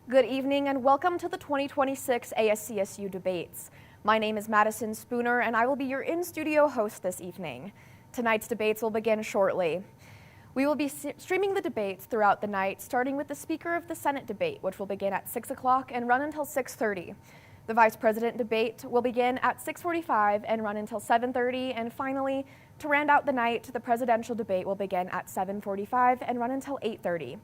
Good evening and welcome to the 2026 ASCSU Debates. My name is Madison Spooner and I will be your in-studio host this evening. Tonight's debates will begin shortly. We will be streaming the debates throughout the night, starting with the Speaker of the Senate debate, which will begin at 6 o'clock and run until 6:30. The Vice President debate will begin at 6:45 and run until 7:30, and finally, to round out the night, the presidential debate will begin at 7:45 and run until 8:30.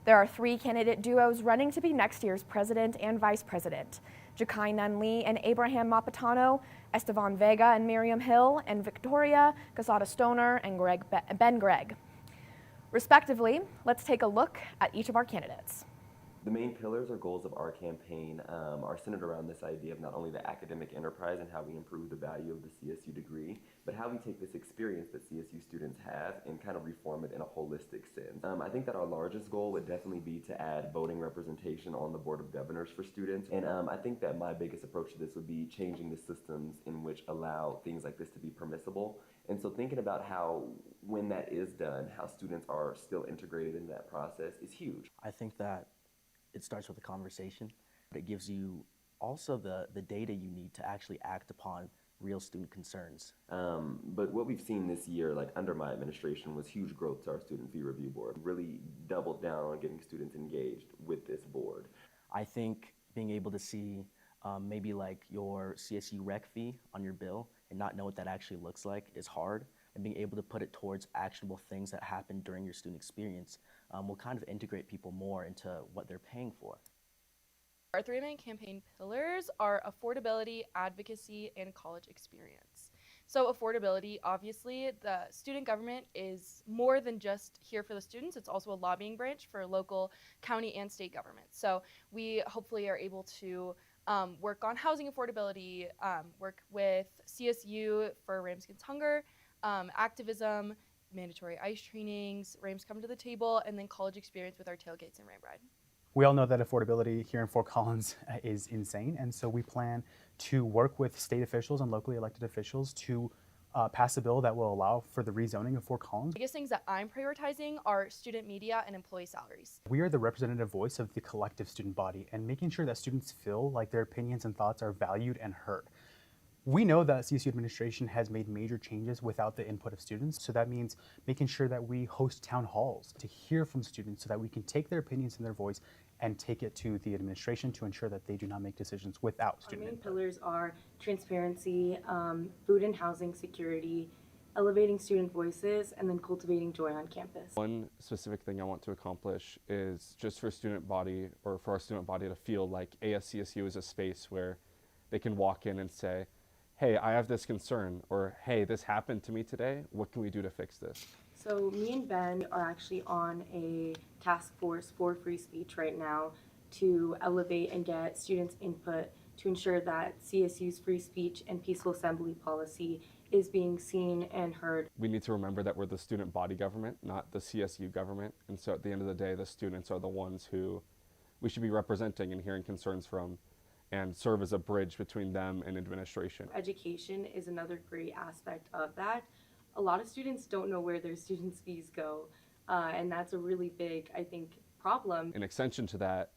There are three candidate duos running to be next year's president and vice president: Jakye Nunley and Abraham Mapatano, Estavan Vega and Miriam Hill, and Victoria, Quesada-Stoner, and Gregg. Respectively, let's take a look at each of our candidates. The main pillars or goals of our campaign are centered around this idea of not only the academic enterprise and how we improve the value of the CSU degree, but how we take this experience that CSU students have and kind of reform it in a holistic sense. I think that our largest goal would definitely be to add voting representation on the Board of Governors for students, and I think that my biggest approach to this would be changing the systems in which allow things like this to be permissible. And so thinking about how, when that is done, how students are still integrated in that process is huge. I think that it starts with a conversation, but it gives you also the data you need to actually act upon real student concerns. But what we've seen this year, like under my administration, was huge growth to our student fee review board. Really doubled down on getting students engaged with this board. I think being able to see maybe like your CSU rec fee on your bill and not know what that actually looks like is hard, and being able to put it towards actionable things that happen during your student experience will kind of integrate people more into what they're paying for. Our three main campaign pillars are affordability, advocacy, and college experience. So affordability, obviously, the student government is more than just here for the students. It's also a lobbying branch for local, county, and state governments. So we hopefully are able to work on housing affordability, work with CSU for Rams Against Hunger, activism, mandatory ICE trainings, Rams Come to the Table, and then college experience with our tailgates and Ram Ride. We all know that affordability here in Fort Collins is insane, and so we plan to work with state officials and locally elected officials to pass a bill that will allow for the rezoning of Fort Collins. The biggest things that I'm prioritizing are student media and employee salaries. We are the representative voice of the collective student body, and making sure that students feel like their opinions and thoughts are valued and heard. We know that CSU administration has made major changes without the input of students, so that means making sure that we host town halls to hear from students so that we can take their opinions and their voice and take it to the administration to ensure that they do not make decisions without student Our main input. pillars are transparency, food and housing security, elevating student voices, and then cultivating joy on campus. One specific thing I want to accomplish is just for student body, or for our student body to feel like ASCSU is a space where they can walk in and say, hey, I have this concern, or hey, this happened to me today, what can we do to fix this? So me and Ben are actually on a task force for free speech right now to elevate and get students' input to ensure that CSU's free speech and peaceful assembly policy is being seen and heard. We need to remember that we're the student body government, not the CSU government, and so at the end of the day, the students are the ones who we should be representing and hearing concerns from, and serve as a bridge between them and administration. Education is another great aspect of that. A lot of students don't know where their students' fees go, and that's a really big, I think, problem. In extension to that,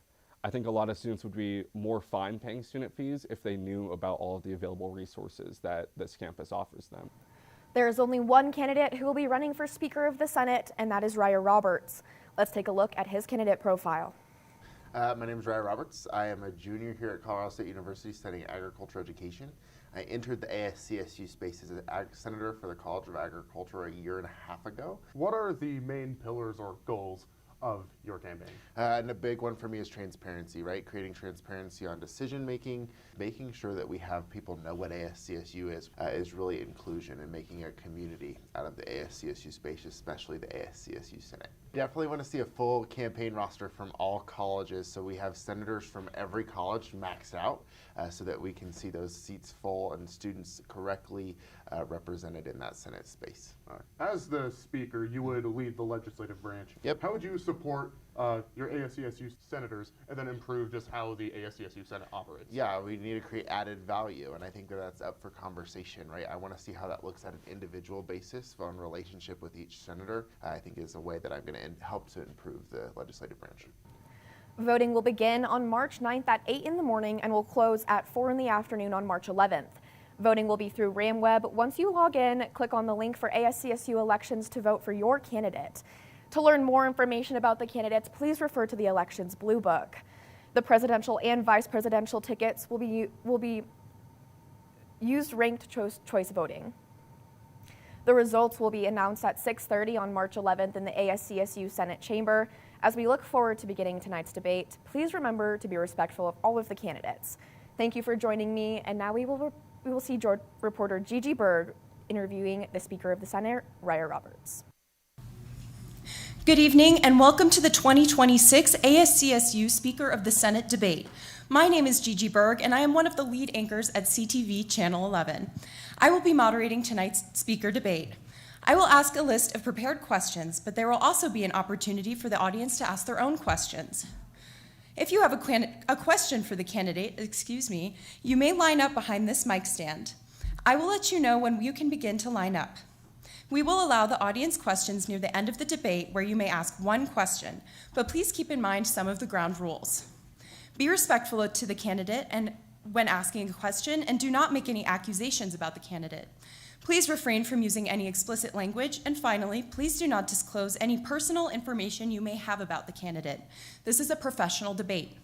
I think a lot of students would be more fine paying student fees if they knew about all of the available resources that this campus offers them. There is only one candidate who will be running for Speaker of the Senate, and that is Ryer Roberts. Let's take a look at his candidate profile. My name is Ryer Roberts. I am a junior here at Colorado State University studying agriculture education. I entered the ASCSU space as an senator for the College of Agriculture a year and a half ago. What are the main pillars or goals of your campaign? And a big one for me is transparency, right? Creating transparency on decision making, making sure that we have people know what ASCSU is really inclusion and making a community out of the ASCSU space, especially the ASCSU Senate. Definitely want to see a full campaign roster from all colleges, so we have senators from every college maxed out so that we can see those seats full and students correctly represented in that Senate space. As the speaker, you would lead the legislative branch. Yep. How would you support your ASCSU senators and then improve just how the ASCSU Senate operates? Yeah, we need to create added value, and I think that that's up for conversation, right? I want to see how that looks at an individual basis on relationship with each senator. I think is a way that I'm going to help to improve the legislative branch. Voting will begin on March 9th at 8 in the morning and will close at 4 in the afternoon on March 11th. Voting will be through RamWeb. Once you log in, click on the link for ASCSU elections to vote for your candidate. To learn more information about the candidates, please refer to the elections blue book. The presidential and vice presidential tickets will be used ranked choice voting. The results will be announced at 6:30 on March 11th in the ASCSU Senate chamber. As we look forward to beginning tonight's debate, please remember to be respectful of all of the candidates. Thank you for joining me, and now we will see reporter Jakye Berg interviewing the Speaker of the Senate, Ryer Roberts. Good evening and welcome to the 2026 ASCSU Speaker of the Senate debate. My name is Jakye Berg and I am one of the lead anchors at CTV Channel 11. I will be moderating tonight's speaker debate. I will ask a list of prepared questions, but there will also be an opportunity for the audience to ask their own questions. If you have a question for the candidate, you may line up behind this mic stand. I will let you know when you can begin to line up. We will allow the audience questions near the end of the debate where you may ask one question, but please keep in mind some of the ground rules. Be respectful to the candidate and when asking a question, and do not make any accusations about the candidate. Please refrain from using any explicit language, and finally, please do not disclose any personal information you may have about the candidate. This is a professional debate.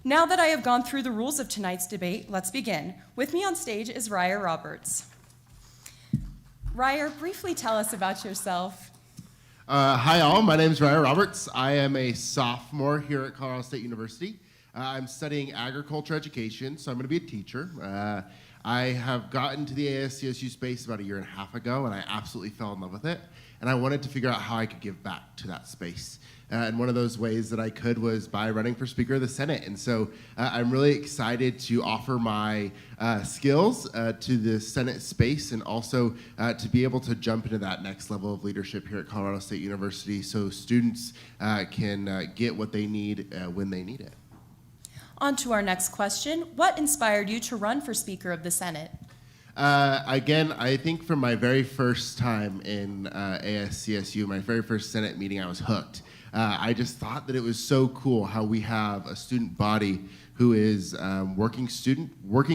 Now that I have gone through the rules of tonight's debate, let's begin. With me on stage is Ryer Roberts. Ryer, briefly tell us about yourself. Hi all, my name is Ryer Roberts. I am a sophomore here at Colorado State University. I'm studying agriculture education, so I'm going to be a teacher. I have gotten to the ASCSU space about 1.5 years ago, and I absolutely fell in love with it. And I wanted to figure out how I could give back to that space. And one of those ways that I could was by running for Speaker of the Senate. And so I'm really excited to offer my skills to the Senate space and also to be able to jump into that next level of leadership here at Colorado State University so students can get what they need when they need it. On to our next question. What inspired you to run for Speaker of the Senate? Again, I think from my very first time in ASCSU, my very first Senate meeting, I was hooked. I just thought that it was so cool how we have a student body who is working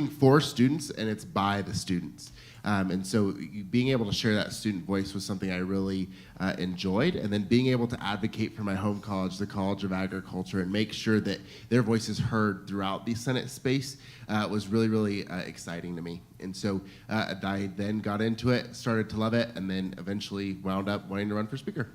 for students, and it's by the students. And so being able to share that student voice was something I really enjoyed, and then being able to advocate for my home college, the College of Agriculture, and make sure that their voice is heard throughout the Senate space was really, really exciting to me. And so I then got into it, started to love it, and then eventually wound up wanting to run for Speaker.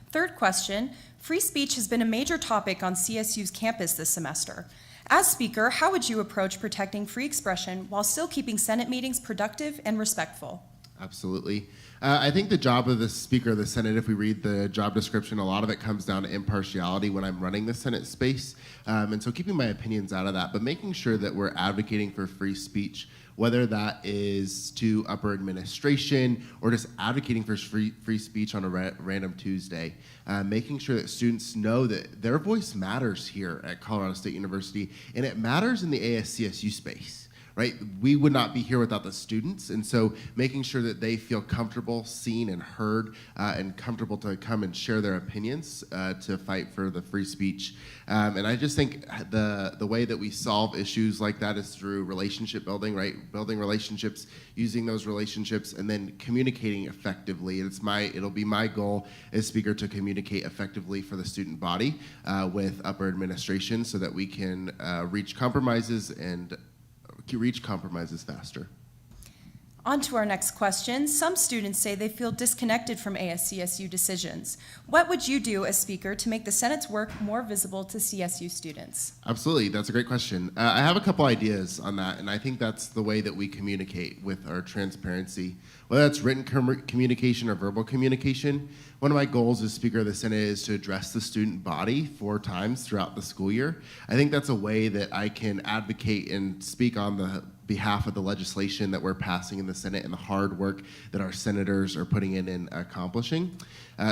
Third question, free speech has been a major topic on CSU's campus this semester. As Speaker, how would you approach protecting free expression while still keeping Senate meetings productive and respectful? Absolutely. I think the job of the Speaker of the Senate, if we read the job description, a lot of it comes down to impartiality when I'm running the Senate space. And so keeping my opinions out of that, but making sure that we're advocating for free speech, whether that is to upper administration or just advocating for free speech on a random Tuesday, making sure that students know that their voice matters here at Colorado State University, and it matters in the ASCSU space. Right? We would not be here without the students, and so making sure that they feel comfortable, seen, and heard, and comfortable to come and share their opinions to fight for the free speech. And I just think the way that we solve issues like that is through relationship building, right? Building relationships, using those relationships, and then communicating effectively. It'll be my goal as Speaker to communicate effectively for the student body with upper administration so that we can reach compromises faster. On to our next question. Some students say they feel disconnected from ASCSU decisions. What would you do as Speaker to make the Senate's work more visible to CSU students? Absolutely, that's a great question. I have a couple ideas on that, and I think that's the way that we communicate with our transparency. Whether that's written communication or verbal communication, one of my goals as Speaker of the Senate is to address the student body 4 times throughout the school year. I think that's a way that I can advocate and speak on the behalf of the legislation that we're passing in the Senate and the hard work that our senators are putting in and accomplishing.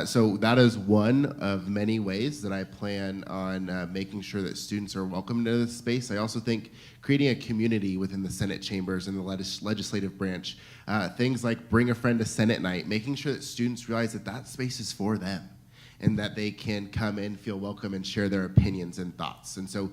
So that is one of many ways that I plan on making sure that students are welcomed into this space. I also think creating a community within the Senate chambers and the legislative branch, things like bring a friend to Senate night, making sure that students realize that that space is for them. and that they can come in, feel welcome, and share their opinions and thoughts. And so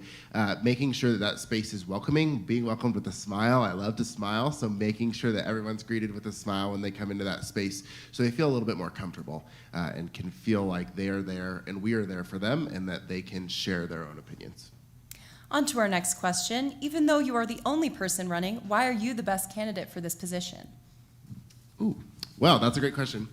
making sure that that space is welcoming, being welcomed with a smile. I love to smile, so making sure that everyone's greeted with a smile when they come into that space so they feel a little bit more comfortable and can feel like they are there and we are there for them and that they can share their own opinions. On to our next question. Even though you are the only person running, why are you the best candidate for this position? Ooh, well, that's a great question.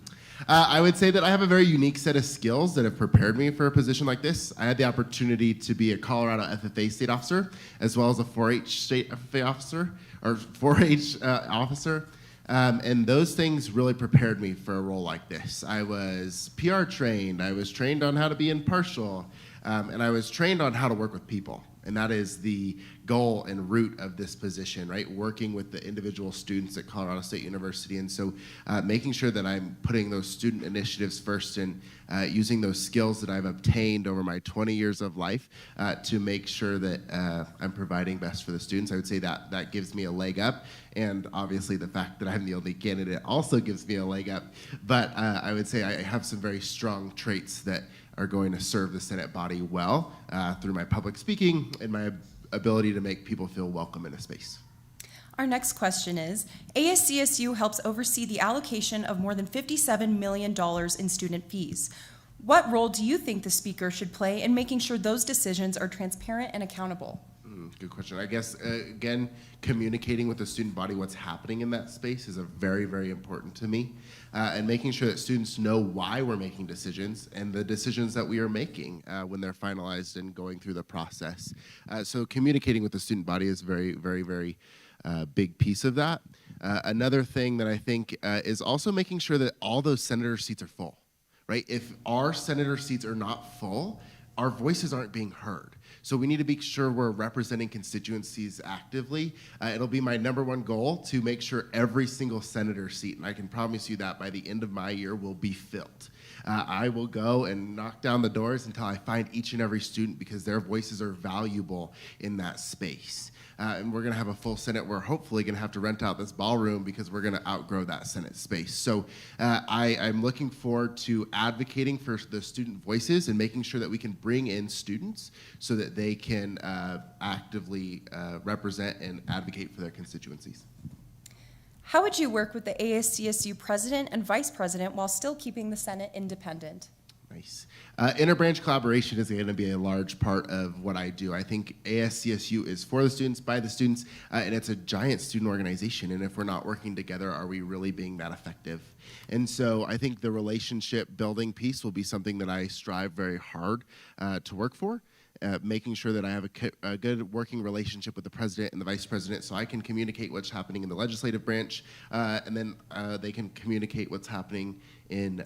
I would say that I have a very unique set of skills that have prepared me for a position like this. I had the opportunity to be a Colorado FFA state officer, as well as a 4-H state FFA officer, or 4-H officer. And those things really prepared me for a role like this. I was PR trained, I was trained on how to be impartial, and I was trained on how to work with people. And that is the goal and root of this position, right? Working with the individual students at Colorado State University. And so making sure that I'm putting those student initiatives first and using those skills that I've obtained over my 20 years of life to make sure that I'm providing best for the students. I would say that that gives me a leg up. And obviously the fact that I'm the only candidate also gives me a leg up. But I would say I have some very strong traits that are going to serve the Senate body well through my public speaking and my ability to make people feel welcome in a space. Our next question is, ASCSU helps oversee the allocation of more than $57 million in student fees. What role do you think the speaker should play in making sure those decisions are transparent and accountable? Good question. I guess, again, communicating with the student body what's happening in that space is very, very important to me. And making sure that students know why we're making decisions and the decisions that we are making when they're finalized and going through the process. So communicating with the student body is very, very, very big piece of that. Another thing that I think is also making sure that all those senator seats are full, right? If our senator seats are not full, our voices aren't being heard. So we need to be sure we're representing constituencies actively. It'll be my #1 goal to make sure every single senator seat, and I can promise you that by the end of my year, will be filled. I will go and knock down the doors until I find each and every student because their voices are valuable in that space. And we're going to have a full Senate. We're hopefully going to have to rent out this ballroom because we're going to outgrow that Senate space. So I'm looking forward to advocating for the student voices and making sure that we can bring in students so that they can actively represent and advocate for their constituencies. How would you work with the ASCSU president and vice president while still keeping the Senate independent? Nice. Interbranch collaboration is going to be a large part of what I do. I think ASCSU is for the students, by the students, and it's a giant student organization. And if we're not working together, are we really being that effective? And so I think the relationship building piece will be something that I strive very hard to work for. Making sure that I have a good working relationship with the president and the vice president so I can communicate what's happening in the legislative branch, and then they can communicate what's happening in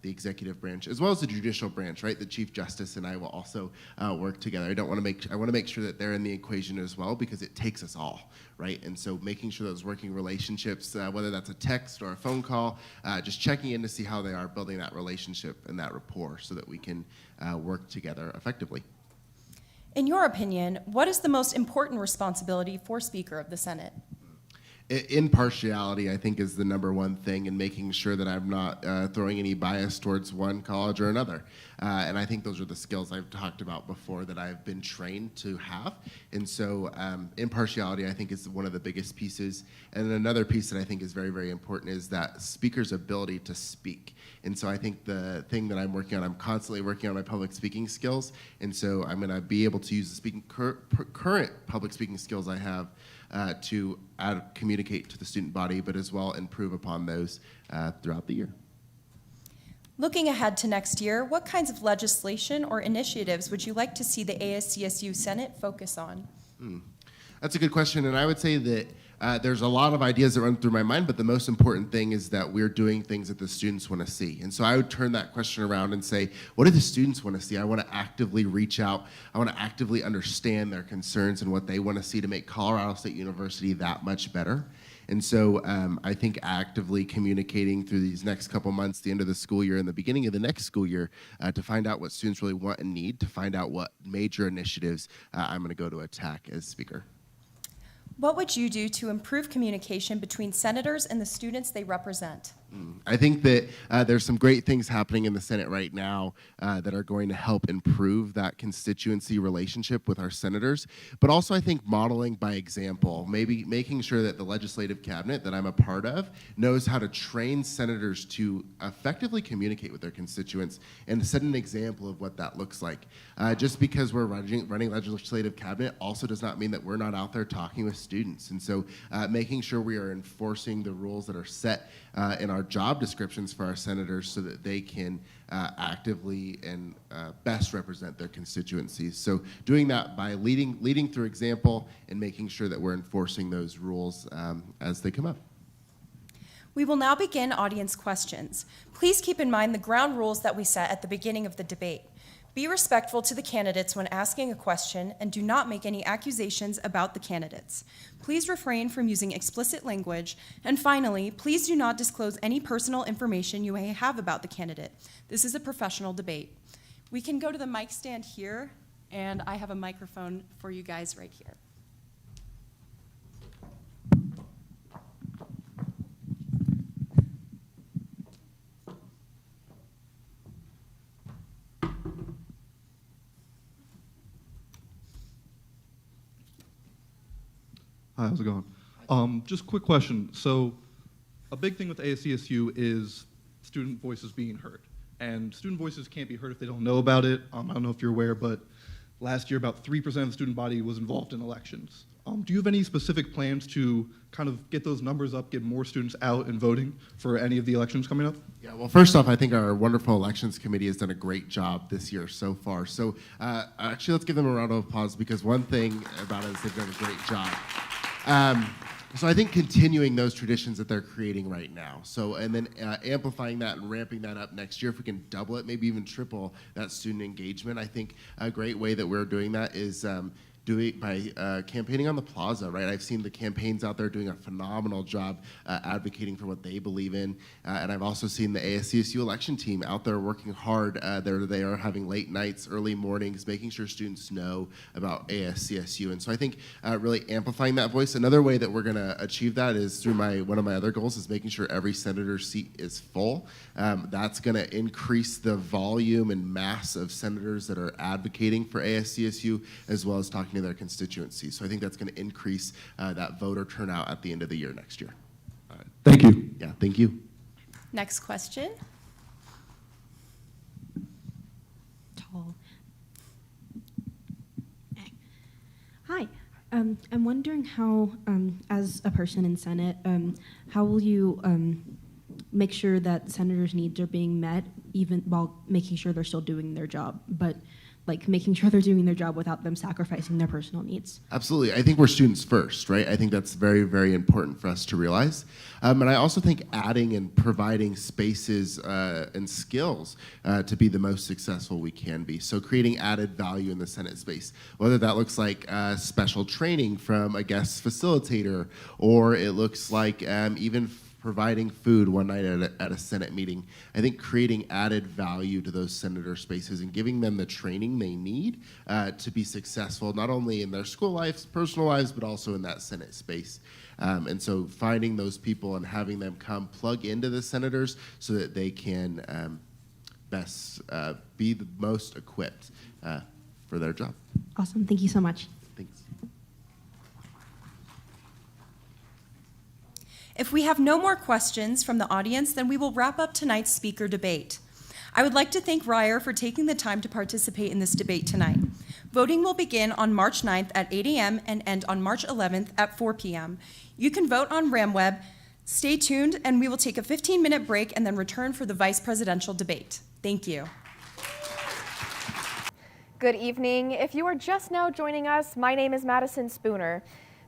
the executive branch, as well as the judicial branch, right? The Chief Justice and I will also work together. I want to make sure that they're in the equation as well because it takes us all, right? And so making sure those working relationships, whether that's a text or a phone call, just checking in to see how they are, building that relationship and that rapport so that we can work together effectively. In your opinion, what is the most important responsibility for Speaker of the Senate? Impartiality, I think, is the #1 thing, and making sure that I'm not throwing any bias towards one college or another. And I think those are the skills I've talked about before that I've been trained to have. And so impartiality, I think, is one of the biggest pieces. And another piece that I think is very, very important is that speaker's ability to speak. And so I think the thing that I'm working on, I'm constantly working on my public speaking skills. And so I'm going to be able to use the current public speaking skills I have to communicate to the student body, but as well improve upon those throughout the year. Looking ahead to next year, what kinds of legislation or initiatives would you like to see the ASCSU Senate focus on? That's a good question, and I would say that there's a lot of ideas that run through my mind, but the most important thing is that we're doing things that the students want to see. And so I would turn that question around and say, what do the students want to see? I want to actively reach out. I want to actively understand their concerns and what they want to see to make Colorado State University that much better. And so I think actively communicating through these next couple months, the end of the school year and the beginning of the next school year, to find out what students really want and need, to find out what major initiatives I'm going to go to attack as speaker. What would you do to improve communication between senators and the students they represent? I think that there's some great things happening in the Senate right now that are going to help improve that constituency relationship with our senators, but also I think modeling by example, maybe making sure that the legislative cabinet that I'm a part of knows how to train senators to effectively communicate with their constituents and set an example of what that looks like. Just because we're running legislative cabinet also does not mean that we're not out there talking with students. And so making sure we are enforcing the rules that are set in our job descriptions for our senators so that they can actively and best represent their constituencies. So doing that by leading through example and making sure that we're enforcing those rules as they come up. We will now begin audience questions. Please keep in mind the ground rules that we set at the beginning of the debate. Be respectful to the candidates when asking a question and do not make any accusations about the candidates. Please refrain from using explicit language. And finally, please do not disclose any personal information you may have about the candidate. This is a professional debate. We can go to the mic stand here, and I have a microphone for you guys right here. Hi, how's it going? Just a quick question. So a big thing with ASCSU is student voices being heard. And student voices can't be heard if they don't know about it. I don't know if you're aware, but last year about 3% of the student body was involved in elections. Do you have any specific plans to kind of get those numbers up, get more students out and voting for any of the elections coming up? Yeah, well, first off, I think our wonderful elections committee has done a great job this year so far. So actually, let's give them a round of applause because one thing about it is they've done a great job. So I think continuing those traditions that they're creating right now. So, and then amplifying that and ramping that up next year, if we can double it, maybe even triple that student engagement. I think a great way that we're doing that is doing by campaigning on the plaza, right? I've seen the campaigns out there doing a phenomenal job advocating for what they believe in. And I've also seen the ASCSU election team out there working hard. They are having late nights, early mornings, making sure students know about ASCSU. And so I think really amplifying that voice. Another way that we're gonna achieve that is through one of my other goals is making sure every senator's seat is full. That's gonna increase the volume and mass of senators that are advocating for ASCSU, as well as talking to their constituencies. So I think that's going to increase that voter turnout at the end of the year next year. All right. Thank you. Yeah, thank you. Next question. Tall. Hi. I'm wondering how, as a person in Senate, how will you make sure that senators' needs are being met, even while making sure they're still doing their job, but like making sure they're doing their job without them sacrificing their personal needs? Absolutely. I think we're students first, right? I think that's very, very important for us to realize. And I also think adding and providing spaces and skills to be the most successful we can be. So creating added value in the Senate space, whether that looks like special training from a guest facilitator, or it looks like even providing food one night at a Senate meeting. I think creating added value to those senator spaces and giving them the training they need to be successful, not only in their school lives, personal lives, but also in that Senate space. And so finding those people and having them come plug into the senators so that they can best be the most equipped for their job. Awesome. Thank you so much. Thanks. If we have no more questions from the audience, then we will wrap up tonight's speaker debate. I would like to thank Ryer for taking the time to participate in this debate tonight. Voting will begin on March 9th at 8 a.m. and end on March 11th at 4 p.m. You can vote on RamWeb. Stay tuned, and we will take a 15-minute break and then return for the vice presidential debate. Thank you. Good evening. If you are just now joining us, my name is Madison Spooner.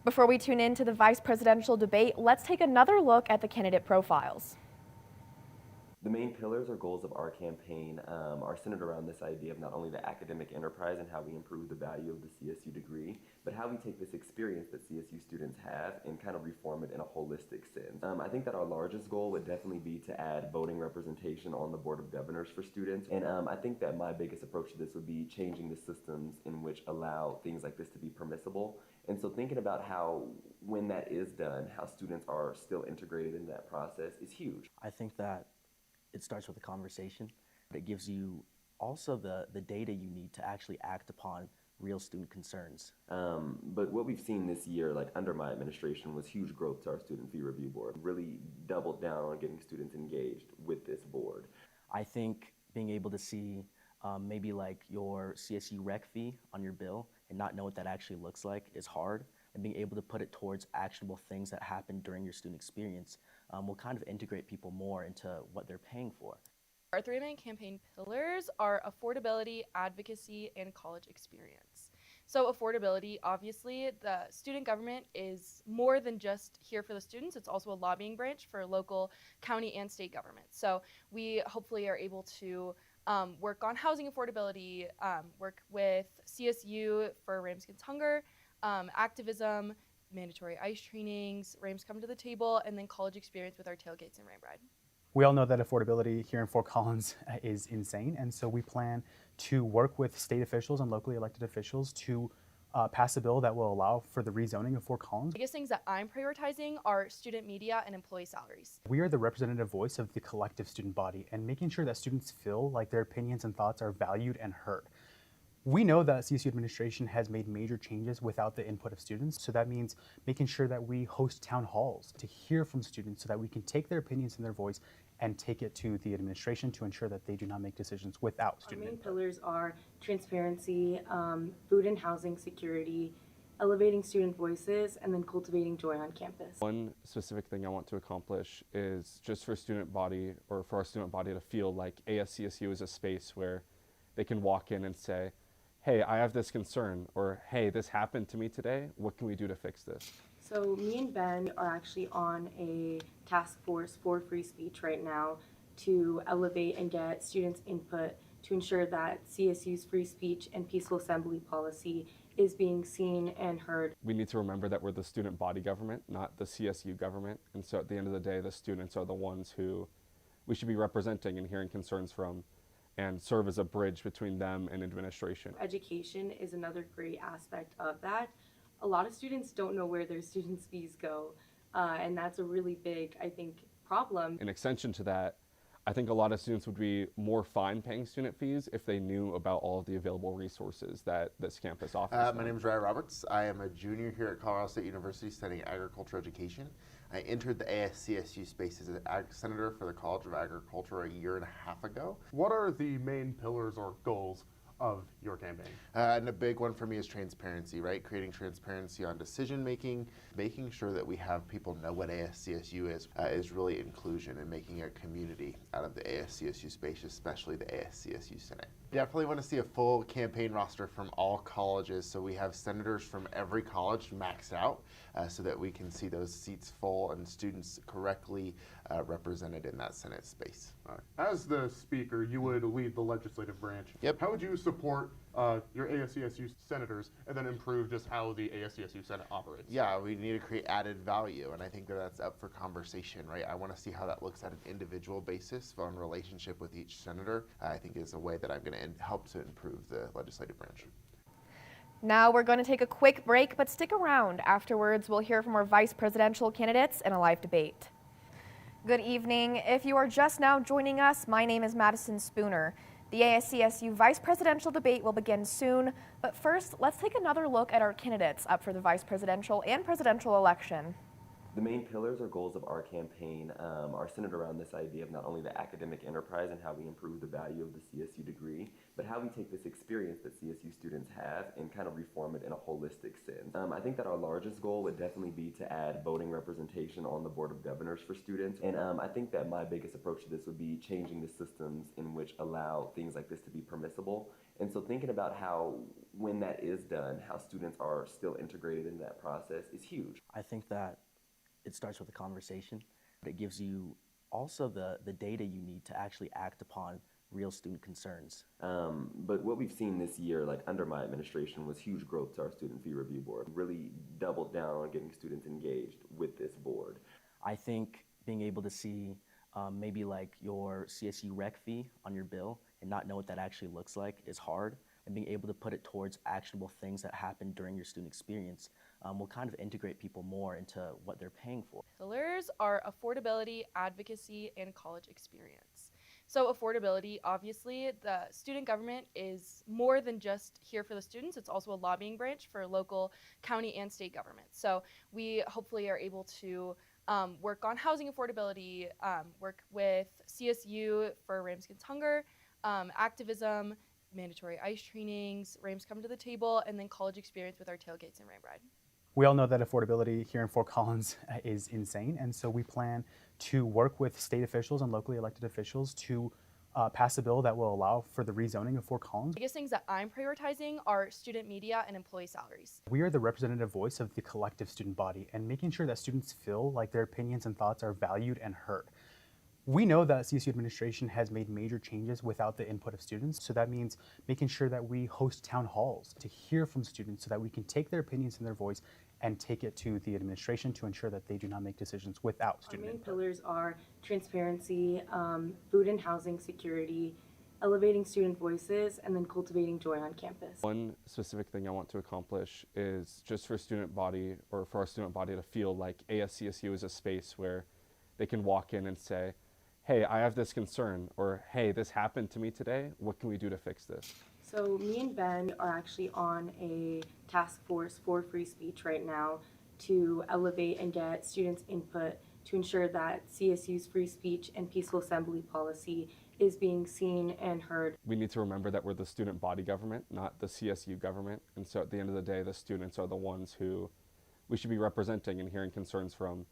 Before we tune in to the vice presidential debate, let's take another look at the candidate profiles. The main pillars or goals of our campaign are centered around this idea of not only the academic enterprise and how we improve the value of the CSU degree, but how we take this experience that CSU students have and kind of reform it in a holistic sense. I think that our largest goal would definitely be to add voting representation on the Board of Governors for students. And I think that my biggest approach to this would be changing the systems in which allow things like this to be permissible. And so thinking about how, when that is done, how students are still integrated in that process is huge. I think that it starts with a conversation, but it gives you also the data you need to actually act upon real student concerns. But what we've seen this year, like under my administration, was huge growth to our student fee review board. Really doubled down on getting students engaged with this board. I think being able to see maybe like your CSU rec fee on your bill and not know what that actually looks like is hard, and being able to put it towards actionable things that happen during your student experience will kind of integrate people more into what they're paying for. Our three main campaign pillars are affordability, advocacy, and college experience. So affordability, obviously, the student government is more than just here for the students. It's also a lobbying branch for local, county, and state governments. So we hopefully are able to work on housing affordability, work with CSU for Rams Against Hunger, activism, mandatory ICE trainings, Rams Come to the Table, and then college experience with our tailgates and Ram Ride. We all know that affordability here in Fort Collins is insane, and so we plan to work with state officials and locally elected officials to pass a bill that will allow for the rezoning of Fort Collins. The biggest things that I'm prioritizing are student media and employee salaries. We are the representative voice of the collective student body, and making sure that students feel like their opinions and thoughts are valued and heard. We know that CSU administration has made major changes without the input of students, so that means making sure that we host town halls to hear from students so that we can take their opinions and their voice and take it to the administration to ensure that they do not make decisions without student Our main input. pillars are transparency, food and housing security, elevating student voices, and then cultivating joy on campus. One specific thing I want to accomplish is just for student body, or for our student body to feel like ASCSU is a space where they can walk in and say, hey, I have this concern, or hey, this happened to me today, what can we do to fix this? So me and Ben are actually on a task force for free speech right now to elevate and get students' input to ensure that CSU's free speech and peaceful assembly policy is being seen and heard. We need to remember that we're the student body government, not the CSU government, and so at the end of the day, the students are the ones who we should be representing and hearing concerns from, and serve as a bridge between them and administration. Education is another great aspect of that. A lot of students don't know where their students' fees go, and that's a really big, I think, problem. In extension to that, I think a lot of students would be more fine paying student fees if they knew about all of the available resources that this campus offers. My name is Ryer Roberts. I am a junior here at Colorado State University studying agriculture education. I entered the ASCSU space as an ag senator for the College of Agriculture a year and a half ago. What are the main pillars or goals of your campaign? And a big one for me is transparency, right? Creating transparency on decision making, making sure that we have people know what ASCSU is really inclusion and making a community out of the ASCSU space, especially the ASCSU Senate. Definitely want to see a full campaign roster from all colleges, so we have senators from every college maxed out so that we can see those seats full and students correctly represented in that Senate space. As the speaker, you would lead the legislative branch. Yep. How would you support your ASCSU senators and then improve just how the ASCSU Senate operates? Yeah, we need to create added value, and I think that that's up for conversation, right? I want to see how that looks at an individual basis on relationship with each senator. I think is a way that I'm going to help to improve the legislative branch. Now we're going to take a quick break, but stick around. Afterwards, we'll hear from our vice presidential candidates in a live debate. Good evening. If you are just now joining us, my name is Madison Spooner. The ASCSU vice presidential debate will begin soon, but first, let's take another look at our candidates up for the vice presidential and presidential election. The main pillars or goals of our campaign are centered around this idea of not only the academic enterprise and how we improve the value of the CSU degree, but how we take this experience that CSU students have and kind of reform it in a holistic sense. I think that our largest goal would definitely be to add voting representation on the Board of Governors for students, and I think that my biggest approach to this would be changing the systems in which allow things like this to be permissible. And so thinking about how, when that is done, how students are still integrated in that process is huge. I think that it starts with a conversation, but it gives you also the data you need to actually act upon real student concerns. But what we've seen this year, like under my administration, was huge growth to our student fee review board. Really doubled down on getting students engaged with this board. I think being able to see maybe like your CSU rec fee on your bill and not know what that actually looks like is hard, and being able to put it towards actionable things that happen during your student experience will kind of integrate people more into what they're paying for. Pillars are affordability, advocacy, and college experience. So affordability, obviously, the student government is more than just here for the students. It's also a lobbying branch for local, county, and state governments. So we hopefully are able to work on housing affordability, work with CSU for Rams Against Hunger, activism, mandatory ICE trainings, Rams Come to the Table, and then college experience with our tailgates and Ram Ride. We all know that affordability here in Fort Collins is insane, and so we plan to work with state officials and locally elected officials to pass a bill that will allow for the rezoning of Fort Collins. The biggest things that I'm prioritizing are student media and employee salaries. We are the representative voice of the collective student body, and making sure that students feel like their opinions and thoughts are valued and heard. We know that CSU administration has made major changes without the input of students, so that means making sure that we host town halls to hear from students so that we can take their opinions and their voice and take it to the administration to ensure that they do not make decisions without student input. Our main pillars are transparency, food and housing security, elevating student voices, and then cultivating joy on campus. One specific thing I want to accomplish is just for student body, or for our student body to feel like ASCSU is a space where they can walk in and say, hey, I have this concern, or hey, this happened to me today, what can we do to fix this? So me and Ben are actually on a task force for free speech right now to elevate and get students' input to ensure that CSU's free speech and peaceful assembly policy is being seen and heard. We need to remember that we're the student body government, not the CSU government, and so at the end of the day, the students are the ones who we should be representing and hearing concerns from,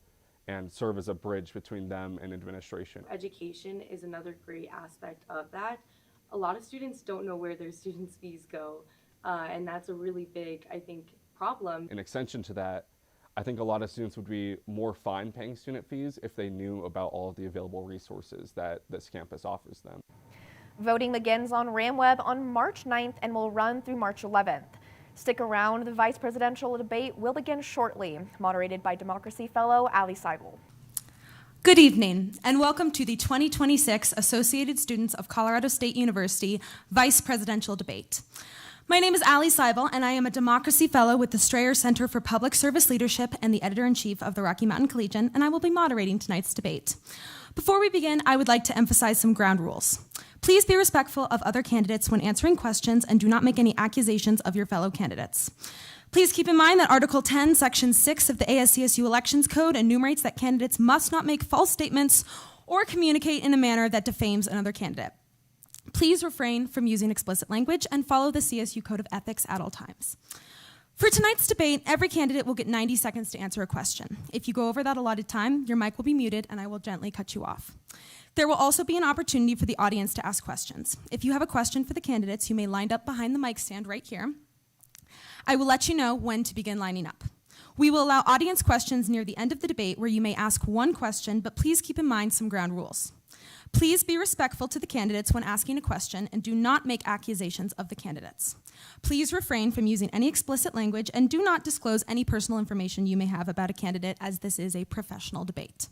and serve as a bridge between them and administration. Education is another great aspect of that. A lot of students don't know where their students' fees go, and that's a really big, I think, problem. In extension to that, I think a lot of students would be more fine paying student fees if they knew about all of the available resources that this campus offers them. Voting begins on RamWeb on March 9th and will run through March 11th. Stick around, the vice presidential debate will begin shortly, moderated by Democracy Fellow Ali Seibel. Good evening, and welcome to the 2026 Associated Students of Colorado State University Vice Presidential Debate. My name is Ali Seibel, and I am a Democracy Fellow with the Strayer Center for Public Service Leadership and the Editor-in-Chief of the Rocky Mountain Collegian, and I will be moderating tonight's debate. Before we begin, I would like to emphasize some ground rules. Please be respectful of other candidates when answering questions and do not make any accusations of your fellow candidates. Please keep in mind that Article 10, Section 6 of the ASCSU Elections Code enumerates that candidates must not make false statements or communicate in a manner that defames another candidate. Please refrain from using explicit language and follow the CSU Code of Ethics at all times. For tonight's debate, every candidate will get 90 seconds to answer a question. If you go over that allotted time, your mic will be muted and I will gently cut you off. There will also be an opportunity for the audience to ask questions. If you have a question for the candidates, you may line up behind the mic stand right here. I will let you know when to begin lining up. We will allow audience questions near the end of the debate where you may ask one question, but please keep in mind some ground rules. Please be respectful to the candidates when asking a question and do not make accusations of the candidates. Please refrain from using any explicit language and do not disclose any personal information you may have about a candidate, as this is a professional debate.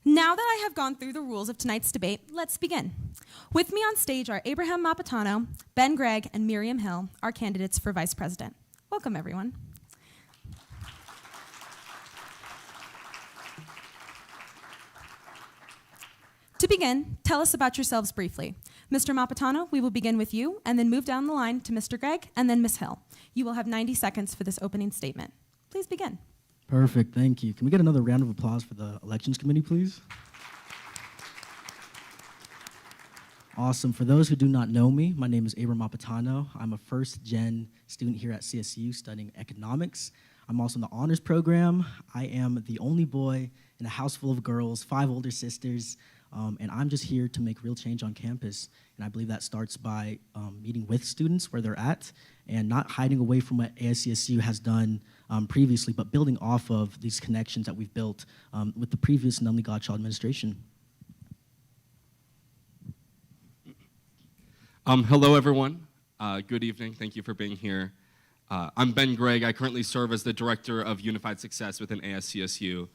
Now that I have gone through the rules of tonight's debate, let's begin. With me on stage are Abraham Mapatano, Ben Gregg, and Miriam Hill, our candidates for vice president. Welcome, everyone. To begin, tell us about yourselves briefly. Mr. Mapatano, we will begin with you, and then move down the line to Mr. Gregg, and then Ms. Hill. You will have 90 seconds for this opening statement. Please begin. Perfect, thank you. Can we get another round of applause for the Elections Committee, please? Awesome. For those who do not know me, my name is Abraham Mapatano. I'm a first-gen student here at CSU studying economics. I'm also in the honors program. I am the only boy in a house full of girls, 5 older sisters, and I'm just here to make real change on campus. And I believe that starts by meeting with students where they're at and not hiding away from what ASCSU has done previously, but building off of these connections that we've built with the previous Nunley Godchild administration. Hello, everyone. Good evening. Thank you for being here. I'm Gregg. I currently serve as the Director of Unified Success within ASCSU.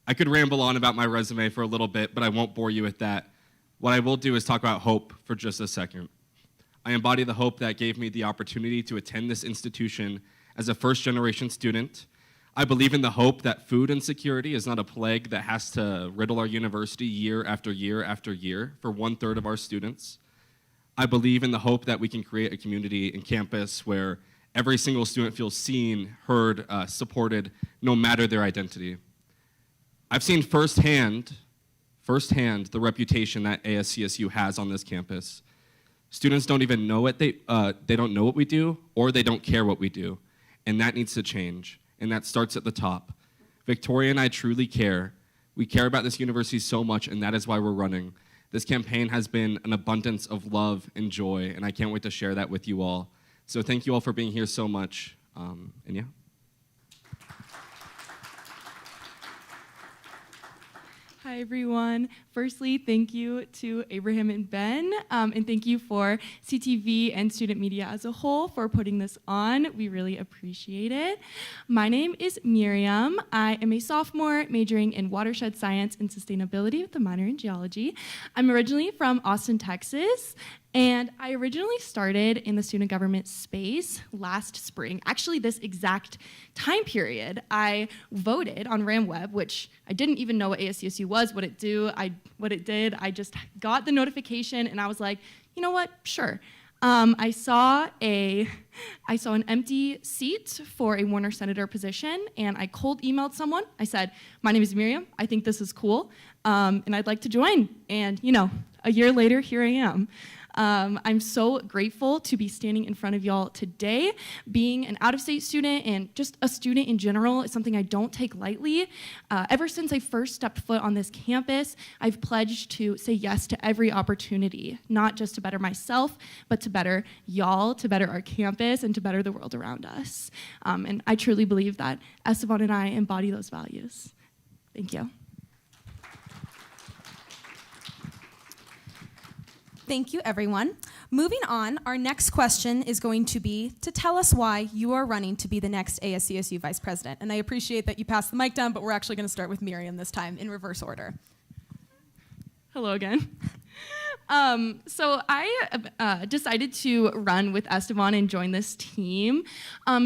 I could ramble on about my resume for a little bit, but I won't bore you with that. What I will do is talk about hope for just a second. I embody the hope that gave me the opportunity to attend this institution as a first-generation student. I believe in the hope that food insecurity is not a plague that has to riddle our university year after year after year for 1/3 of our students. I believe in the hope that we can create a community in campus where every single student feels seen, heard, supported, no matter their identity. I've seen firsthand the reputation that ASCSU has on this campus. Students don't even know it, they don't know what we do, or they don't care what we do. And that needs to change, and that starts at the top. Victoria and I truly care. We care about this university so much, and that is why we're running. This campaign has been an abundance of love and joy, and I can't wait to share that with you all. So thank you all for being here so much, and yeah. Hi, everyone. Firstly, thank you to Abraham and Ben, and thank you for CTV and student media as a whole for putting this on. We really appreciate it. My name is Miriam. I am a sophomore majoring in watershed science and sustainability with a minor in geology. I'm originally from Austin, Texas, and I originally started in the student government space last spring. Actually, this exact time period, I voted on RamWeb, which I didn't even know what ASCSU was, what it did. I just got the notification, and I was like, you know what? Sure. I saw an empty seat for a Warner Senator position, and I cold emailed someone. I said, my name is Miriam. I think this is cool, and I'd like to join. And a year later, here I am. I'm so grateful to be standing in front of y'all today. Being an out-of-state student and just a student in general is something I don't take lightly. Ever since I first stepped foot on this campus, I've pledged to say yes to every opportunity, not just to better myself, but to better y'all, to better our campus, and to better the world around us. And I truly believe that Estavan and I embody those values. Thank you. Thank you, everyone. Moving on, our next question is going to be to tell us why you are running to be the next ASCSU Vice President. And I appreciate that you passed the mic down, but we're actually going to start with Miriam this time in reverse order. Hello again. So I decided to run with Estavan and join this team,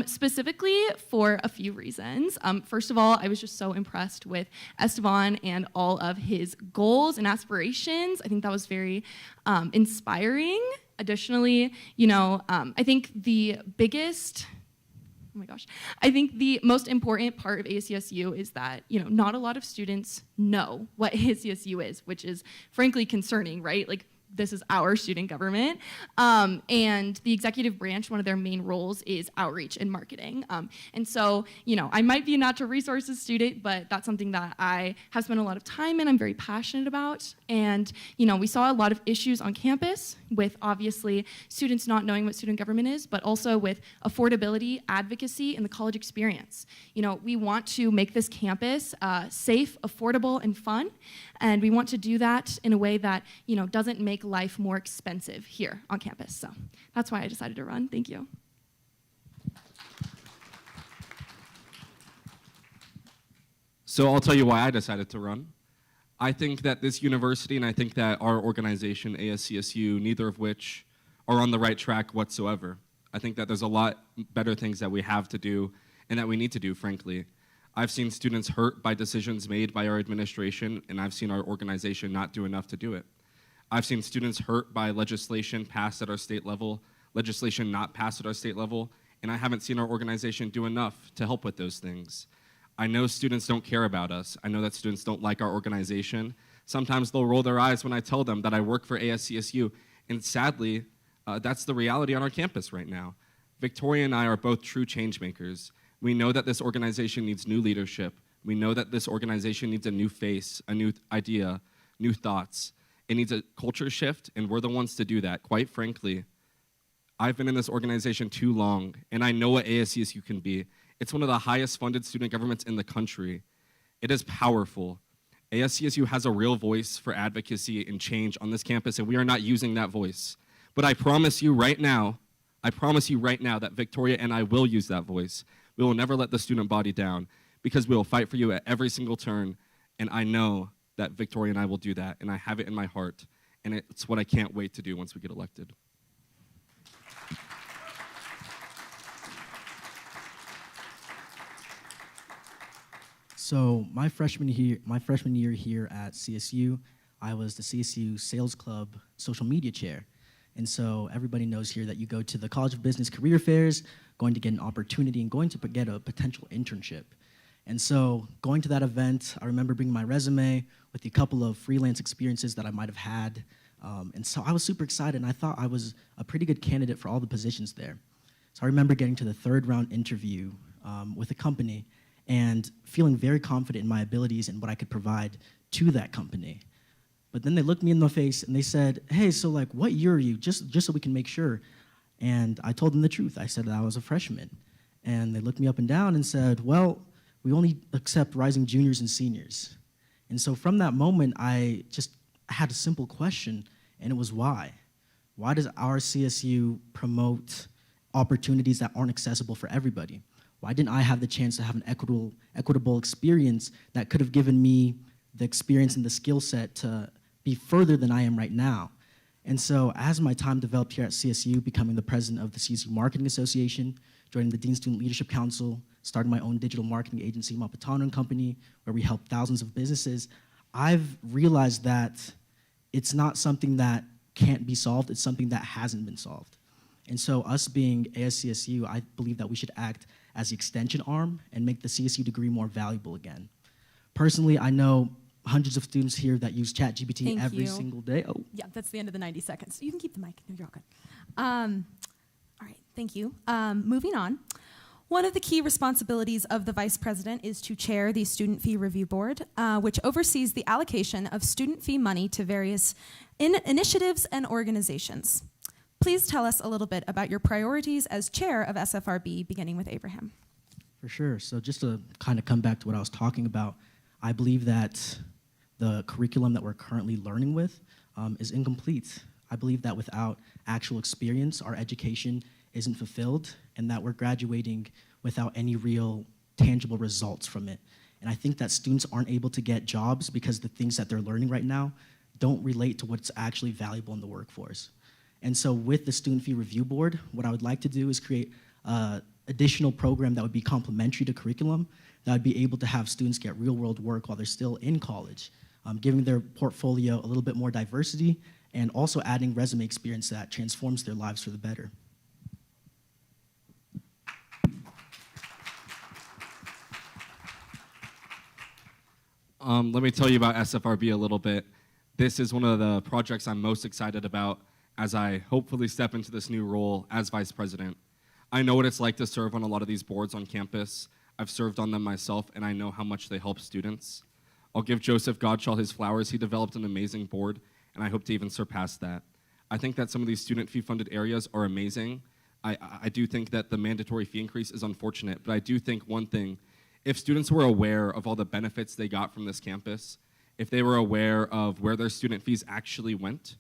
specifically for a few reasons. First of all, I was just so impressed with Estavan and all of his goals and aspirations. I think that was very inspiring. Additionally, I think the most important part of ASCSU is that, not a lot of students know what ASCSU is, which is frankly concerning, right? Like, this is our student government. And the executive branch, one of their main roles is outreach and marketing. And so, I might be a natural resources student, but that's something that I have spent a lot of time in, I'm very passionate about. And, we saw a lot of issues on campus with obviously students not knowing what student government is, but also with affordability, advocacy, and the college experience. We want to make this campus safe, affordable, and fun. And we want to do that in a way that, doesn't make life more expensive here on campus. So that's why I decided to run. Thank you. So I'll tell you why I decided to run. I think that this university and I think that our organization, ASCSU, neither of which are on the right track whatsoever. I think that there's a lot better things that we have to do and that we need to do, frankly. I've seen students hurt by decisions made by our administration, and I've seen our organization not do enough to do it. I've seen students hurt by legislation passed at our state level, legislation not passed at our state level, and I haven't seen our organization do enough to help with those things. I know students don't care about us. I know that students don't like our organization. Sometimes they'll roll their eyes when I tell them that I work for ASCSU, and sadly, that's the reality on our campus right now. Victoria and I are both true change makers. We know that this organization needs new leadership. We know that this organization needs a new face, a new idea, new thoughts. It needs a culture shift, and we're the ones to do that. Quite frankly, I've been in this organization too long, and I know what ASCSU can be. It's one of the highest funded student governments in the country. It is powerful. ASCSU has a real voice for advocacy and change on this campus, and we are not using that voice. But I promise you right now that Victoria and I will use that voice. We will never let the student body down because we will fight for you at every single turn. And I know that Victoria and I will do that, and I have it in my heart. And it's what I can't wait to do once we get elected. So my freshman year here at CSU, I was the CSU Sales Club social media chair. And so everybody knows here that you go to the College of Business career fairs, going to get an opportunity and going to get a potential internship. And so going to that event, I remember bringing my resume with a couple of freelance experiences that I might have had. And so I was super excited, and I thought I was a pretty good candidate for all the positions there. So I remember getting to the third round interview with a company and feeling very confident in my abilities and what I could provide to that company. But then they looked me in the face and they said, hey, so like, what year are you? Just so we can make sure. And I told them the truth. I said that I was a freshman. And they looked me up and down and said, well, we only accept rising juniors and seniors. And so from that moment, I had a simple question, and it was why? Why does our CSU promote opportunities that aren't accessible for everybody? Why didn't I have the chance to have an equitable experience that could have given me the experience and the skill set to be further than I am right now? And so as my time developed here at CSU, becoming the president of the CSU Marketing Association, joining the Dean Student Leadership Council, starting my own digital marketing agency, Mapatano & Company, where we help thousands of businesses, I've realized that it's not something that can't be solved, it's something that hasn't been solved. And so us being ASCSU, I believe that we should act as the extension arm and make the CSU degree more valuable again. Personally, I know hundreds of students here that use ChatGPT every single day. Oh. Yeah, that's the end of the 90 seconds. You can keep the mic. No, you're all good. All right, thank you. Moving on. One of the key responsibilities of the Vice President is to chair the Student Fee Review Board, which oversees the allocation of student fee money to various initiatives and organizations. Please tell us a little bit about your priorities as chair of SFRB, beginning with Abraham. For sure. So just to kind of come back to what I was talking about, I believe that the curriculum that we're currently learning with is incomplete. I believe that without actual experience, our education isn't fulfilled, and that we're graduating without any real tangible results from it. And I think that students aren't able to get jobs because the things that they're learning right now don't relate to what's actually valuable in the workforce. And so with the Student Fee Review Board, what I would like to do is create an additional program that would be complementary to curriculum, that would be able to have students get real-world work while they're still in college, giving their portfolio a little bit more diversity, and also adding resume experience that transforms their lives for the better. Let me tell you about SFRB a little bit. This is one of the projects I'm most excited about as I hopefully step into this new role as Vice President. I know what it's like to serve on a lot of these boards on campus. I've served on them myself, and I know how much they help students. I'll give Joseph Godshall his flowers. He developed an amazing board, and I hope to even surpass that. I think that some of these student fee-funded areas are amazing. I do think that the mandatory fee increase is unfortunate, but I do think one thing, if students were aware of all the benefits they got from this campus, if they were aware of where their student fees actually went,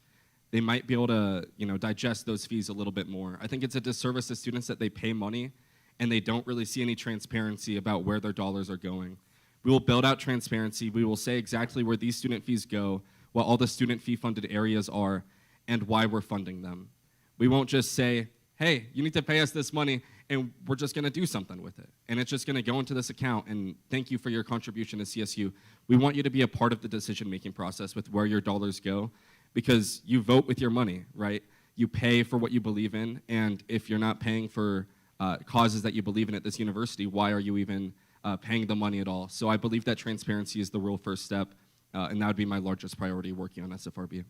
they might be able to, digest those fees a little bit more. I think it's a disservice to students that they pay money and they don't really see any transparency about where their dollars are going. We will build out transparency. We will say exactly where these student fees go, what all the student fee funded areas are, and why we're funding them. We won't just say, hey, you need to pay us this money, and we're just gonna do something with it. And it's just gonna go into this account, and thank you for your contribution to CSU. We want you to be a part of the decision-making process with where your dollars go, because you vote with your money, right? You pay for what you believe in, and if you're not paying for causes that you believe in at this university, why are you even paying the money at all? So I believe that transparency is the real first step, and that would be my largest priority working on SFRB.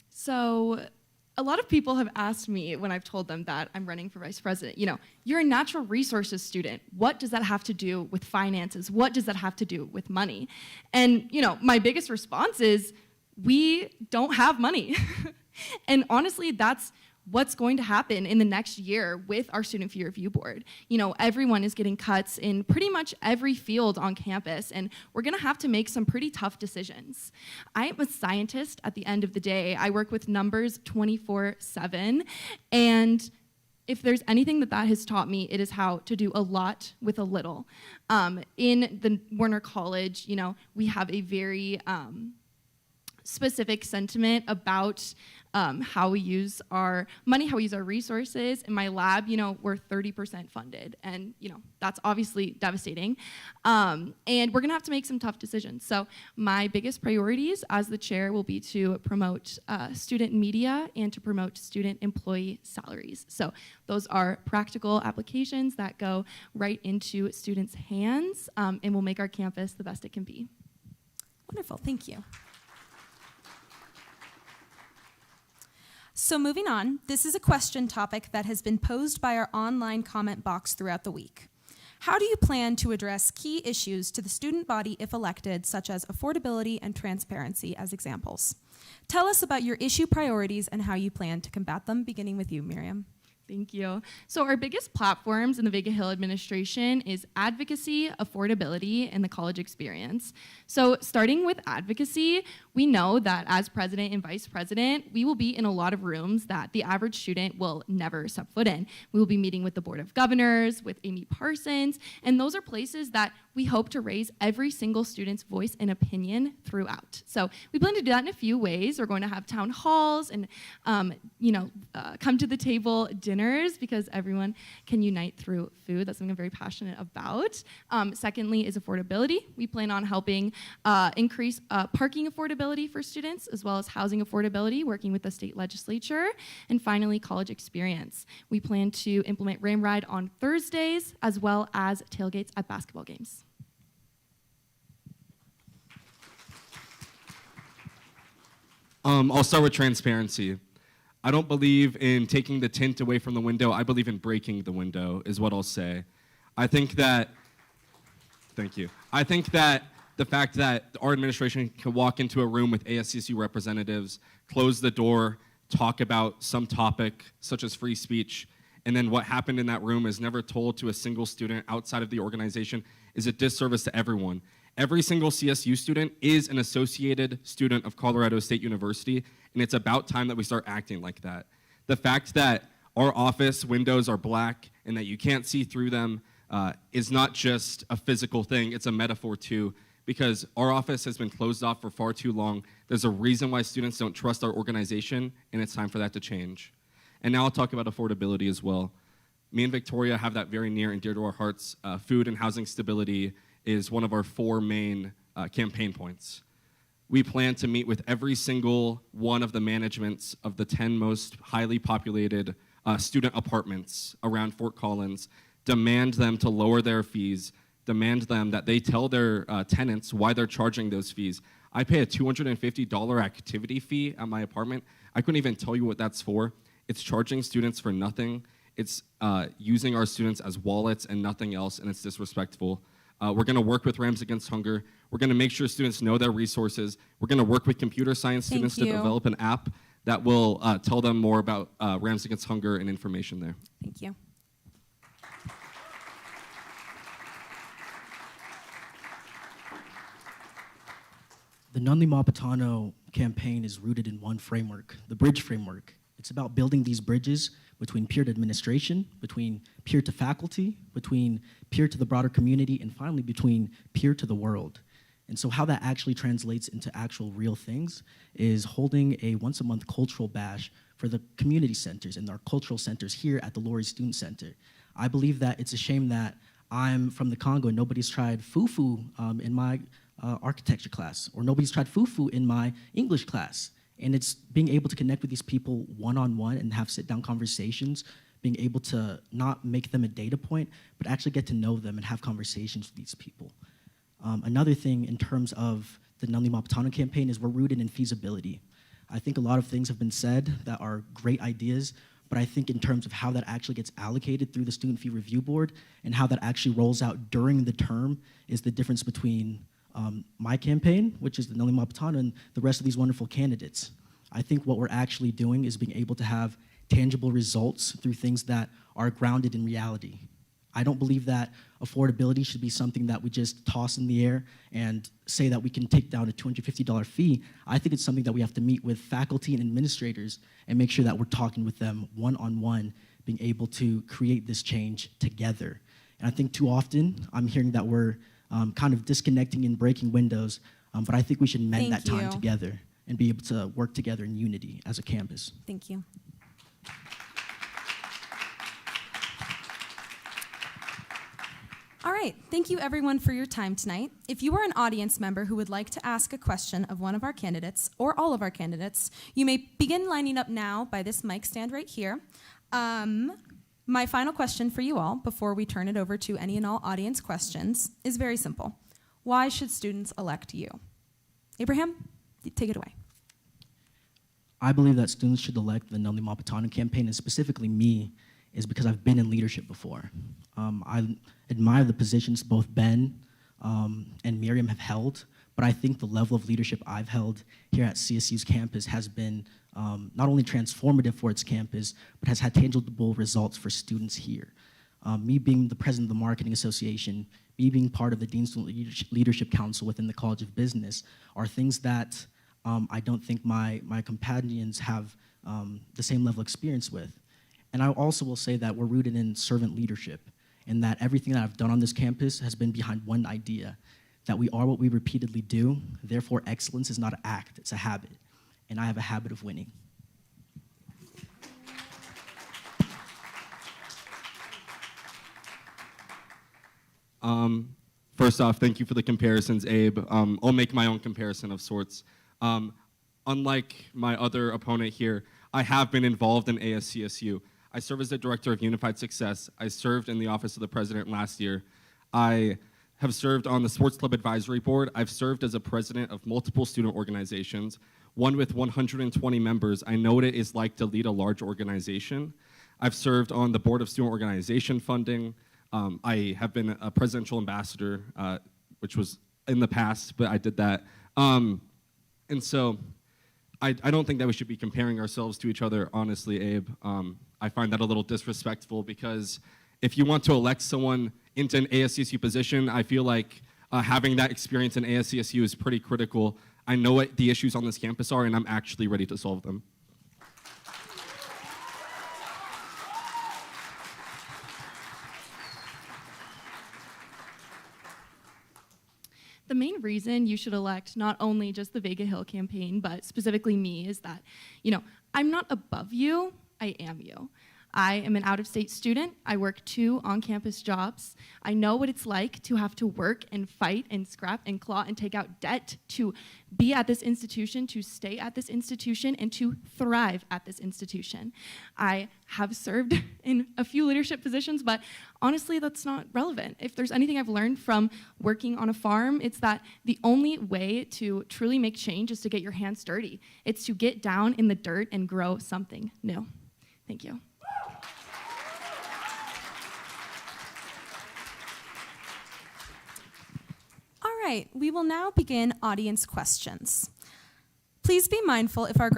So a lot of people have asked me when I've told them that I'm running for vice president, you're a natural resources student. What does that have to do with finances? What does that have to do with money? And, my biggest response is we don't have money. And honestly, that's what's going to happen in the next year with our student fee review board. You know, everyone is getting cuts in pretty much every field on campus, and we're gonna have to make some pretty tough decisions. I am a scientist at the end of the day. I work with numbers 24/7, and if there's anything that has taught me, it is how to do a lot with a little. In the Warner College, you know, we have a very specific sentiment about how we use our money, how we use our resources. In my lab, you know, we're 30% funded, and you know, that's obviously devastating. And we're gonna have to make some tough decisions. So my biggest priorities as the chair will be to promote student media and to promote student employee salaries. So those are practical applications that go right into students' hands and will make our campus the best it can be. Wonderful, thank you. So moving on, this is a question topic that has been posed by our online comment box throughout the week. How do you plan to address key issues to the student body if elected, such as affordability and transparency as examples? Tell us about your issue priorities and how you plan to combat them, beginning with you, Miriam. Thank you. So our biggest platforms in the Vega Hill administration is advocacy, affordability, and the college experience. So starting with advocacy, we know that as president and vice president, we will be in a lot of rooms that the average student will never step foot in. We will be meeting with the Board of Governors, with Amy Parsons, and those are places that we hope to raise every single student's voice and opinion throughout. So we plan to do that in a few ways. We're going to have town halls and, come to the table dinners because everyone can unite through food. That's something I'm very passionate about. Secondly is affordability. We plan on helping increase parking affordability for students as well as housing affordability, working with the state legislature. And finally, college experience. We plan to implement Ram Ride on Thursdays as well as tailgates at basketball games. I'll start with transparency. I don't believe in taking the tint away from the window. I believe in breaking the window, is what I'll say. Thank you. I think that the fact that our administration can walk into a room with ASCSU representatives, close the door, talk about some topic such as free speech, and then what happened in that room is never told to a single student outside of the organization is a disservice to everyone. Every single CSU student is an associated student of Colorado State University, and it's about time that we start acting like that. The fact that our office windows are black and that you can't see through them is not just a physical thing, it's a metaphor too, because our office has been closed off for far too long. There's a reason why students don't trust our organization, and it's time for that to change. And now I'll talk about affordability as well. Me and Victoria have that very near and dear to our hearts. Food and housing stability is one of our 4 main campaign points. We plan to meet with every single one of the managements of the 10 most highly populated student apartments around Fort Collins, demand them to lower their fees, demand them that they tell their tenants why they're charging those fees. I pay a $250 activity fee at my apartment. I couldn't even tell you what that's for. It's charging students for nothing. It's using our students as wallets and nothing else, and it's disrespectful. We're going to work with Rams Against Hunger. We're going to make sure students know their resources. We're going to work with computer science students to develop an app that will tell them more about Rams Against Hunger and information there. Thank you. The Nunley Mapatano campaign is rooted in one framework, the bridge framework. It's about building these bridges between peer to administration, between peer to faculty, between peer to the broader community, and finally between peer to the world. And so how that actually translates into actual real things is holding a once-a-month cultural bash for the community centers and our cultural centers here at the Laurie Student Center. I believe that it's a shame that I'm from the Congo and nobody's tried fufu in my architecture class, or nobody's tried fufu in my English class. And it's being able to connect with these people one-on-one and have sit-down conversations, being able to not make them a data point, but actually get to know them and have conversations with these people. Another thing in terms of the Nunley Mapatano campaign is we're rooted in feasibility. I think a lot of things have been said that are great ideas, but I think in terms of how that actually gets allocated through the Student Fee Review Board and how that actually rolls out during the term is the difference between my campaign, which is the Nunley Mapatano, and the rest of these wonderful candidates. I think what we're actually doing is being able to have tangible results through things that are grounded in reality. I don't believe that affordability should be something that we just toss in the air and say that we can take down a $250 fee. I think it's something that we have to meet with faculty and administrators and make sure that we're talking with them one-on-one, being able to create this change together. And I think too often I'm hearing that we're kind of disconnecting and breaking windows, but I think we should mend that time together and be able to work together in unity as a campus. Thank you. All right, thank you everyone for your time tonight. If you are an audience member who would like to ask a question of one of our candidates or all of our candidates, you may begin lining up now by this mic stand right here. My final question for you all, before we turn it over to any and all audience questions, is very simple. Why should students elect you? Abraham, take it away. I believe that students should elect the Nunley Mapatano campaign, and specifically me, is because I've been in leadership before. I admire the positions both Ben and Miriam have held, but I think the level of leadership I've held here at CSU's campus has been not only transformative for its campus, but has had tangible results for students here. Me being the president of the Marketing Association, me being part of the Dean's Leadership Council within the College of Business are things that I don't think my companions have the same level of experience with. And I also will say that we're rooted in servant leadership, and that everything that I've done on this campus has been behind one idea, that we are what we repeatedly do, therefore excellence is not an act, it's a habit. And I have a habit of winning. First off, thank you for the comparisons, Abe. I'll make my own comparison of sorts. Unlike my other opponent here, I have been involved in ASCSU. I serve as the Director of Unified Success. I served in the Office of the President last year. I have served on the Sports Club Advisory Board. I've served as a president of multiple student organizations, one with 120 members. I know what it is like to lead a large organization. I've served on the Board of Student Organization Funding. I have been a presidential ambassador, which was in the past, but I did that. And so I don't think that we should be comparing ourselves to each other, honestly, Abe. I find that a little disrespectful because if you want to elect someone into an ASCSU position, I feel like having that experience in ASCSU is pretty critical. I know what the issues on this campus are, and I'm actually ready to solve them. The main reason you should elect not only just the Vega Hill campaign, but specifically me, is that, I'm not above you, I am you. I am an out-of-state student. I work 2 on-campus jobs. I know what it's like to have to work and fight and scrap and claw and take out debt to be at this institution, to stay at this institution, and to thrive at this institution. I have served in a few leadership positions, but honestly, that's not relevant. If there's anything I've learned from working on a farm, it's that the only way to truly make change is to get your hands dirty. It's to get down in the dirt and grow something new. Thank you. All right, we will now begin audience questions. Please be mindful of our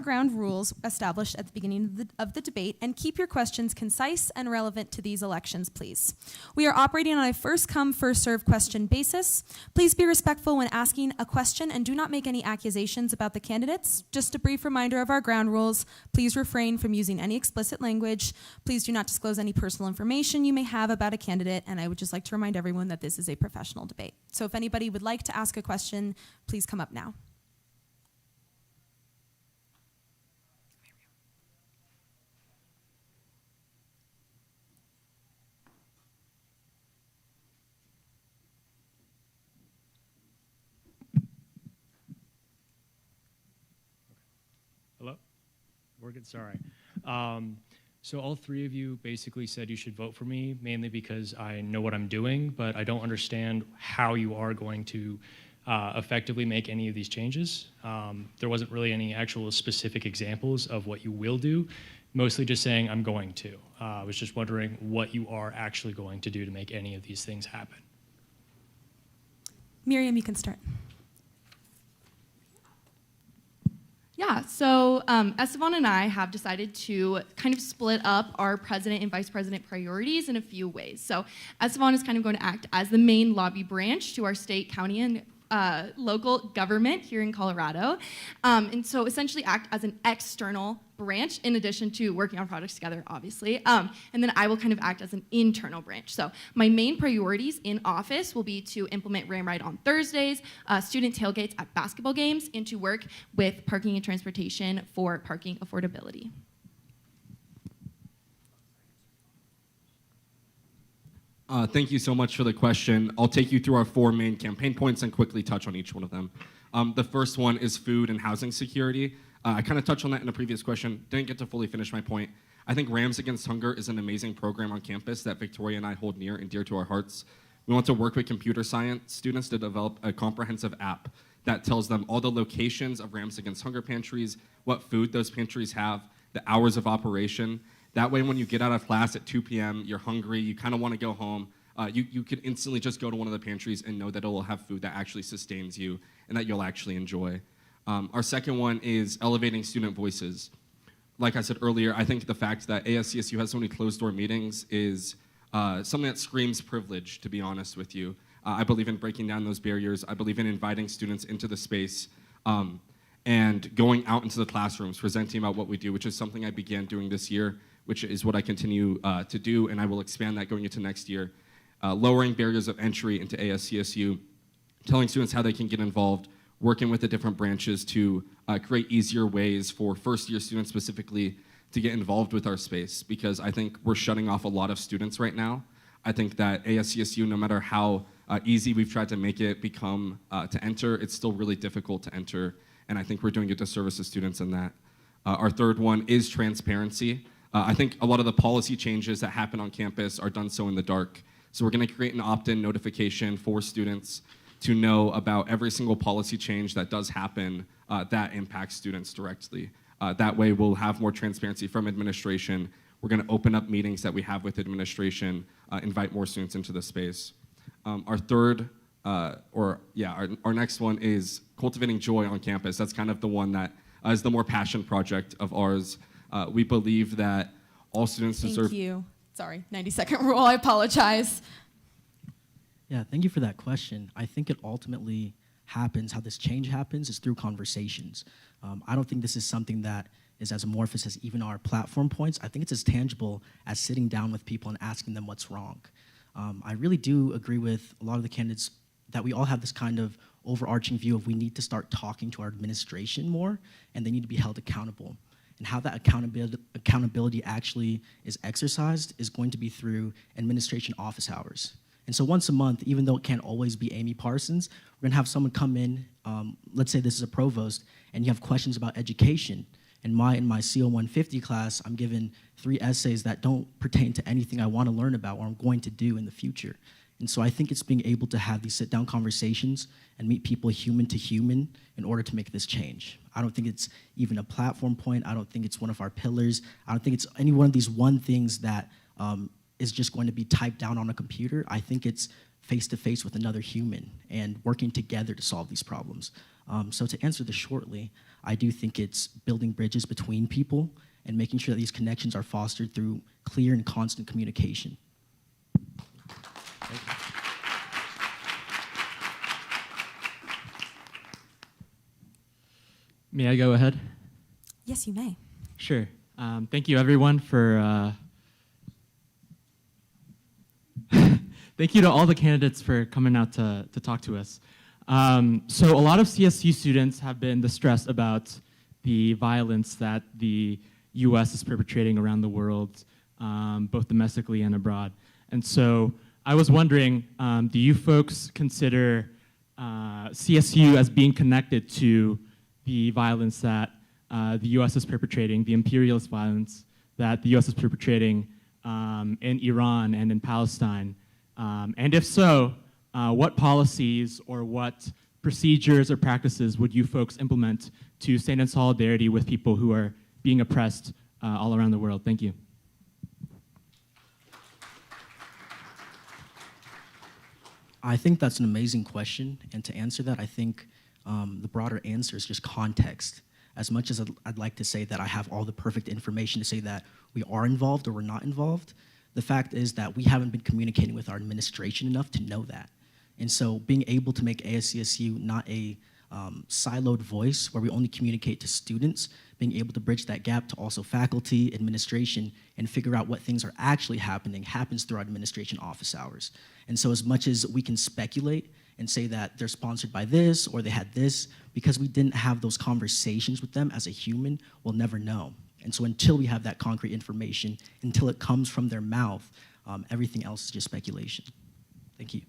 ground rules established at the beginning of the debate, and keep your questions concise and relevant to these elections, please. We are operating on a first-come, first-served question basis. Please be respectful when asking a question and do not make any accusations about the candidates. Just a brief reminder of our ground rules. Please refrain from using any explicit language. Please do not disclose any personal information you may have about a candidate, and I would just like to remind everyone that this is a professional debate. So if anybody would like to ask a question, please come up now. Hello? We're good, sorry. So all 3 of you basically said you should vote for me, mainly because I know what I'm doing, but I don't understand how you are going to effectively make any of these changes. There wasn't really any actual specific examples of what you will do, mostly just saying I'm going to. I was just wondering what you are actually going to do to make any of these things happen. Miriam, you can start. Yeah, Yeah, so Estavan and I have decided to kind of split up our president and vice president priorities in a few ways. So Estavan is kind of going to act as the main lobby branch to our state, county, and local government here in Colorado. And so essentially act as an external branch in addition to working on projects together, obviously. And then I will kind of act as an internal branch. So my main priorities in office will be to implement Ram Ride on Thursdays, student tailgates at basketball games, and to work with parking and transportation for parking affordability. Thank you so much for the question. I'll take you through our 4 main campaign points and quickly touch on each one of them. The first one is food and housing security. I kind of touched on that in a previous question, didn't get to fully finish my point. I think Rams Against Hunger is an amazing program on campus that Victoria and I hold near and dear to our hearts. We want to work with computer science students to develop a comprehensive app that tells them all the locations of Rams Against Hunger pantries, what food those pantries have, the hours of operation. That way, when you get out of class at 2 p.m., you're hungry, you kind of want to go home, you could instantly just go to one of the pantries and know that it will have food that actually sustains you and that you'll actually enjoy. Our second one is elevating student voices. Like I said earlier, I think the fact that ASCSU has so many closed-door meetings is something that screams privilege, to be honest with you. I believe in breaking down those barriers. I believe in inviting students into the space and going out into the classrooms, presenting about what we do, which is something I began doing this year, which is what I continue to do, and I will expand that going into next year. Lowering barriers of entry into ASCSU, telling students how they can get involved, working with the different branches to create easier ways for first-year students specifically to get involved with our space, because I think we're shutting off a lot of students right now. I think that ASCSU, no matter how easy we've tried to make it become to enter, it's still really difficult to enter, and I think we're doing a disservice to students in that. Our third one is transparency. I think a lot of the policy changes that happen on campus are done so in the dark. So we're going to create an opt-in notification for students to know about every single policy change that does happen that impacts students directly. That way we'll have more transparency from administration. We're going to open up meetings that we have with administration, invite more students into the space. Our next one is cultivating joy on campus. That's kind of the one that is the more passion project of ours. We believe that all students deserve... Thank you. Sorry, 90-second rule, I apologize. Yeah, thank you for that question. I think it ultimately happens, how this change happens is through conversations. I don't think this is something that is as amorphous as even our platform points. I think it's as tangible as sitting down with people and asking them what's wrong. I really do agree with a lot of the candidates that we all have this kind of overarching view of we need to start talking to our administration more, and they need to be held accountable. And how that accountability actually is exercised is going to be through administration office hours. And so once a month, even though it can't always be Amy Parsons, we're gonna have someone come in, let's say this is a provost, and you have questions about education. In my CO 150 class, I'm given 3 essays that don't pertain to anything I wanna learn about or I'm going to do in the future. And so I think it's being able to have these sit-down conversations and meet people human to human in order to make this change. I don't think it's even a platform point. I don't think it's one of our pillars. I don't think it's any one of these things that is just going to be typed down on a computer. I think it's face-to-face with another human and working together to solve these problems. So to answer this shortly, I do think it's building bridges between people and making sure that these connections are fostered through clear and constant communication. May I go ahead? Yes, you may. Sure. Thank you, everyone, for... Thank you to all the candidates for coming out to talk to us. So a lot of CSU students have been distressed about the violence that the U.S. is perpetrating around the world, both domestically and abroad. And so I was wondering, do you folks consider CSU as being connected to the violence that the U.S. is perpetrating, the imperialist violence that the U.S. is perpetrating in Iran and in Palestine? And if so, what policies or what procedures or practices would you folks implement to stand in solidarity with people who are being oppressed all around the world? Thank you. I think that's an amazing question, and to answer that, I think the broader answer is just context. as much as I'd like to say that I have all the perfect information to say that we are involved or we're not involved, the fact is that we haven't been communicating with our administration enough to know that. And so being able to make ASCSU not a siloed voice where we only communicate to students, being able to bridge that gap to also faculty, administration, and figure out what things are actually happening happens through our administration office hours. And so as much as we can speculate and say that they're sponsored by this or they had this, because we didn't have those conversations with them as a human, we'll never know. And so until we have that concrete information, until it comes from their mouth, everything else is just speculation. Thank you.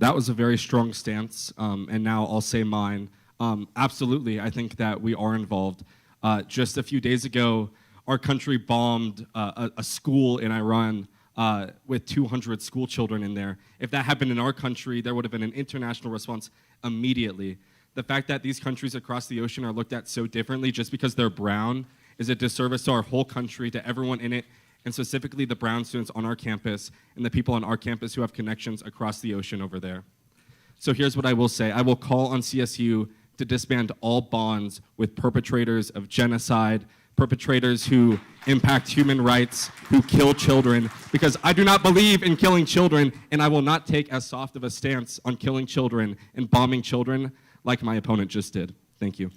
That was a very strong stance, and now I'll say mine. Absolutely, I think that we are involved. Just a few days ago, our country bombed a school in Iran with 200 school children in there. If that happened in our country, there would have been an international response immediately. The fact that these countries across the ocean are looked at so differently just because they're brown is a disservice to our whole country, to everyone in it, and specifically the brown students on our campus and the people on our campus who have connections across the ocean over there. So here's what I will say. I will call on CSU to disband all bonds with perpetrators of genocide, perpetrators who impact human rights, who kill children, because I do not believe in killing children, and I will not take as soft of a stance on killing children and bombing children like my opponent just did. Thank you.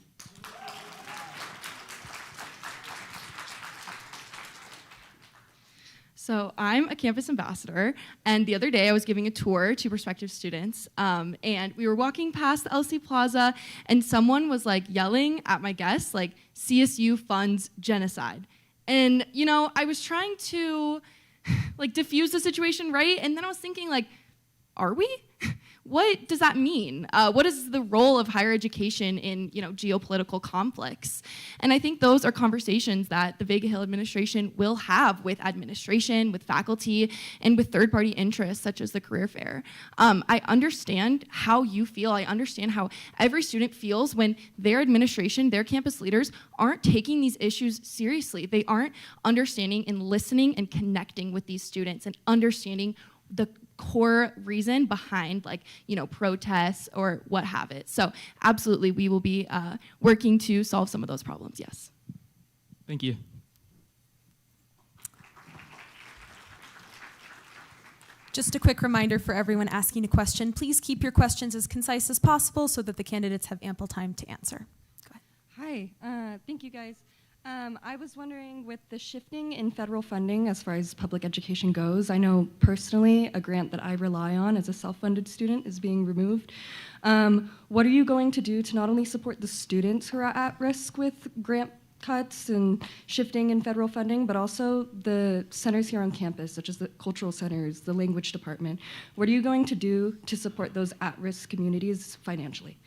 So I'm a campus ambassador, and the other day I was giving a tour to prospective students, and we were walking past the LC Plaza, and someone was like yelling at my guests, like, CSU funds genocide. And, you know, I was trying to like diffuse the situation, right? And then I was thinking, like, are we? What does that mean? What is the role of higher education in, you know, geopolitical conflicts? And I think those are conversations that the Vega Hill administration will have with administration, with faculty, and with third-party interests such as the career fair. I understand how you feel. I understand how every student feels when their administration, their campus leaders aren't taking these issues seriously. They aren't understanding and listening and connecting with these students and understanding the core reason behind, like, you know, protests or what have it. So absolutely, we will be working to solve some of those problems, yes. Thank you. Just a quick reminder for everyone asking a question, please keep your questions as concise as possible so that the candidates have ample time to answer. Go ahead. Hi, thank you guys. I was wondering, with the shifting in federal funding as far as public education goes, I know personally a grant that I rely on as a self-funded student is being removed. What are you going to do to not only support the students who are at risk with grant cuts and shifting in federal funding, but also the centers here on campus, such as the cultural centers, the language department? What are you going to do to support those at-risk communities financially?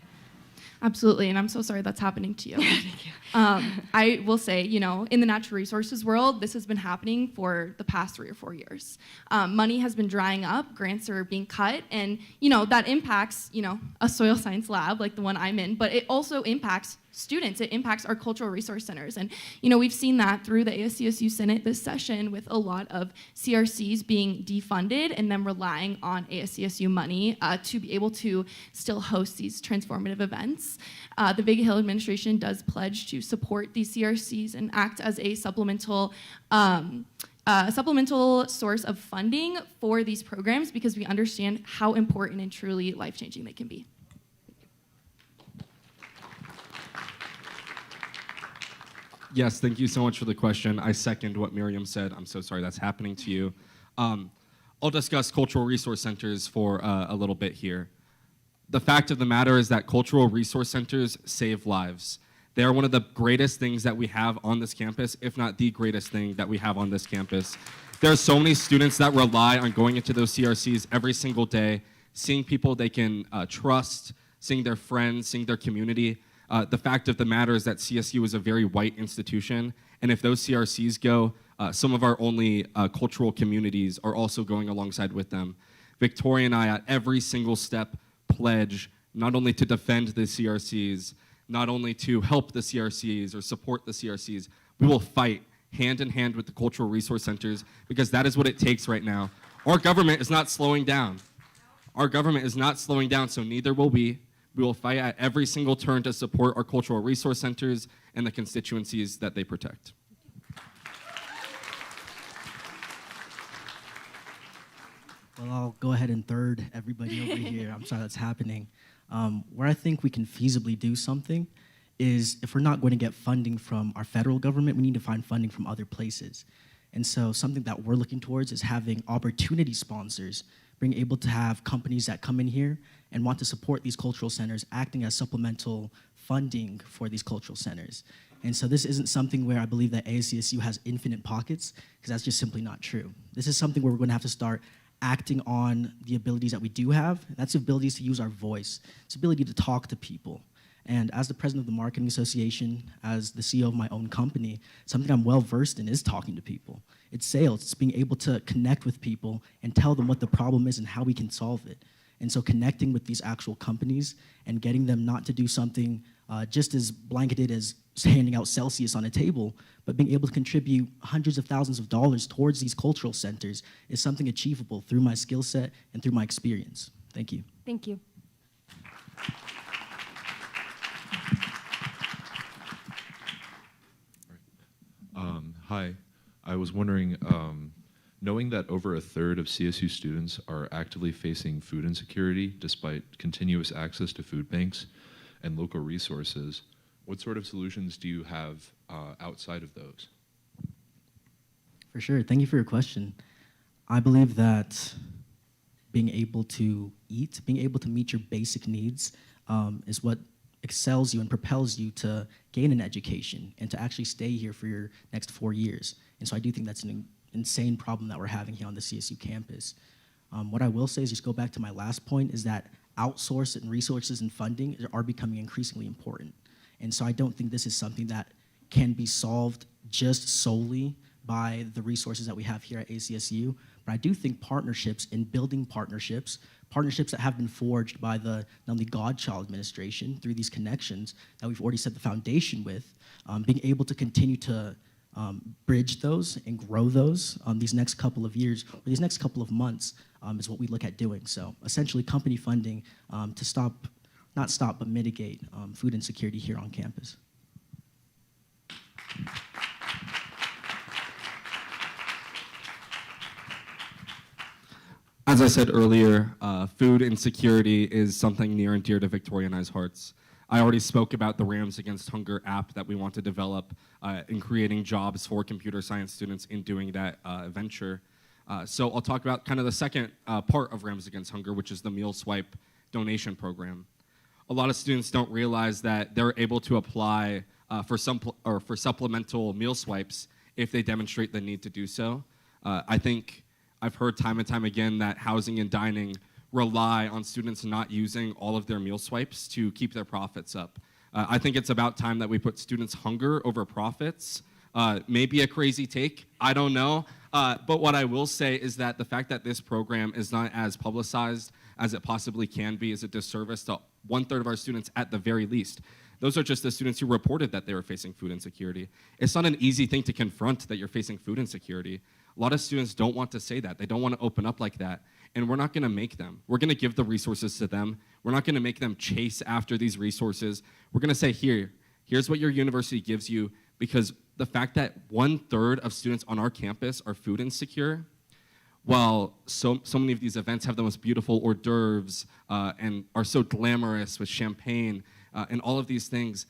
Absolutely, and I'm so sorry that's happening to you. Thank you. I will say, you know, in the natural resources world, this has been happening for the past 3 or 4 years. Money has been drying up, grants are being cut, and, you know, that impacts, you know, a soil science lab like the one I'm in, but it also impacts students. It impacts our cultural resource centers. And, you know, we've seen that through the ASCSU Senate this session with a lot of CRCs being defunded and them relying on ASCSU money to be able to still host these transformative events. The Vega Hill administration does pledge to support these CRCs and act as a supplemental source of funding for these programs because we understand how important and truly life-changing they can be. Yes, thank you so much for the question. I second what Miriam said. I'm so sorry that's happening to you. I'll discuss cultural resource centers for a little bit here. The fact of the matter is that cultural resource centers save lives. They are one of the greatest things that we have on this campus, if not the greatest thing that we have on this campus. There are so many students that rely on going into those CRCs every single day, seeing people they can trust, seeing their friends, seeing their community. The fact of the matter is that CSU is a very white institution, and if those CRCs go, some of our only cultural communities are also going alongside with them. Victoria and I, at every single step, pledge not only to defend the CRCs, not only to help the CRCs or support the CRCs, we will fight hand in hand with the cultural resource centers because that is what it takes right now. Our government is not slowing down. Our government is not slowing down, so neither will we. We will fight at every single turn to support our cultural resource centers and the constituencies that they protect. Well, I'll go ahead and third everybody over here. I'm sorry that's happening. Where I think we can feasibly do something is if we're not going to get funding from our federal government, we need to find funding from other places. And so something that we're looking towards is having opportunity sponsors, being able to have companies that come in here and want to support these cultural centers, acting as supplemental funding for these cultural centers. And so this isn't something where I believe that ASCSU has infinite pockets, because that's just simply not true. This is something where we're going to have to start acting on the abilities that we do have. That's the abilities to use our voice. It's the ability to talk to people. And as the president of the Marketing Association, as the CEO of my own company, something I'm well versed in is talking to people. It's sales. It's being able to connect with people and tell them what the problem is and how we can solve it. And so connecting with these actual companies and getting them not to do something just as blanketed as handing out Celsius on a table, but being able to contribute hundreds of thousands of dollars towards these cultural centers is something achievable through my skill set and through my experience. Thank you. Thank you. Hi, I was wondering, knowing that over a third of CSU students are actively facing food insecurity despite continuous access to food banks and local resources, what sort of solutions do you have outside of those? For sure. Thank you for your question. I believe that being able to eat, being able to meet your basic needs is what excels you and propels you to gain an education and to actually stay here for your next 4 years. And so I do think that's an insane problem that we're having here on the CSU campus. What I will say is just go back to my last point is that outsource and resources and funding are becoming increasingly important. And so I don't think this is something that can be solved just solely by the resources that we have here at ASCSU, but I do think partnerships and building partnerships that have been forged by the Nunley Godchild administration through these connections that we've already set the foundation with, being able to continue to bridge those and grow those these next couple of years or these next couple of months is what we look at doing. So essentially company funding to not stop, but mitigate food insecurity here on campus. As I said earlier, food insecurity is something near and dear to Victoria and I's hearts. I already spoke about the Rams Against Hunger app that we want to develop in creating jobs for computer science students in doing that venture. So I'll talk about kind of the second part of Rams Against Hunger, which is the meal swipe donation program. A lot of students don't realize that they're able to apply for supplemental meal swipes if they demonstrate the need to do so. I think I've heard time and time again that housing and dining rely on students not using all of their meal swipes to keep their profits up. I think it's about time that we put students' hunger over profits. Maybe a crazy take, I don't know. But what I will say is that the fact that this program is not as publicized as it possibly can be is a disservice to 1/3 of our students at the very least. Those are just the students who reported that they were facing food insecurity. It's not an easy thing to confront that you're facing food insecurity. A lot of students don't want to say that. They don't want to open up like that. And we're not going to make them. We're going to give the resources to them. We're not going to make them chase after these resources. We're going to say, here's what your university gives you, because the fact that 1/3 of students on our campus are food insecure, while so many of these events have the most beautiful hors d'oeuvres and are so glamorous with champagne and all of these things,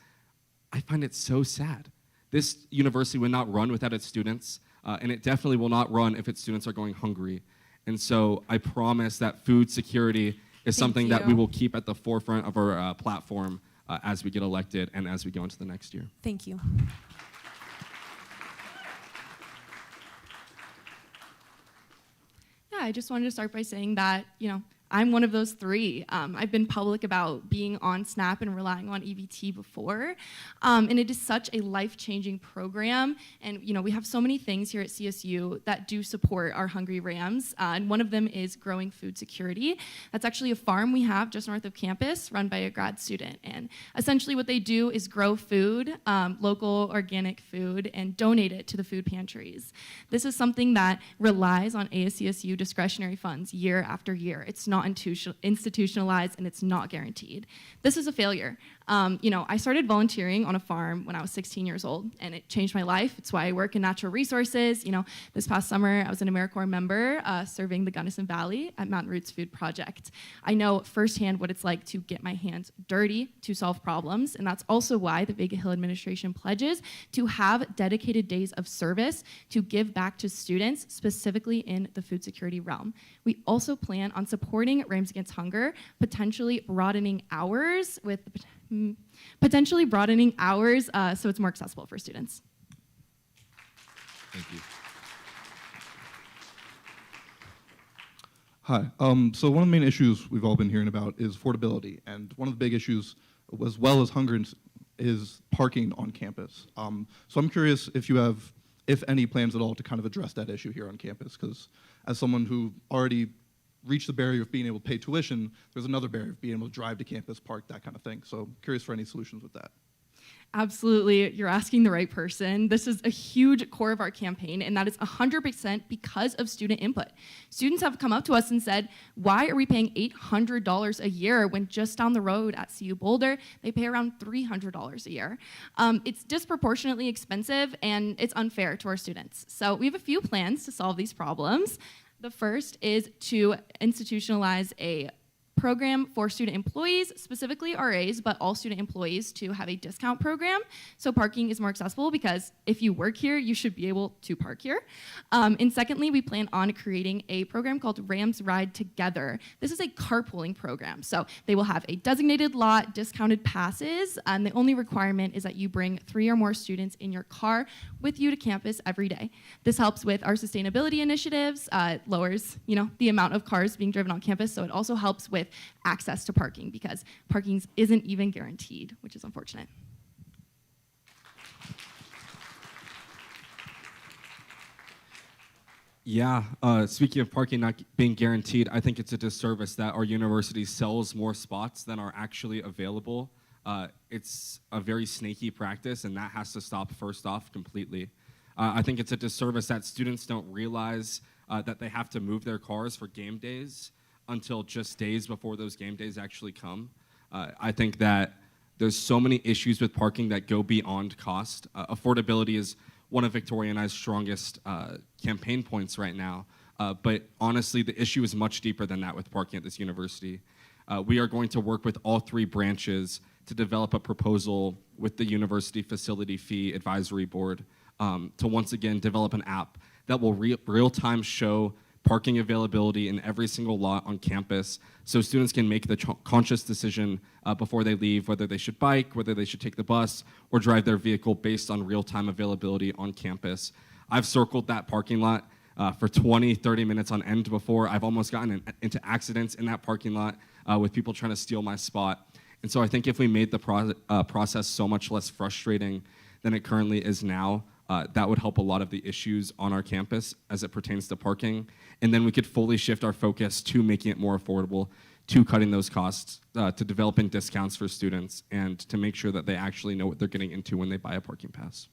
I find it so sad. This university would not run without its students, and it definitely will not run if its students are going hungry. And so I promise that food security is something that we will keep at the forefront of our platform as we get elected and as we go into the next year. Thank you. Yeah, I just wanted to start by saying that, I'm one of those three. I've been public about being on SNAP and relying on EBT before, and it is such a life-changing program. And we have so many things here at CSU that do support our hungry Rams, and one of them is growing food security. That's actually a farm we have just north of campus, run by a grad student. And essentially, what they do is grow food, local organic food, and donate it to the food pantries. This is something that relies on ASCSU discretionary funds year after year. It's not not institutionalized, and it's not guaranteed. This is a failure. I started volunteering on a farm when I was 16 years old, and it changed my life. It's why I work in natural resources. This past summer, I was an AmeriCorps member serving the Gunnison Valley at Mountain Roots Food Project. I know firsthand what it's like to get my hands dirty to solve problems, and that's also why the Vega Hill administration pledges to have dedicated days of service to give back to students, specifically in the food security realm. We also plan on supporting Rams Against Hunger, potentially broadening hours so it's more accessible for students. Thank you. Hi. So one of the main issues we've all been hearing about is affordability, and one of the big issues, as well as hunger, is parking on campus. So I'm curious if you have, if any, plans at all to kind of address that issue here on campus, because as someone who already reached the barrier of being able to pay tuition, there's another barrier of being able to drive to campus, park, that kind of thing. So curious for any solutions with that. Absolutely, you're asking the right person. This is a huge core of our campaign, and that is 100% because of student input. Students have come up to us and said, why are we paying $800 a year when just down the road at CU Boulder, they pay around $300 a year? It's disproportionately expensive, and it's unfair to our students. So we have a few plans to solve these problems. The first is to institutionalize a program for student employees, specifically RAs, but all student employees, to have a discount program so parking is more accessible, because if you work here, you should be able to park here. And secondly, we plan on creating a program called Rams Ride Together. This is a carpooling program. So they will have a designated lot, discounted passes, and the only requirement is that you bring 3 or more students in your car with you to campus every day. This helps with our sustainability initiatives, lowers the amount of cars being driven on campus, so it also helps with access to parking, because parking isn't even guaranteed, which is unfortunate. Yeah, speaking of parking not being guaranteed, I think it's a disservice that our university sells more spots than are actually available. It's a very snaky practice, and that has to stop first off completely. I think it's a disservice that students don't realize that they have to move their cars for game days until just days before those game days actually come. I think that there's so many issues with parking that go beyond cost. Affordability is one of Victoria and I's strongest campaign points right now. But honestly, the issue is much deeper than that with parking at this university. We are going to work with all 3 branches to develop a proposal with the University Facility Fee Advisory Board to once again develop an app that will real-time show parking availability in every single lot on campus, so students can make the conscious decision before they leave whether they should bike, whether they should take the bus, or drive their vehicle based on real-time availability on campus. I've circled that parking lot for 20, 30 minutes on end before. I've almost gotten into accidents in that parking lot with people trying to steal my spot. And so I think if we made the process so much less frustrating than it currently is now, that would help a lot of the issues on our campus as it pertains to parking. And then we could fully shift our focus to making it more affordable, to cutting those costs, to developing discounts for students, and to make sure that they actually know what they're getting into when they buy a parking pass.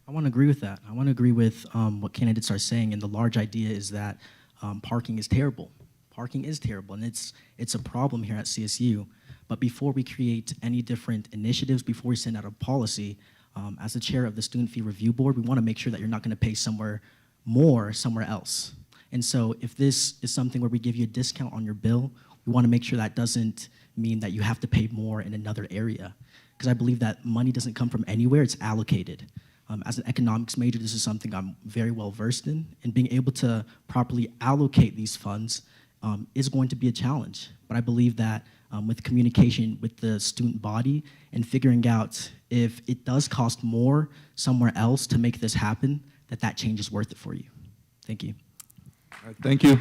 I want to agree with that. I want to agree with what candidates are saying, and the large idea is that parking is terrible. Parking is terrible, and it's a problem here at CSU. But before we create any different initiatives, before we send out a policy, as the chair of the Student Fee Review Board, we want to make sure that you're not going to pay somewhere else. And so if this is something where we give you a discount on your bill, we want to make sure that doesn't mean that you have to pay more in another area. Because I believe that money doesn't come from anywhere, it's allocated. As an economics major, this is something I'm very well versed in, and being able to properly allocate these funds is going to be a challenge. But I believe that with communication with the student body and figuring out if it does cost more somewhere else to make this happen, that change is worth it for you. Thank you. All right, thank you.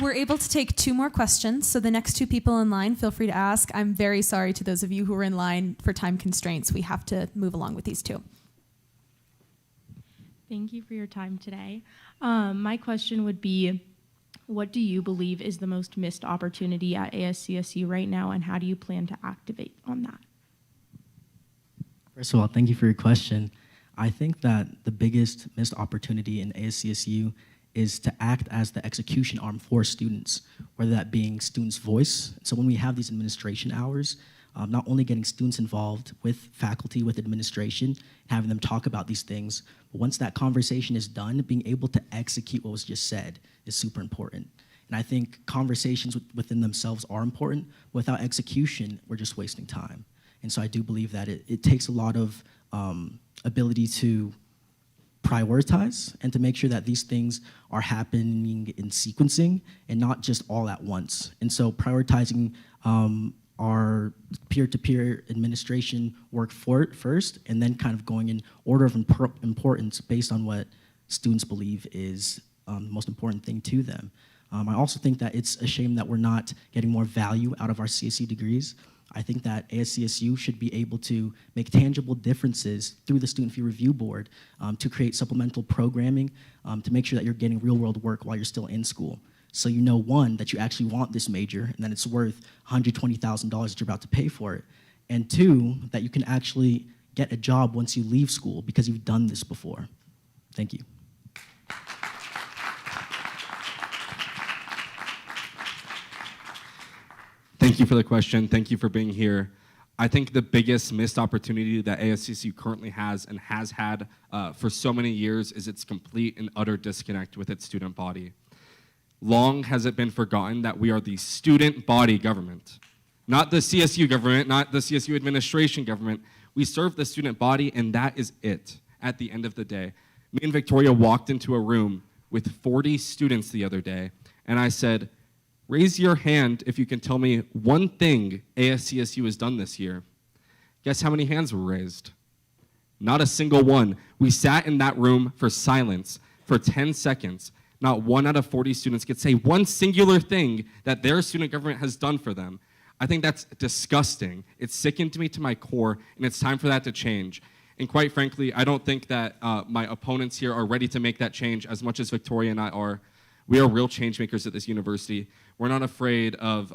We're able to take 2 more questions, so the next 2 people in line, feel free to ask. I'm very sorry to those of you who are in line for time constraints. We have to move along with these 2. Thank you for your time today. My question would be, what do you believe is the most missed opportunity at ASCSU right now, and how do you plan to activate on that? First of all, thank you for your question. I think that the biggest missed opportunity in ASCSU is to act as the execution arm for students, whether that being students' voice. So when we have these administration hours, not only getting students involved with faculty, with administration, having them talk about these things, but once that conversation is done, being able to execute what was just said is super important. And I think conversations within themselves are important. Without execution, we're just wasting time. And so I do believe that it takes a lot of ability to prioritize and to make sure that these things are happening in sequencing and not just all at once. And so prioritizing our peer-to-peer administration work for it first, and then kind of going in order of importance based on what students believe is the most important thing to them. I also think that it's a shame that we're not getting more value out of our CSU degrees. I think that ASCSU should be able to make tangible differences through the Student Fee Review Board to create supplemental programming to make sure that you're getting real-world work while you're still in school. So you know, one, that you actually want this major and that it's worth $120,000 that you're about to pay for it. And two, that you can actually get a job once you leave school because you've done this before. Thank you. Thank you for the question. Thank you for being here. I think the biggest missed opportunity that ASCSU currently has and has had for so many years is its complete and utter disconnect with its student body. Long has it been forgotten that we are the student body government, not the CSU government, not the CSU administration government. We serve the student body, and that is it at the end of the day. Me and Victoria walked into a room with 40 students the other day, and I said, raise your hand if you can tell me one thing ASCSU has done this year. Guess how many hands were raised? Not a single one. We sat in that room for silence for 10 seconds. Not 1 out of 40 students could say one singular thing that their student government has done for them. I think that's disgusting. It's sickened me to my core, and it's time for that to change. And quite frankly, I don't think that my opponents here are ready to make that change as much as Victoria and I are. We are real change makers at this university. We're not afraid of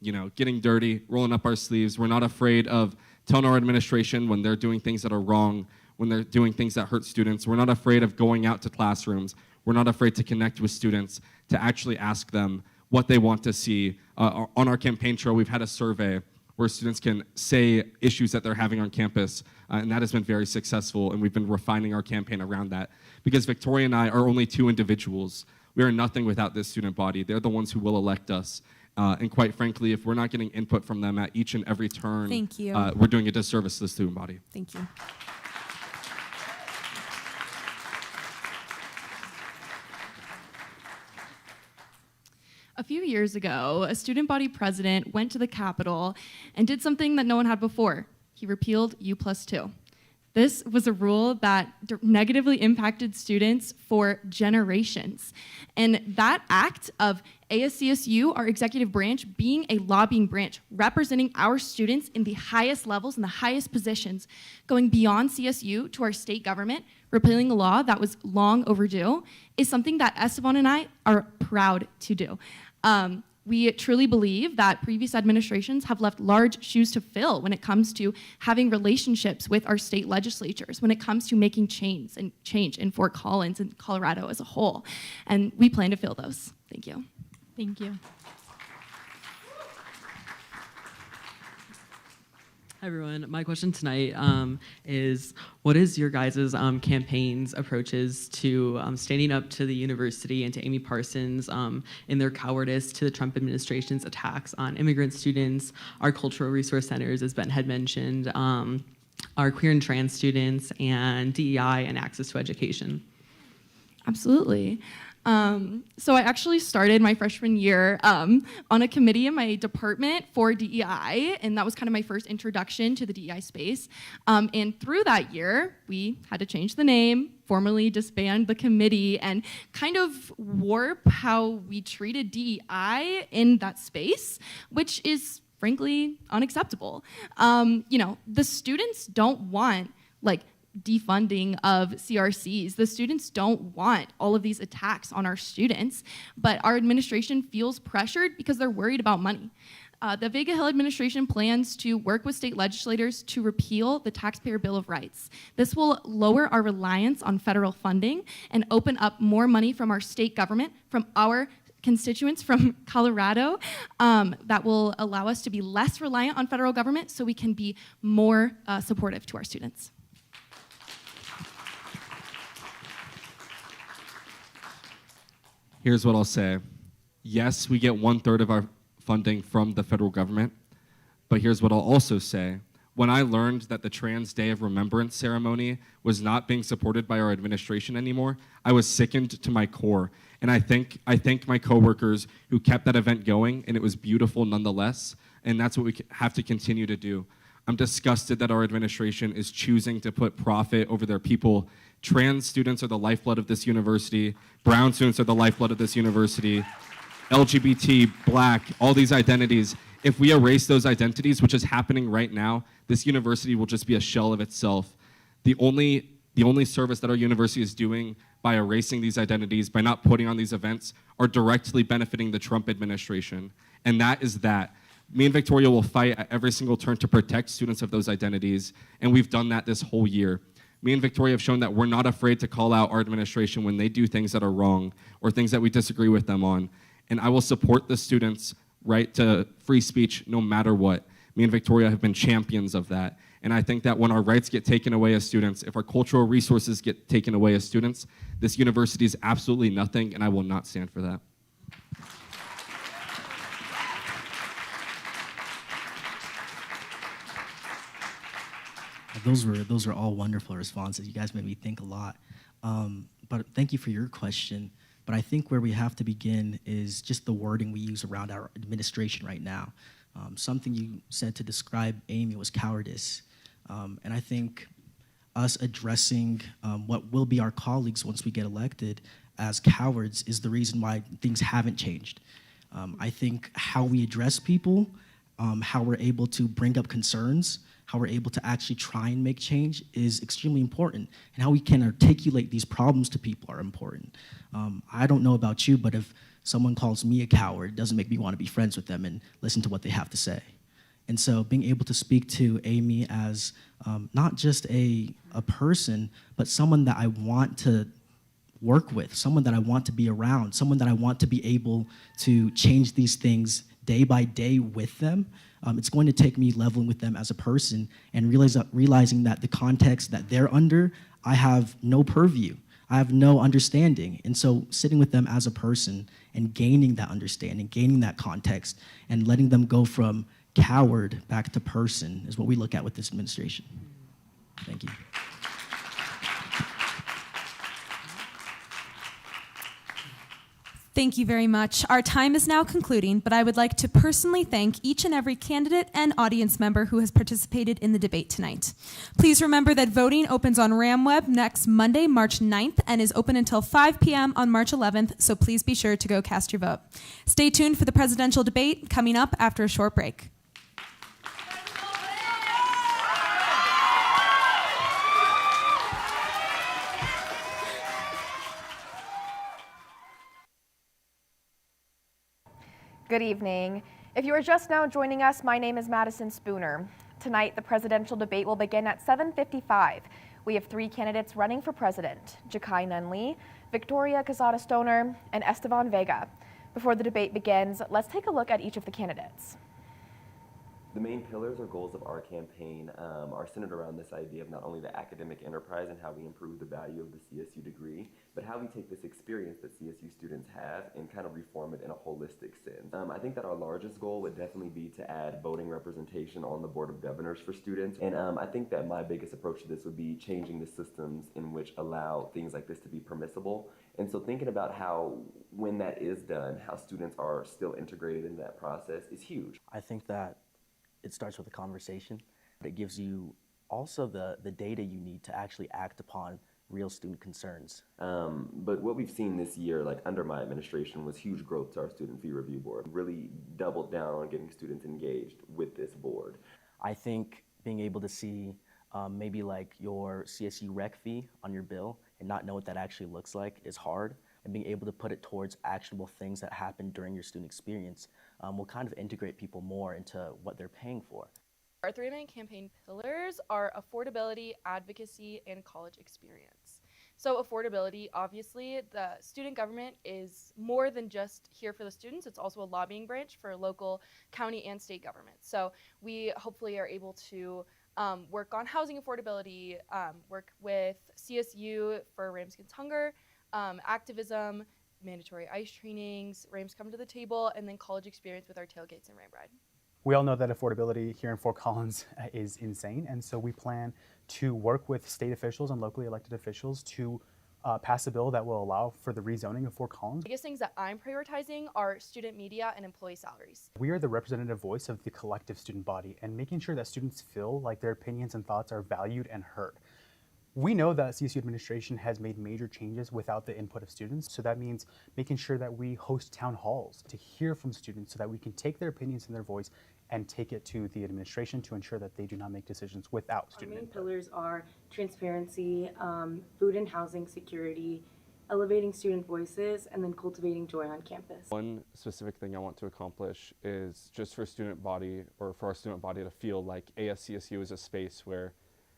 getting dirty, rolling up our sleeves. We're not afraid of telling our administration when they're doing things that are wrong, when they're doing things that hurt students. We're not afraid of going out to classrooms. We're not afraid to connect with students, to actually ask them what they want to see. On our campaign trail, we've had a survey where students can say issues that they're having on campus, and that has been very successful, and we've been refining our campaign around that. Because Victoria and I are only two individuals. We are nothing without this student body. They're the ones who will elect us. And quite frankly, if we're not getting input from them at each and every turn, Thank you. We're doing a disservice to the student body. Thank you. A few years ago, a student body president went to the Capitol and did something that no one had before. He repealed U+2. This was a rule that negatively impacted students for generations. And that act of ASCSU, our executive branch, being a lobbying branch, representing our students in the highest levels and the highest positions, going beyond CSU to our state government, repealing a law that was long overdue, is something that Estavan and I are proud to do. We truly believe that previous administrations have left large shoes to fill when it comes to having relationships with our state legislatures, when it comes to making change in Fort Collins and Colorado as a whole. And we plan to fill those. Thank you. Thank you. Hi everyone, my question tonight is what is your guys' campaign's approaches to standing up to the university and to Amy Parsons in their cowardice to the Trump administration's attacks on immigrant students, our cultural resource centers, as Ben had mentioned, our queer and trans students, and DEI and access to education? Absolutely. So I actually started my freshman year on a committee in my department for DEI, and that was kind of my first introduction to the DEI space. And through that year, we had to change the name, formally disband the committee, and kind of warp how we treated DEI in that space, which is frankly unacceptable. The students don't want defunding of CRCs. The students don't want all of these attacks on our students, but our administration feels pressured because they're worried about money. The Vega Hill administration plans to work with state legislators to repeal the Taxpayer Bill of Rights. This will lower our reliance on federal funding and open up more money from our state government, from our constituents from Colorado, that will allow us to be less reliant on federal government so we can be more supportive to our students. Here's what I'll say. Yes, we get 1/3 of our funding from the federal government, but here's what I'll also say. When I learned that the Trans Day of Remembrance ceremony was not being supported by our administration anymore, I was sickened to my core. And I thank my coworkers who kept that event going, and it was beautiful nonetheless, and that's what we have to continue to do. I'm disgusted that our administration is choosing to put profit over their people. Trans students are the lifeblood of this university. Brown students are the lifeblood of this university. LGBT, Black, all these identities. If we erase those identities, which is happening right now, this university will just be a shell of itself. The only service that our university is doing by erasing these identities, by not putting on these events, are directly benefiting the Trump administration. And that is that. Me and Victoria will fight at every single turn to protect students of those identities, and we've done that this whole year. Me and Victoria have shown that we're not afraid to call out our administration when they do things that are wrong or things that we disagree with them on. And I will support the students' right to free speech no matter what. Me and Victoria have been champions of that. And I think that when our rights get taken away as students, if our cultural resources get taken away as students, this university is absolutely nothing, and I will not stand for that. Those were all wonderful responses. You guys made me think a lot. But thank you for your question. But I think where we have to begin is just the wording we use around our administration right now. Something you said to describe Amy was cowardice. And I think us addressing what will be our colleagues once we get elected as cowards is the reason why things haven't changed. I think how we address people, how we're able to bring up concerns, how we're able to actually try and make change is extremely important. And how we can articulate these problems to people are important. I don't know about you, but if someone calls me a coward, it doesn't make me want to be friends with them and listen to what they have to say. And so being able to speak to Amy as not just a person, but someone that I want to work with, someone that I want to be around, someone that I want to be able to change these things day by day with them, it's going to take me leveling with them as a person and realizing that the context that they're under, I have no purview. I have no understanding. And so sitting with them as a person and gaining that understanding, gaining that context, and letting them go from coward back to person is what we look at with this administration. Thank you. Thank you very much. Our time is now concluding, but I would like to personally thank each and every candidate and audience member who has participated in the debate tonight. Please remember that voting opens on RamWeb next Monday, March 9th, and is open until 5 p.m. on March 11th, so please be sure to go cast your vote. Stay tuned for the presidential debate coming up after a short break. Good evening. If you are just now joining us, my name is Madison Spooner. Tonight, the presidential debate will begin at 7:55. We have 3 candidates running for president: Jakye Nunley, Victoria Quesada-Stoner, and Estavan Vega. Before the debate begins, let's take a look at each of the candidates. The main pillars or goals of our campaign are centered around this idea of not only the academic enterprise and how we improve the value of the CSU degree, but how we take this experience that CSU students have and kind of reform it in a holistic sense. I think that our largest goal would definitely be to add voting representation on the Board of Governors for students. And I think that my biggest approach to this would be changing the systems in which allow things like this to be permissible. And so thinking about how, when that is done, how students are still integrated in that process is huge. I think that it starts with a conversation. It gives you also the data you need to actually act upon real student concerns. But what we've seen this year, like under my administration, was huge growth to our student fee review board. Really doubled down on getting students engaged with this board. I think being able to see maybe like your CSU rec fee on your bill and not know what that actually looks like is hard. and being able to put it towards actionable things that happen during your student experience will kind of integrate people more into what they're paying for. Our three main campaign pillars are affordability, advocacy, and college experience. So affordability, obviously, the student government is more than just here for the students. It's also a lobbying branch for local, county, and state governments. So we hopefully are able to work on housing affordability, work with CSU for Rams Against Hunger, activism, mandatory ICE trainings, Rams Come to the Table, and then college experience with our tailgates and Ram Ride. We all know that affordability here in Fort Collins is insane, and so we plan to work with state officials and locally elected officials to pass a bill that will allow for the rezoning of Fort Collins. The biggest things that I'm prioritizing are student media and employee salaries. We are the representative voice of the collective student body, and making sure that students feel like their opinions and thoughts are valued and heard. We know that CSU administration has made major changes without the input of students, so that means making sure that we host town halls to hear from students so that we can take their opinions and their voice and take it to the administration to ensure that they do not make decisions without student input. Our main pillars are transparency, food and housing security, elevating student voices, and then cultivating joy on campus. One specific thing I want to accomplish is just for student body, or for our student body to feel like ASCSU is a space where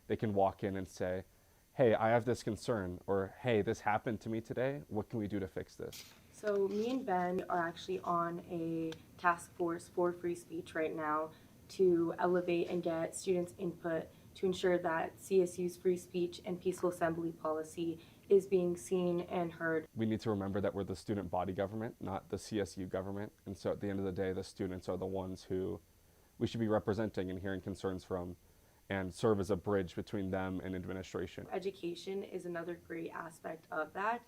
they can walk in and say, hey, I have this concern, or hey, this happened to me today, what can we do to fix this? So me and Ben are actually on a task force for free speech right now to elevate and get students' input to ensure that CSU's free speech and peaceful assembly policy is being seen and heard. We need to remember that we're the student body government, not the CSU government, and so at the end of the day, the students are the ones who we should be representing and hearing concerns from, and serve as a bridge between them and administration. Education is another great aspect of that.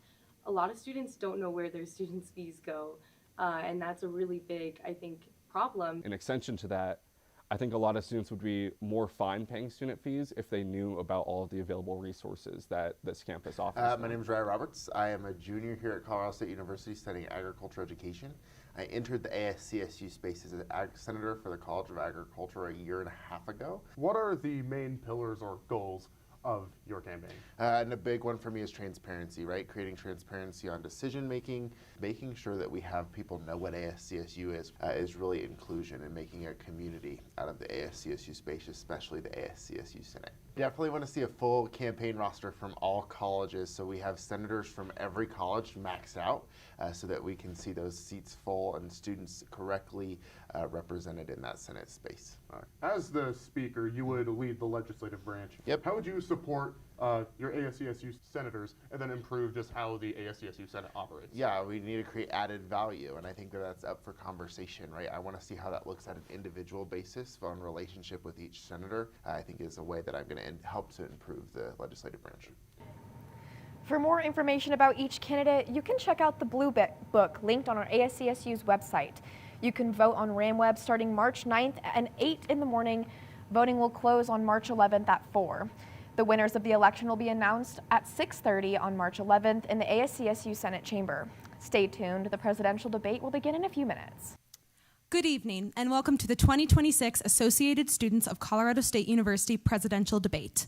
A lot of students don't know where their students' fees go, and that's a really big, I think, problem. In extension to that, I think a lot of students would be more fine paying student fees if they knew about all of the available resources that this campus offers. My name is Ryer Roberts. I am a junior here at Colorado State University studying agriculture education. I entered the ASCSU space as an senator for the College of Agriculture a year and a half ago. What are the main pillars or goals of your campaign? And a big one for me is transparency, right? Creating transparency on decision making, making sure that we have people know what ASCSU is really inclusion and making a community out of the ASCSU space, especially the ASCSU Senate. Definitely want to see a full campaign roster from all colleges, so we have senators from every college maxed out so that we can see those seats full and students correctly represented in that Senate space. As the speaker, you would lead the legislative branch. Yep. How would you support your ASCSU senators and then improve just how the ASCSU Senate operates? Yeah, we need to create added value, and I think that that's up for conversation, right? I want to see how that looks at an individual basis on relationship with each senator. I think is a way that I'm going to help to improve the legislative branch. For more information about each candidate, you can check out the Blue Book linked on our ASCSU's website. You can vote on RamWeb starting March 9th at 8 in the morning. Voting will close on March 11th at 4. The winners of the election will be announced at 6:30 on March 11th in the ASCSU Senate chamber. Stay tuned. The presidential debate will begin in a few minutes. Good evening, and welcome to the 2026 Associated Students of Colorado State University Presidential Debate.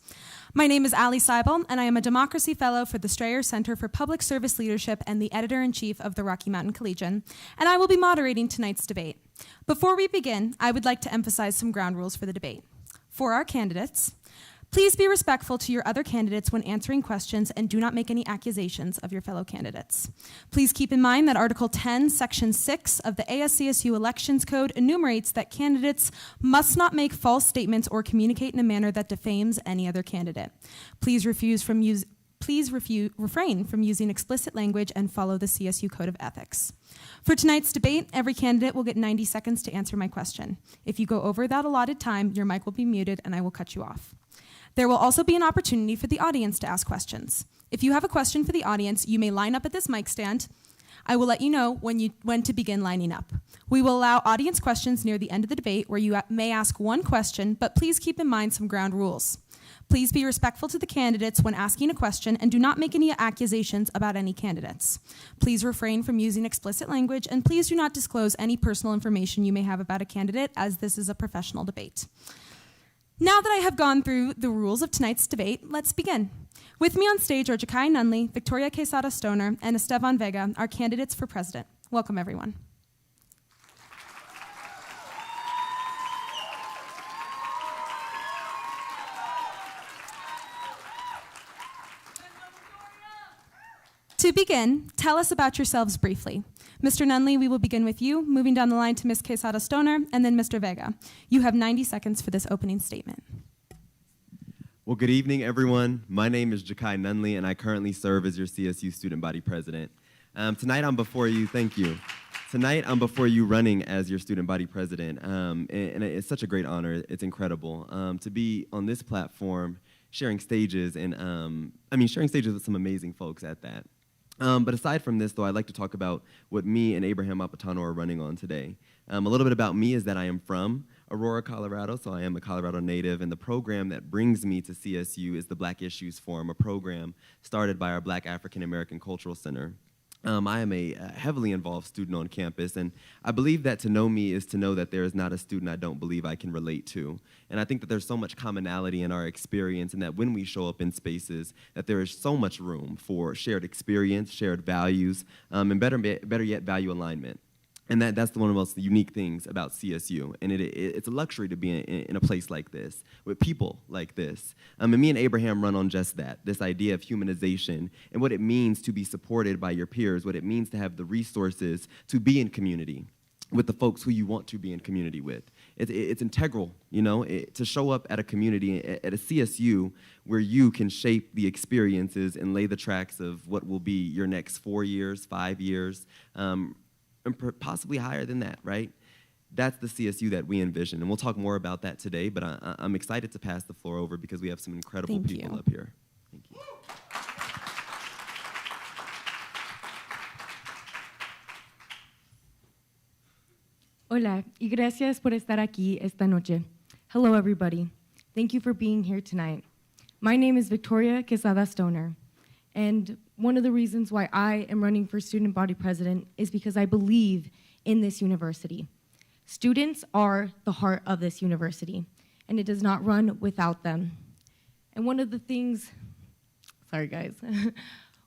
My name is Ali Seibel, and I am a Democracy Fellow for the Strayer Center for Public Service Leadership and the Editor-in-Chief of the Rocky Mountain Collegian, and I will be moderating tonight's debate. Before we begin, I would like to emphasize some ground rules for the debate. For our candidates, please be respectful to your other candidates when answering questions and do not make any accusations of your fellow candidates. Please keep in mind that Article 10, Section 6 of the ASCSU Elections Code enumerates that candidates must not make false statements or communicate in a manner that defames any other candidate. Please refrain from using explicit language and follow the CSU Code of Ethics. For tonight's debate, every candidate will get 90 seconds to answer my question. If you go over that allotted time, your mic will be muted and I will cut you off. There will also be an opportunity for the audience to ask questions. If you have a question for the audience, you may line up at this mic stand. I will let you know when to begin lining up. We will allow audience questions near the end of the debate where you may ask one question, but please keep in mind some ground rules. Please be respectful to the candidates when asking a question and do not make any accusations about any candidates. Please refrain from using explicit language and please do not disclose any personal information you may have about a candidate as this is a professional debate. Now that I have gone through the rules of tonight's debate, let's begin. With me on stage are Jakye Nunley, Victoria Quesada-Stoner, and Estavan Vega, our candidates for president. Welcome, everyone. To begin, tell us about yourselves briefly. Mr. Nunley, we will begin with you, moving down the line to Ms. Quesada-Stoner, and then Mr. Vega. You have 90 seconds for this opening statement. Well, good evening, everyone. My name is Jakye Nunley, and I currently serve as your CSU Student Body President. Tonight I'm before you, thank you. Tonight I'm before you running as your Student Body President, and it's such a great honor. It's incredible to be on this platform, sharing stages, and sharing stages with some amazing folks at that. But aside from this, though, I'd like to talk about what me and Abraham Mapatano are running on today. A little bit about me is that I am from Aurora, Colorado, so I am a Colorado native, and the program that brings me to CSU is the Black Issues Forum, a program started by our Black African American Cultural Center. I am a heavily involved student on campus, and I believe that to know me is to know that there is not a student I don't believe I can relate to. And I think that there's so much commonality in our experience, and that when we show up in spaces, that there is so much room for shared experience, shared values, and better yet, value alignment. And that's one of the most unique things about CSU. And it's a luxury to be in a place like this, with people like this. And me and Abraham run on just that, this idea of humanization and what it means to be supported by your peers, what it means to have the resources to be in community with the folks who you want to be in community with. It's integral, to show up at a community, at a CSU, where you can shape the experiences and lay the tracks of what will be your next 4 years, 5 years, and possibly higher than that, right? That's the CSU that we envision, and we'll talk more about that today, but I'm excited to pass the floor over because we have some incredible people up here. Thank you. Hola, y gracias por estar aquí esta noche. Hello, everybody. Thank you for being here tonight. My name is Victoria Quesada-Stoner, and one of the reasons why I am running for student body president is because I believe in this university. Students are the heart of this university, and it does not run without them. And one of the things, sorry guys,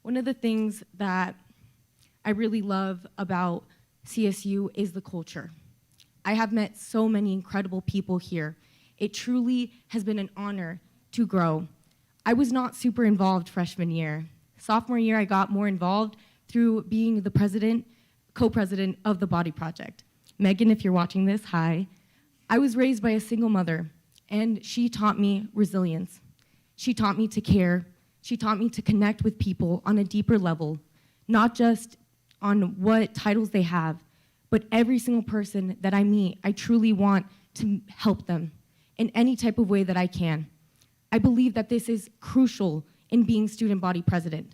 one of the things that I really love about CSU is the culture. I have met so many incredible people here. It truly has been an honor to grow. I was not super involved freshman year. Sophomore year, I got more involved through being the president, co-president of the Body Project. Megan, if you're watching this, hi. I was raised by a single mother, and she taught me resilience. She taught me to care. She taught me to connect with people on a deeper level, not just on what titles they have, but every single person that I meet, I truly want to help them in any type of way that I can. I believe that this is crucial in being student body president.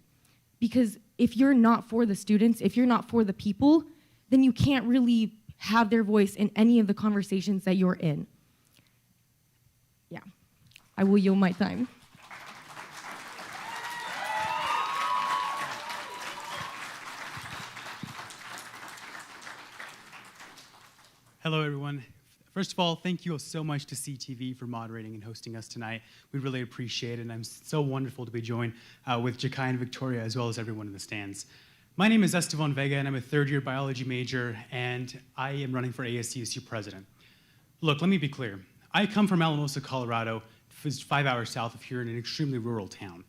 Because if you're not for the students, if you're not for the people, then you can't really have their voice in any of the conversations that you're in. Yeah, I will yield my time. Hello, everyone. First of all, thank you so much to CTV for moderating and hosting us tonight. We really appreciate it, and I'm so wonderful to be joined with Jakye and Victoria, as well as everyone in the stands. My name is Estavan Vega, and I'm a third-year biology major, and I am running for ASCSU president. Look, let me be clear. I come from Alamosa, Colorado, 5 hours south of here in an extremely rural town.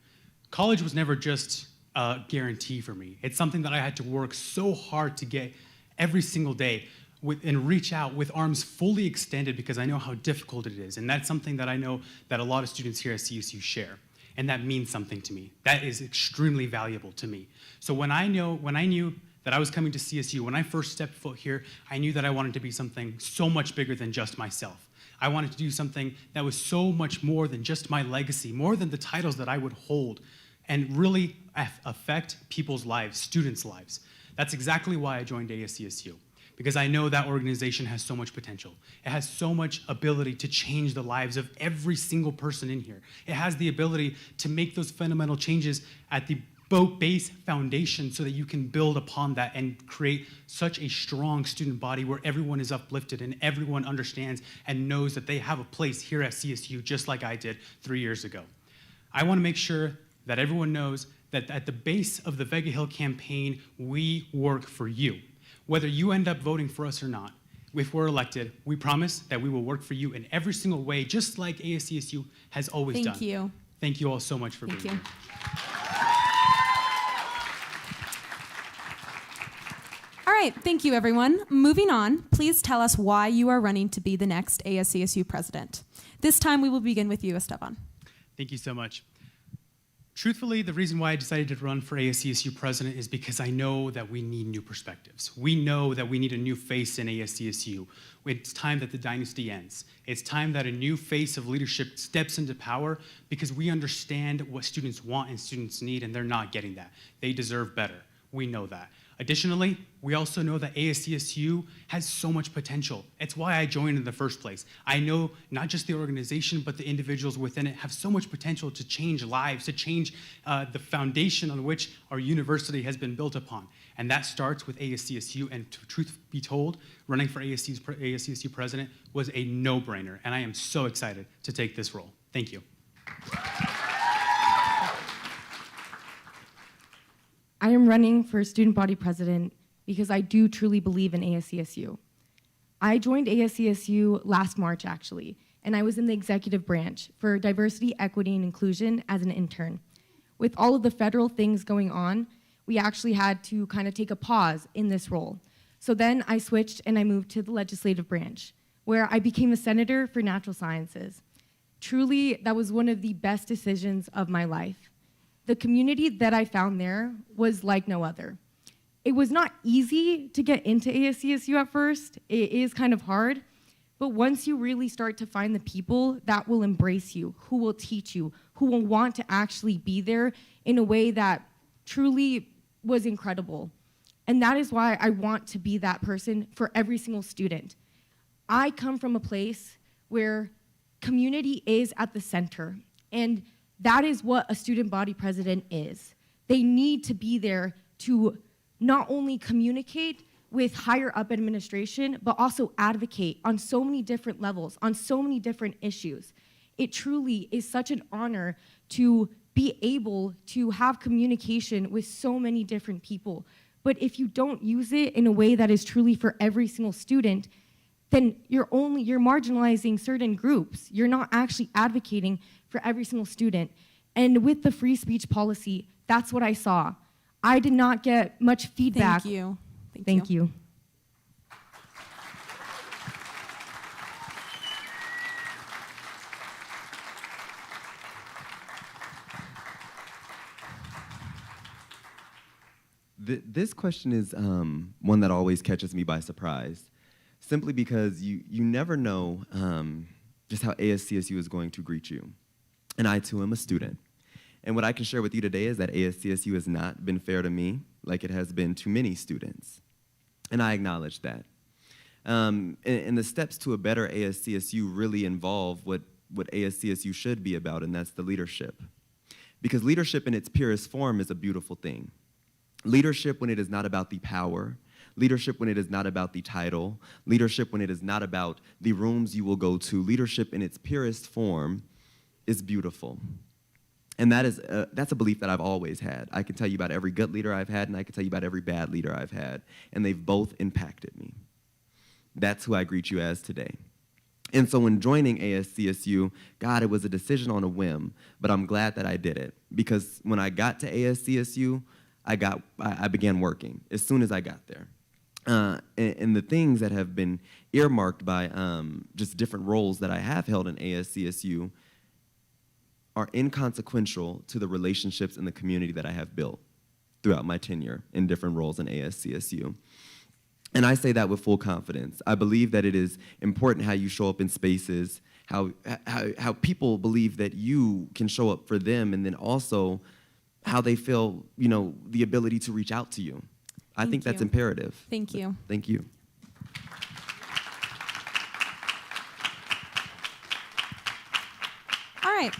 College was never just a guarantee for me. It's something that I had to work so hard to get every single day, and reach out with arms fully extended because I know how difficult it is. And that's something that I know that a lot of students here at CSU share. And that means something to me. That is extremely valuable to me. So when I knew that I was coming to CSU, when I first stepped foot here, I knew that I wanted to be something so much bigger than just myself. I wanted to do something that was so much more than just my legacy, more than the titles that I would hold, and really affect people's lives, students' lives. That's exactly why I joined ASCSU. Because I know that organization has so much potential. It has so much ability to change the lives of every single person in here. It has the ability to make those fundamental changes at the base foundation so that you can build upon that and create such a strong student body where everyone is uplifted and everyone understands and knows that they have a place here at CSU just like I did 3 years ago. I want to make sure that everyone knows that at the base of the Vega Hill campaign, we work for you. Whether you end up voting for us or not, if we're elected, we promise that we will work for you in every single way, just like ASCSU has always done. Thank you. Thank you all so much for being here. All right, thank you, everyone. Moving on, please tell us why you are running to be the next ASCSU president. This time, we will begin with you, Estavan. Thank you so much. Truthfully, the reason why I decided to run for ASCSU president is because I know that we need new perspectives. We know that we need a new face in ASCSU. It's time that the dynasty ends. It's time that a new face of leadership steps into power because we understand what students want and students need, and they're not getting that. They deserve better. We know that. Additionally, we also know that ASCSU has so much potential. It's why I joined in the first place. I know not just the organization, but the individuals within it have so much potential to change lives, to change the foundation on which our university has been built upon. And that starts with ASCSU, and truth be told, running for ASCSU president was a no-brainer, and I am so excited to take this role. Thank you. I am running for student body president because I do truly believe in ASCSU. I joined ASCSU last March, actually, and I was in the executive branch for diversity, equity, and inclusion as an intern. With all of the federal things going on, we actually had to kind of take a pause in this role. So then I switched and I moved to the legislative branch, where I became a senator for natural sciences. Truly, that was one of the best decisions of my life. The community that I found there was like no other. It was not easy to get into ASCSU at first. It is kind of hard, but once you really start to find the people that will embrace you, who will teach you, who will want to actually be there in a way that truly was incredible. And that is why I want to be that person for every single student. I come from a place where community is at the center, and that is what a student body president is. They need to be there to not only communicate with higher up administration, but also advocate on so many different levels, on so many different issues. It truly is such an honor to be able to have communication with so many different people. But if you don't use it in a way that is truly for every single student, then you're marginalizing certain groups. You're not actually advocating for every single student. And with the free speech policy, that's what I saw. I did not get much feedback. Thank you. Thank you. This question is one that always catches me by surprise, simply because you never know just how ASCSU is going to greet you. And I, too, am a student. And what I can share with you today is that ASCSU has not been fair to me like it has been to many students. And I acknowledge that. And the steps to a better ASCSU really involve what ASCSU should be about, and that's the leadership. Because leadership in its purest form is a beautiful thing. Leadership when it is not about the power, leadership when it is not about the title, leadership when it is not about the rooms you will go to, leadership in its purest form is beautiful. And that's a belief that I've always had. I can tell you about every good leader I've had, and I can tell you about every bad leader I've had, and they've both impacted me. That's who I greet you as today. And so when joining ASCSU, God, it was a decision on a whim, but I'm glad that I did it, because when I got to ASCSU, I began working as soon as I got there. And the things that have been earmarked by just different roles that I have held in ASCSU are inconsequential to the relationships in the community that I have built throughout my tenure in different roles in ASCSU. And I say that with full confidence. I believe that it is important how you show up in spaces, how people believe that you can show up for them, and then also how they feel, the ability to reach out to you. I think that's imperative. Thank you. Thank you. All right.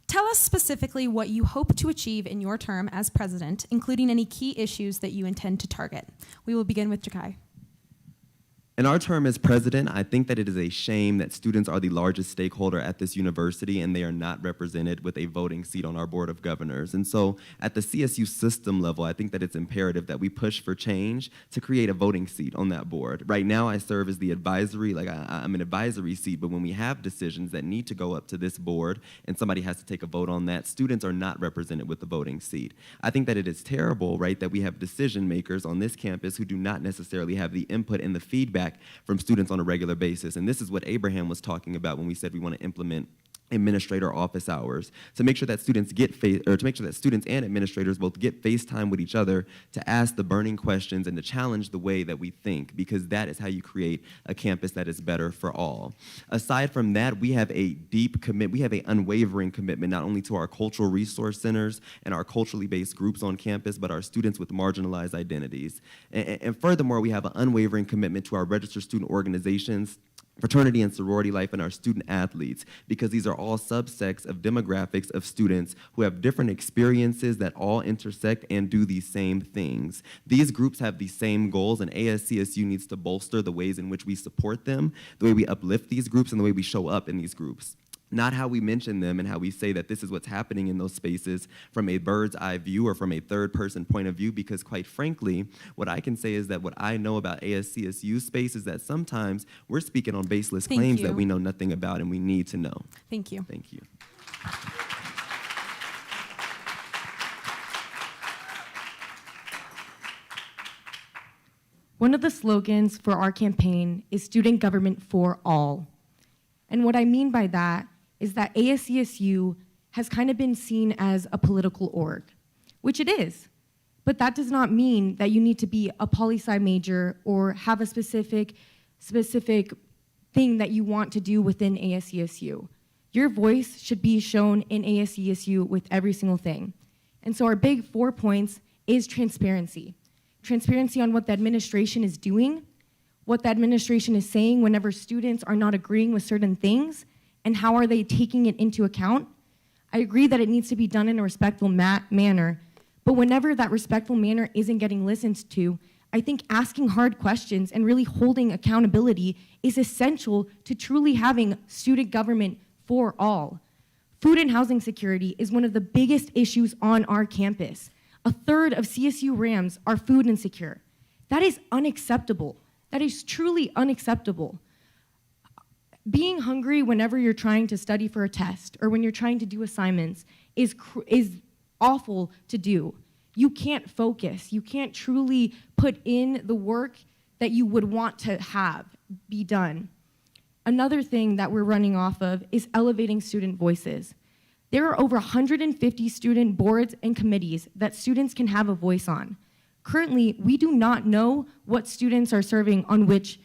Tell us specifically what you hope to achieve in your term as president, including any key issues that you intend to target. We will begin with Jakye. In our term as president, I think that it is a shame that students are the largest stakeholder at this university and they are not represented with a voting seat on our Board of Governors. And so at the CSU system level, I think that it's imperative that we push for change to create a voting seat on that board. Right now, I serve as the advisory, I'm an advisory seat, but when we have decisions that need to go up to this board and somebody has to take a vote on that, students are not represented with the voting seat. I think that it is terrible, right, that we have decision makers on this campus who do not necessarily have the input and the feedback from students on a regular basis. And this is what Abraham was talking about when we said we want to implement administrator office hours, to make sure that students students and administrators both get face time with each other to ask the burning questions and to challenge the way that we think, because that is how you create a campus that is better for all. Aside from that, we have a deep commitment, we have an unwavering commitment not only to our cultural resource centers and our culturally based groups on campus, but our students with marginalized identities. And furthermore, we have an unwavering commitment to our registered student organizations, fraternity and sorority life, and our student athletes, because these are all subsects of demographics of students who have different experiences that all intersect and do these same things. These groups have the same goals, and ASCSU needs to bolster the ways in which we support them, the way we uplift these groups, and the way we show up in these groups. Not how we mention them and how we say that this is what's happening in those spaces from a bird's eye view or from a third person point of view, because quite frankly, what I can say is that what I know about ASCSU space is that sometimes we're speaking on baseless claims that we know nothing about and we need to know. Thank you. Thank you. One of the slogans for our campaign is student government for all. And what I mean by that is that ASCSU has kind of been seen as a political org, which it is. But that does not mean that you need to be a poli-sci major or have a specific thing that you want to do within ASCSU. Your voice should be shown in ASCSU with every single thing. And so our big 4 points is transparency. Transparency on what the administration is doing, what the administration is saying whenever students are not agreeing with certain things, and how are they taking it into account. I agree that it needs to be done in a respectful manner, but whenever that respectful manner isn't getting listened to, I think asking hard questions and really holding accountability is essential to truly having student government for all. Food and housing security is one of the biggest issues on our campus. 1/3 of CSU RAMs are food insecure. That is unacceptable. That is truly unacceptable. Being hungry whenever you're trying to study for a test or when you're trying to do assignments is awful to do. You can't focus. You can't truly put in the work that you would want to have be done. Another thing that we're running off of is elevating student voices. There are over 150 student boards and committees that students can have a voice on. Currently, we do not know what students are serving on which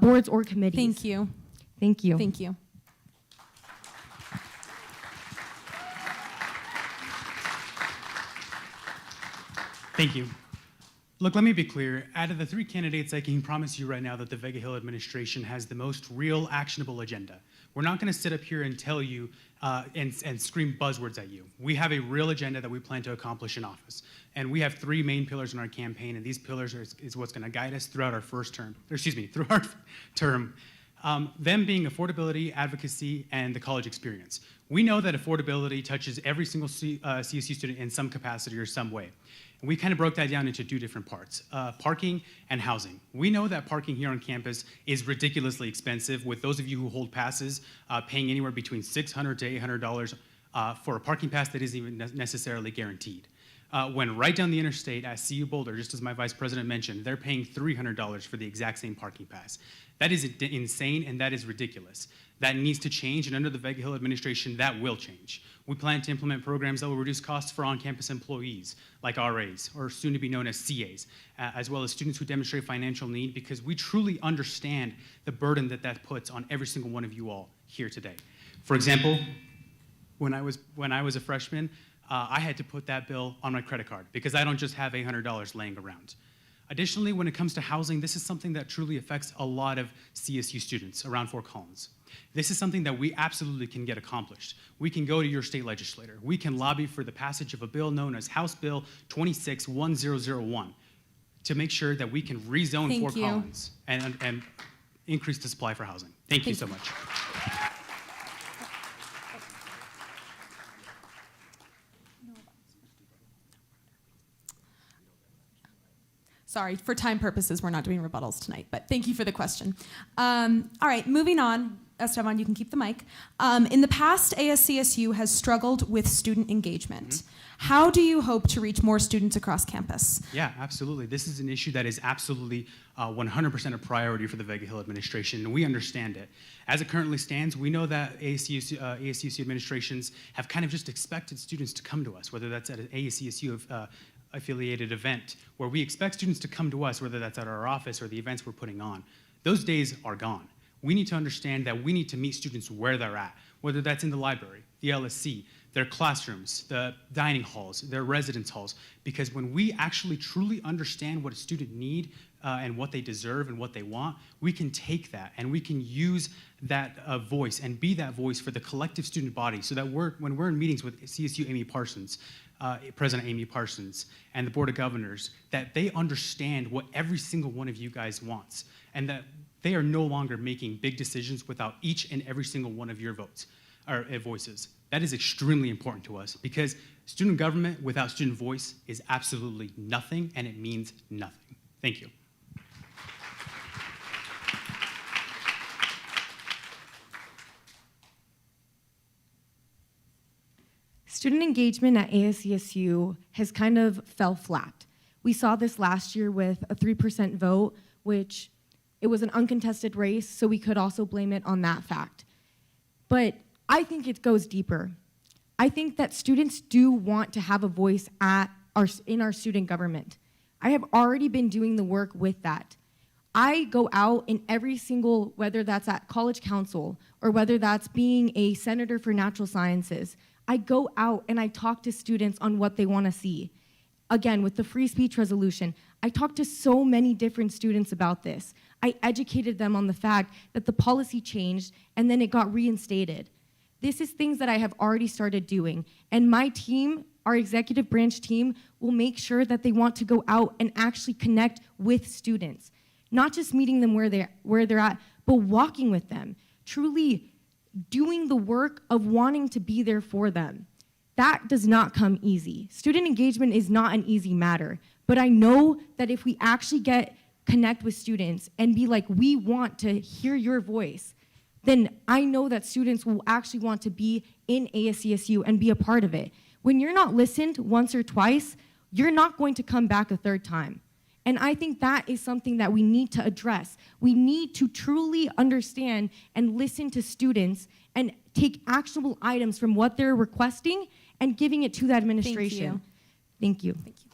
boards or committees. Thank you. Thank you. Thank you. Thank you. Look, let me be clear. Out of the 3 candidates, I can promise you right now that the Vega Hill administration has the most real, actionable agenda. We're not going to sit up here and tell you and scream buzzwords at you. We have a real agenda that we plan to accomplish in office. And we have 3 main pillars in our campaign, and these pillars is what's going to guide us throughout our through our term. Them being affordability, advocacy, and the college experience. We know that affordability touches every single CSU student in some capacity or some way. And we kind of broke that down into 2 different parts, parking and housing. We know that parking here on campus is ridiculously expensive, with those of you who hold passes paying anywhere between $600 to $800 for a parking pass that isn't even necessarily guaranteed. When right down the interstate at CU Boulder, just as my vice president mentioned, they're paying $300 for the exact same parking pass. That is insane and that is ridiculous. That needs to change, and under the Vega Hill administration, that will change. We plan to implement programs that will reduce costs for on-campus employees, like RAs, or soon to be known as CAs, as well as students who demonstrate financial need, because we truly understand the burden that that puts on every single one of you all here today. For example, when I was a freshman, I had to put that bill on my credit card because I don't just have $800 laying around. Additionally, when it comes to housing, this is something that truly affects a lot of CSU students around Fort Collins. This is something that we absolutely can get accomplished. We can go to your state legislator. We can lobby for the passage of a bill known as House Bill 261001. to make sure that we can rezone Thank Fort you. Collins and increase the supply for housing. Thank you so much. Sorry, for time purposes, we're not doing rebuttals tonight, but thank you for the question. All right, moving on. Estavan, you can keep the mic. In the past, ASCSU has struggled with student engagement. How do you hope to reach more students across campus? Yeah, absolutely. This is an issue that is absolutely 100% a priority for the Vega Hill administration, and we understand it. As it currently stands, we know that ASCSU administrations have kind of just expected students to come to us, whether that's at an ASCSU affiliated event, where we expect students to come to us, whether that's at our office or the events we're putting on. Those days are gone. We need to understand that we need to meet students where they're at, whether that's in the library, the LSC, their classrooms, the dining halls, their residence halls, because when we actually truly understand what a student need and what they deserve and what they want, we can take that and we can use that voice and be that voice for the collective student body, so that when we're in meetings with CSU Amy Parsons, President Amy Parsons, and the Board of Governors, that they understand what every single one of you guys wants, and that they are no longer making big decisions without each and every single one of your votes or voices. That is extremely important to us, because student government without student voice is absolutely nothing, and it means nothing. Thank you. Student engagement at ASCSU has kind of fell flat. We saw this last year with a 3% vote, which it was an uncontested race, so we could also blame it on that fact. But I think it goes deeper. I think that students do want to have a voice in our student government. I have already been doing the work with that. I go out in every single, whether that's at college council or whether that's being a senator for natural sciences, I go out and I talk to students on what they want to see. Again, with the free speech resolution, I talked to so many different students about this. I educated them on the fact that the policy changed and then it got reinstated. This is things that I have already started doing. And my team, our executive branch team, will make sure that they want to go out and actually connect with students. Not just meeting them where they're at, but walking with them, truly doing the work of wanting to be there for them. That does not come easy. Student engagement is not an easy matter, but I know that if we actually connect with students and be like, we want to hear your voice, then I know that students will actually want to be in ASCSU and be a part of it. When you're not listened once or twice, you're not going to come back a third time. And I think that is something that we need to address. We need to truly understand and listen to students and take actionable items from what they're requesting and giving it to the administration. Thank you. Thank you.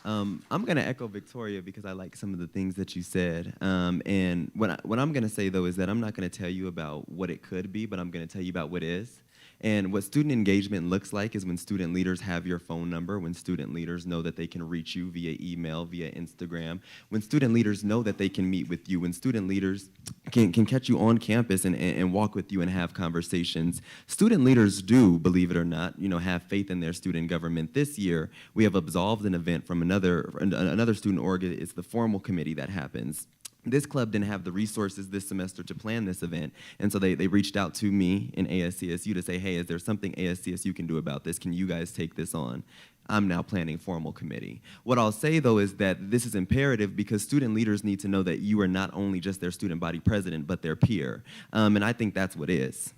I'm going to echo Victoria because I like some of the things that you said. And what I'm going to say, though, is that I'm not going to tell you about what it could be, but I'm going to tell you about what is. And what student engagement looks like is when student leaders have your phone number, when student leaders know that they can reach you via email, via Instagram, when student leaders know that they can meet with you, when student leaders can catch you on campus and walk with you and have conversations. Student leaders do, believe it or not, have faith in their student government. This year, we have absolved an event from another student org. It's the formal committee that happens. This club didn't have the resources this semester to plan this event, and so they reached out to me in ASCSU to say, hey, is there something ASCSU can do about this? Can you guys take this on? I'm now planning formal committee. What I'll say, though, is that this is imperative because student leaders need to know that you are not only just their student body president, but their peer, and I think that's what is.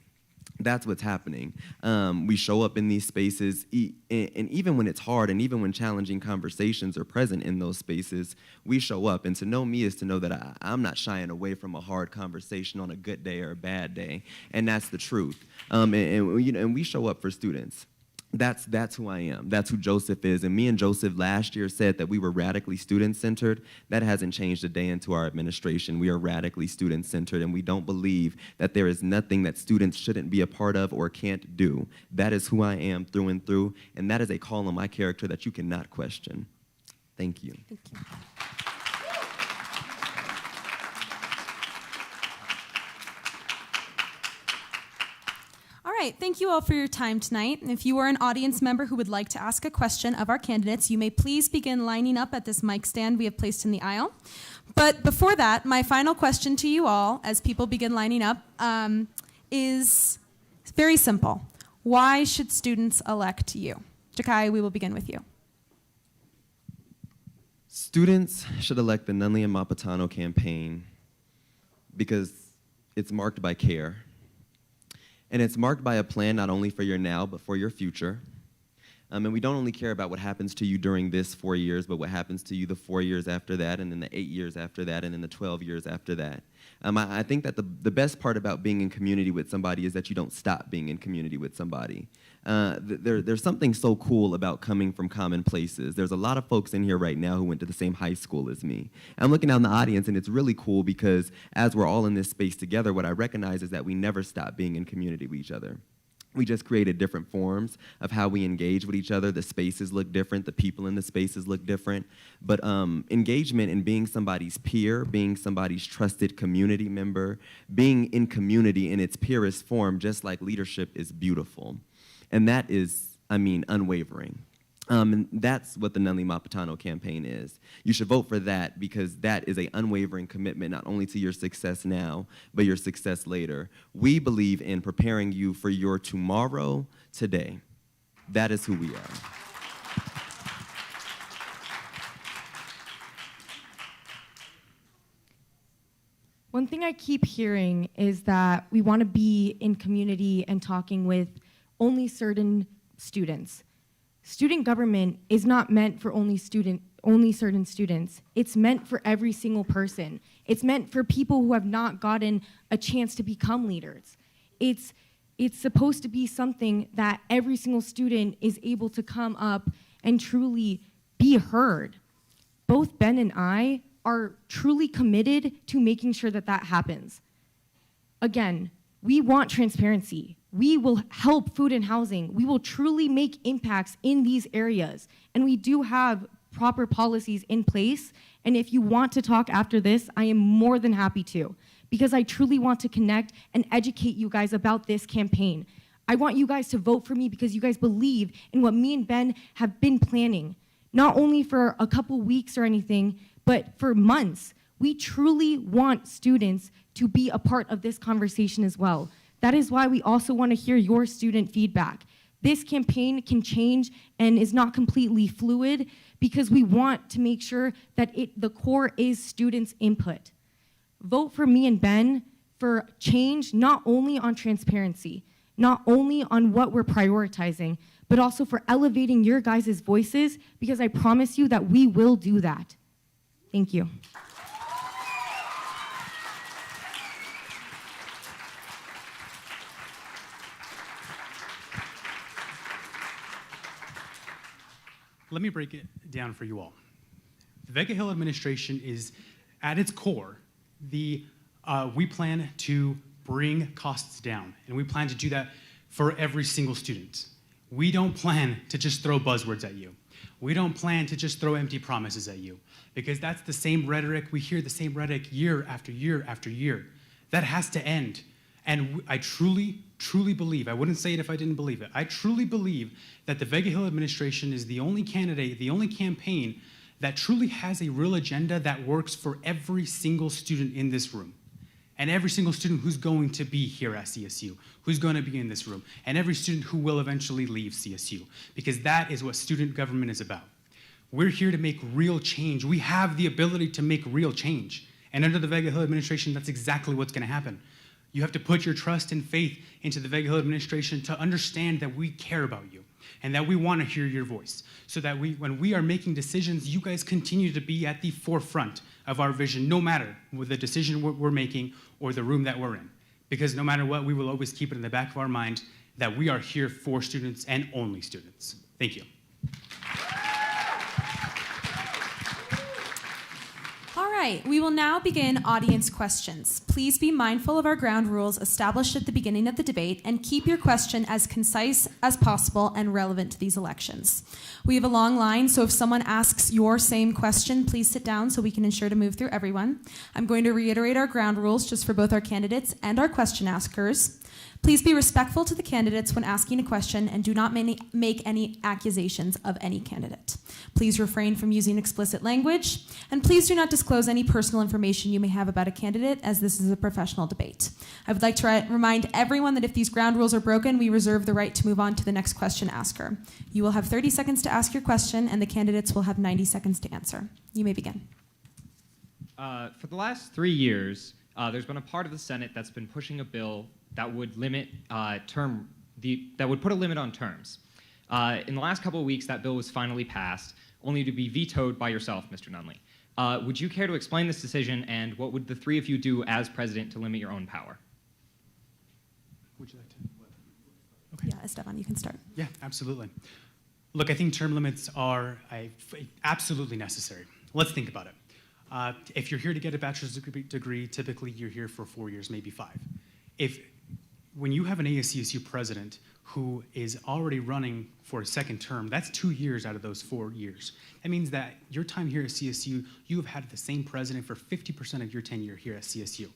That's what's happening. We show up in these spaces, and even when it's hard and even when challenging conversations are present in those spaces, we show up. And to know me is to know that I'm not shying away from a hard conversation on a good day or a bad day, and that's the truth. And we show up for students. That's who I am. That's who Joseph is. And me and Joseph last year said that we were radically student-centered. That hasn't changed a day into our administration. We are radically student-centered, and we don't believe that there is nothing that students shouldn't be a part of or can't do. That is who I am through and through, and that is a call on my character that you cannot question. Thank you. Thank you. All right, thank you all for your time tonight. And if you are an audience member who would like to ask a question of our candidates, you may please begin lining up at this mic stand we have placed in the aisle. But before that, my final question to you all, as people begin lining up, is very simple. Why should students elect you? Jakye, we will begin with you. Students should elect the Nunley and Mapatano campaign because it's marked by care. And it's marked by a plan not only for your now, but for your future. And we don't only care about what happens to you during this 4 years, but what happens to you the 4 years after that, and then the 8 years after that, and then the 12 years after that. I think that the best part about being in community with somebody is that you don't stop being in community with somebody. There's something so cool about coming from common places. There's a lot of folks in here right now who went to the same high school as me. I'm looking out in the audience, and it's really cool because as we're all in this space together, what I recognize is that we never stop being in community with each other. We just created different forms of how we engage with each other. The spaces look different. The people in the spaces look different. But engagement and being somebody's peer, being somebody's trusted community member, being in community in its purest form, just like leadership, is beautiful. And that is, unwavering. And that's what the Nunley Mapatano campaign is. You should vote for that because that is an unwavering commitment not only to your success now, but your success later. We believe in preparing you for your tomorrow today. That is who we are. One thing I keep hearing is that we want to be in community and talking with only certain students. Student government is not meant for only certain students. It's meant for every single person. It's meant for people who have not gotten a chance to become leaders. It's supposed to be something that every single student is able to come up and truly be heard. Both Ben and I are truly committed to making sure that that happens. Again, we want transparency. We will help food and housing. We will truly make impacts in these areas. And we do have proper policies in place. And if you want to talk after this, I am more than happy to, because I truly want to connect and educate you guys about this campaign. I want you guys to vote for me because you guys believe in what me and Ben have been planning, not only for a couple weeks or anything, but for months. We truly want students to be a part of this conversation as well. That is why we also want to hear your student feedback. This campaign can change and is not completely fluid because we want to make sure that the core is students' input. Vote for me and Ben for change, not only on transparency, not only on what we're prioritizing, but also for elevating your guys' voices, because I promise you that we will do that. Thank you. Let me break it down for you all. The Vega Hill administration is, at its core, we plan to bring costs down, and we plan to do that for every single student. We don't plan to just throw buzzwords at you. We don't plan to just throw empty promises at you, because that's the same rhetoric. We hear the same rhetoric year after year after year. That has to end. And I truly believe, I wouldn't say it if I didn't believe it, I truly believe that the Vega Hill administration is the only candidate, the only campaign that truly has a real agenda that works for every single student in this room, and every single student who's going to be here at CSU, who's going to be in this room, and every student who will eventually leave CSU, because that is what student government is about. We're here to make real change. We have the ability to make real change. And under the Vega Hill administration, that's exactly what's going to happen. You have to put your trust and faith into the Vega Hill administration to understand that we care about you and that we want to hear your voice, so that when we are making decisions, you guys continue to be at the forefront of our vision, no matter what the decision we're making or the room that we're in. Because no matter what, we will always keep it in the back of our mind that we are here for students and only students. Thank you. All right, we will now begin audience questions. Please be mindful of our ground rules established at the beginning of the debate and keep your question as concise as possible and relevant to these elections. We have a long line, so if someone asks your same question, please sit down so we can ensure to move through everyone. I'm going to reiterate our ground rules just for both our candidates and our question askers. Please be respectful to the candidates when asking a question and do not make any accusations of any candidate. Please refrain from using explicit language, and please do not disclose any personal information you may have about a candidate, as this is a professional debate. I would like to remind everyone that if these ground rules are broken, we reserve the right to move on to the next question asker. You will have 30 seconds to ask your question, and the candidates will have 90 seconds to answer. You may begin. For the last 3 years, there's been a part of the Senate that's been pushing a bill that would limit that would put a limit on terms. In the last couple of weeks, that bill was finally passed, only to be vetoed by yourself, Mr. Nunley. Would you care to explain this decision, and what would the three of you do as president to limit your own power? Would you like to? Okay. Yeah, Estavan, you can start. Yeah, absolutely. Look, I think term limits are absolutely necessary. Let's think about it. If you're here to get a bachelor's degree, typically you're here for 4 years, maybe 5. When you have an ASCSU president who is already running for a second term, that's 2 years out of those 4 years. That means that your time here at CSU, you have had the same president for 50% of your tenure here at CSU.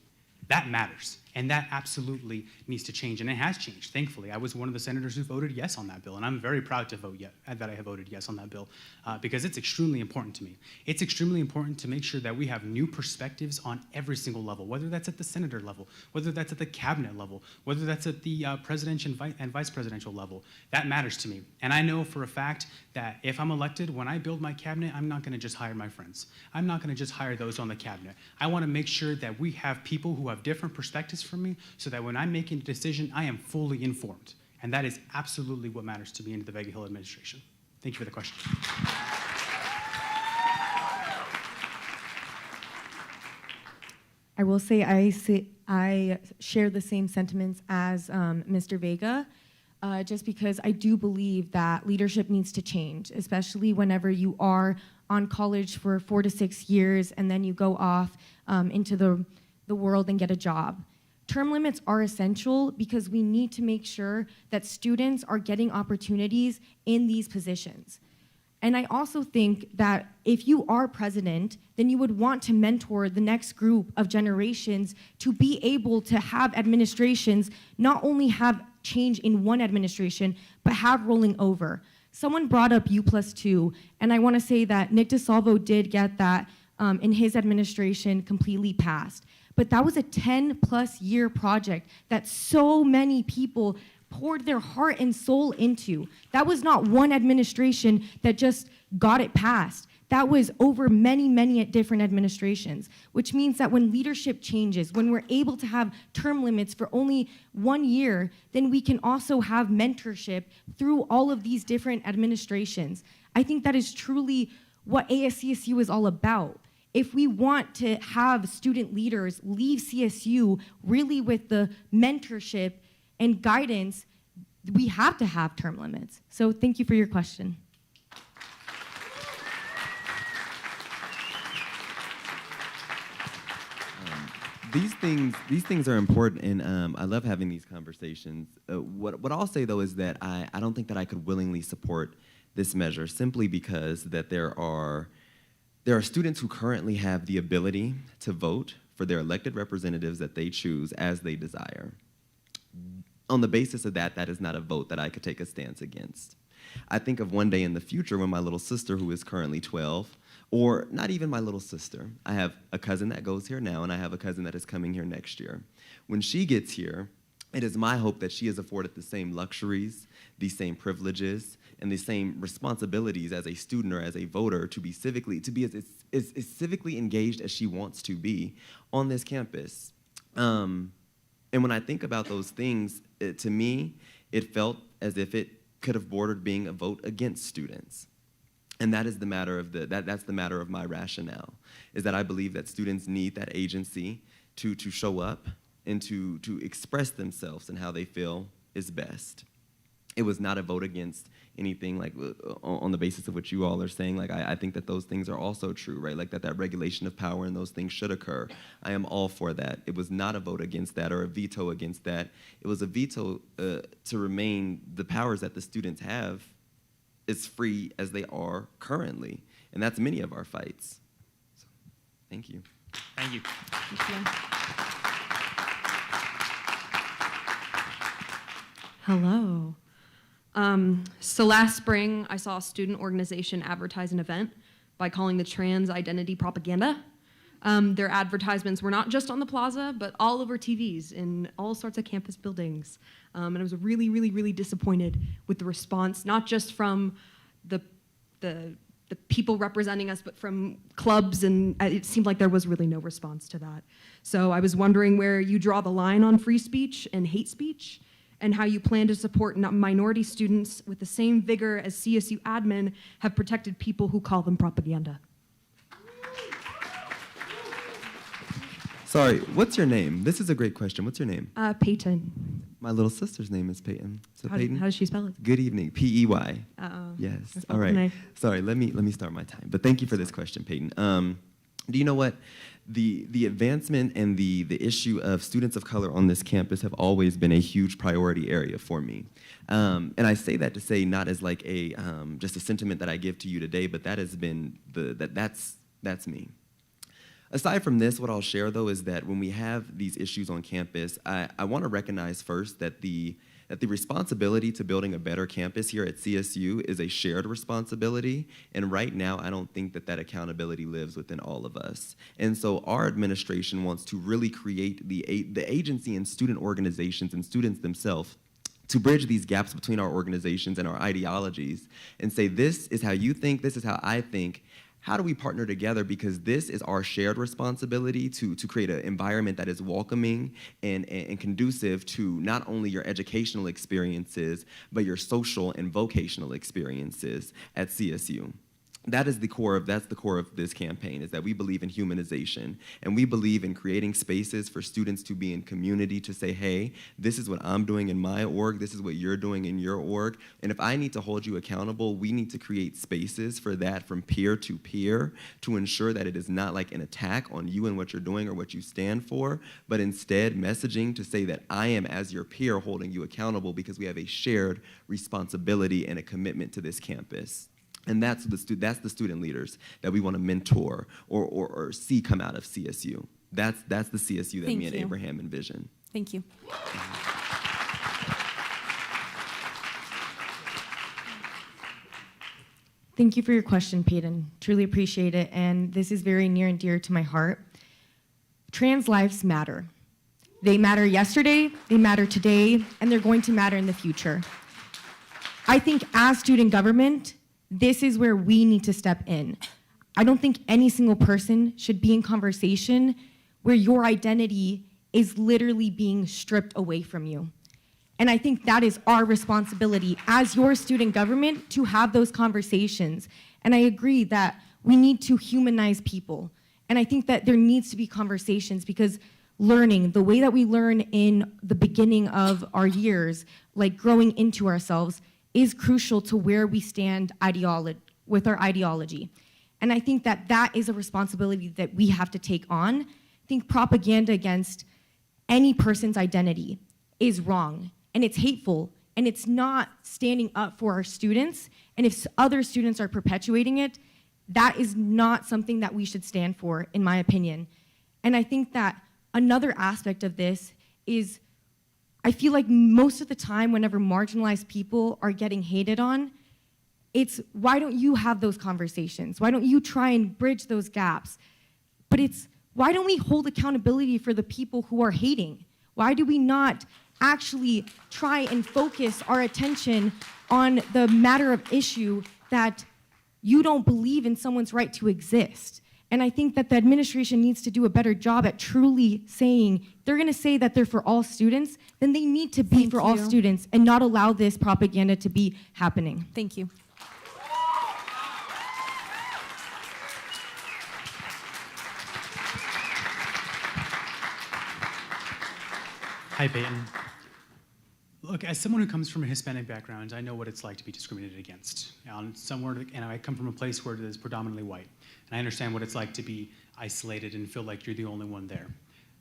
That matters, and that absolutely needs to change, and it has changed, thankfully. I was one of the senators who voted yes on that bill, and I'm very proud to that I have voted yes on that bill, because it's extremely important to me. It's extremely important to make sure that we have new perspectives on every single level, whether that's at the senator level, whether that's at the cabinet level, whether that's at the presidential and vice presidential level. That matters to me, and I know for a fact that if I'm elected, when I build my cabinet, I'm not gonna just hire my friends. I'm not gonna just hire those on the cabinet. I wanna make sure that we have people who have different perspectives from me, so that when I'm making a decision, I am fully informed. And that is absolutely what matters to me and the Vega Hill administration. Thank you for the question. I will say I share the same sentiments as Mr. Vega, just because I do believe that leadership needs to change, especially whenever you are on college for 4 to 6 years and then you go off into the world and get a job. Term limits are essential because we need to make sure that students are getting opportunities in these positions. And I also think that if you are president, then you would want to mentor the next group of generations to be able to have administrations not only have change in one administration, but have rolling over. Someone brought up U+2, and I want to say that Nick DeSalvo did get that in his administration completely passed. But that was a 10+ year project that so many people poured their heart and soul into. That was not one administration that just got it passed. That was over many, many different administrations, which means that when leadership changes, when we're able to have term limits for only 1 year, then we can also have mentorship through all of these different administrations. I think that is truly what ASCSU is all about. If we want to have student leaders leave CSU really with the mentorship and guidance, we have to have term limits. So thank you for your question. These things are important, and I love having these conversations. What I'll say, though, is that I don't think that I could willingly support this measure, simply because that there are students who currently have the ability to vote for their elected representatives that they choose as they desire. On the basis of that, that is not a vote that I could take a stance against. I think of one day in the future when my little sister, who is currently 12, or not even my little sister, I have a cousin that goes here now, and I have a cousin that is coming here next year. When she gets here, it is my hope that she is afforded the same luxuries, the same privileges, and the same responsibilities as a student or as a voter to be as civically engaged as she wants to be on this campus. And when I think about those things, to me, it felt as if it could have bordered being a vote against students. And that is the matter of that's the matter of my rationale, is that I believe that students need that agency to show up and to express themselves and how they feel is best. It was not a vote against anything, like on the basis of what you all are saying. Like I think that those things are also true, right? Like that regulation of power and those things should occur. I am all for that. It was not a vote against that or a veto against that. It was a veto to remain the powers that the students have as free as they are currently. And that's many of our fights. So, thank you. Thank you. Thank you. Hello. So last spring, I saw a student organization advertise an event by calling the trans identity propaganda. Their advertisements were not just on the plaza, but all over TVs in all sorts of campus buildings. And I was really, really, really disappointed with the response, not just from the people representing us, but from clubs, and it seemed like there was really no response to that. So I was wondering where you draw the line on free speech and hate speech, and how you plan to support minority students with the same vigor as CSU admin have protected people who call them propaganda. Sorry, what's your name? This is a great question. What's your name? Peyton. My little sister's name is Peyton. So How Peyton. does she spell it? Good evening. P-E-Y. Uh-oh. Yes. I spelled All right. it nice. Sorry. Let me start my time. But thank you for this question, Peyton. Do you know what? The advancement and the issue of students of color on this campus have always been a huge priority area for me. And I say that to say not as like a just a sentiment that I give to you today, but that has been that's me. Aside from this, what I'll share though is that when we have these issues on campus, I want to recognize first that the responsibility to building a better campus here at CSU is a shared responsibility, and right now I don't think that accountability lives within all of us. And so our administration wants to really create the agency and student organizations and students themselves to bridge these gaps between our organizations and our ideologies and say, this is how you think, this is how I think. How do we partner together? Because this is our shared responsibility to create an environment that is welcoming and conducive to not only your educational experiences, but your social and vocational experiences at CSU. That's the core of this campaign, is that we believe in humanization, and we believe in creating spaces for students to be in community, to say, hey, this is what I'm doing in my org, this is what you're doing in your org, and if I need to hold you accountable, we need to create spaces for that from peer to peer to ensure that it is not like an attack on you and what you're doing or what you stand for, but instead messaging to say that I am, as your peer, holding you accountable because we have a shared responsibility and a commitment to this campus. And that's the student leaders that we want to mentor or see come out of CSU. That's the CSU that me and Abraham envision. Thank you. Thank you for your question, Peyton. Truly appreciate it, and this is very near and dear to my heart. Trans lives matter. They matter yesterday, they matter today, and they're going to matter in the future. I think as student government, this is where we need to step in. I don't think any single person should be in conversation where your identity is literally being stripped away from you. And I think that is our responsibility as your student government to have those conversations. And I agree that we need to humanize people. And I think that there needs to be conversations because learning, the way that we learn in the beginning of our years, like growing into ourselves, is crucial to where we stand with our ideology. And I think that that is a responsibility that we have to take on. I think propaganda against any person's identity is wrong, and it's hateful, and it's not standing up for our students. And if other students are perpetuating it, that is not something that we should stand for, in my opinion. And I think that another aspect of this is I feel like most of the time whenever marginalized people are getting hated on, it's why don't you have those conversations? Why don't you try and bridge those gaps? But it's why don't we hold accountability for the people who are hating? Why do we not actually try and focus our attention on the matter of issue that you don't believe in someone's right to exist? And I think that the administration needs to do a better job at truly saying, they're gonna say that they're for all students, then they need to be for all students and not allow this propaganda to be happening. Thank you. Hi, Peyton. Look, as someone who comes from a Hispanic background, I know what it's like to be discriminated against. And I come from a place where it is predominantly white. And I understand what it's like to be isolated and feel like you're the only one there.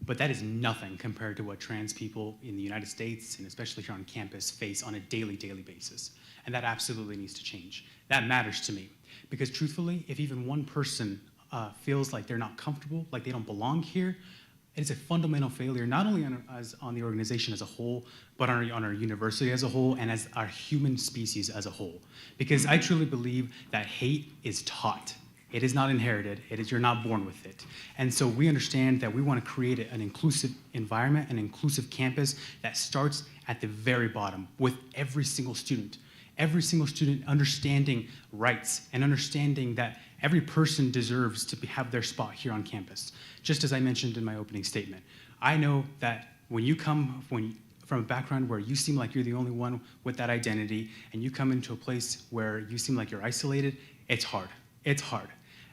But that is nothing compared to what trans people in the United States, and especially here on campus, face on a daily basis. And that absolutely needs to change. That matters to me. Because truthfully, if even one person feels like they're not comfortable, like they don't belong here, It is a fundamental failure, not only on the organization as a whole, but on our university as a whole and as our human species as a whole. Because I truly believe that hate is taught. It is not inherited. You're not born with it. And so we understand that we want to create an inclusive environment, an inclusive campus that starts at the very bottom with every single student. Every single student understanding rights and understanding that every person deserves to have their spot here on campus. Just as I mentioned in my opening statement, I know that when you come from a background where you seem like you're the only one with that identity, and you come into a place where you seem like you're isolated, it's hard. It's hard.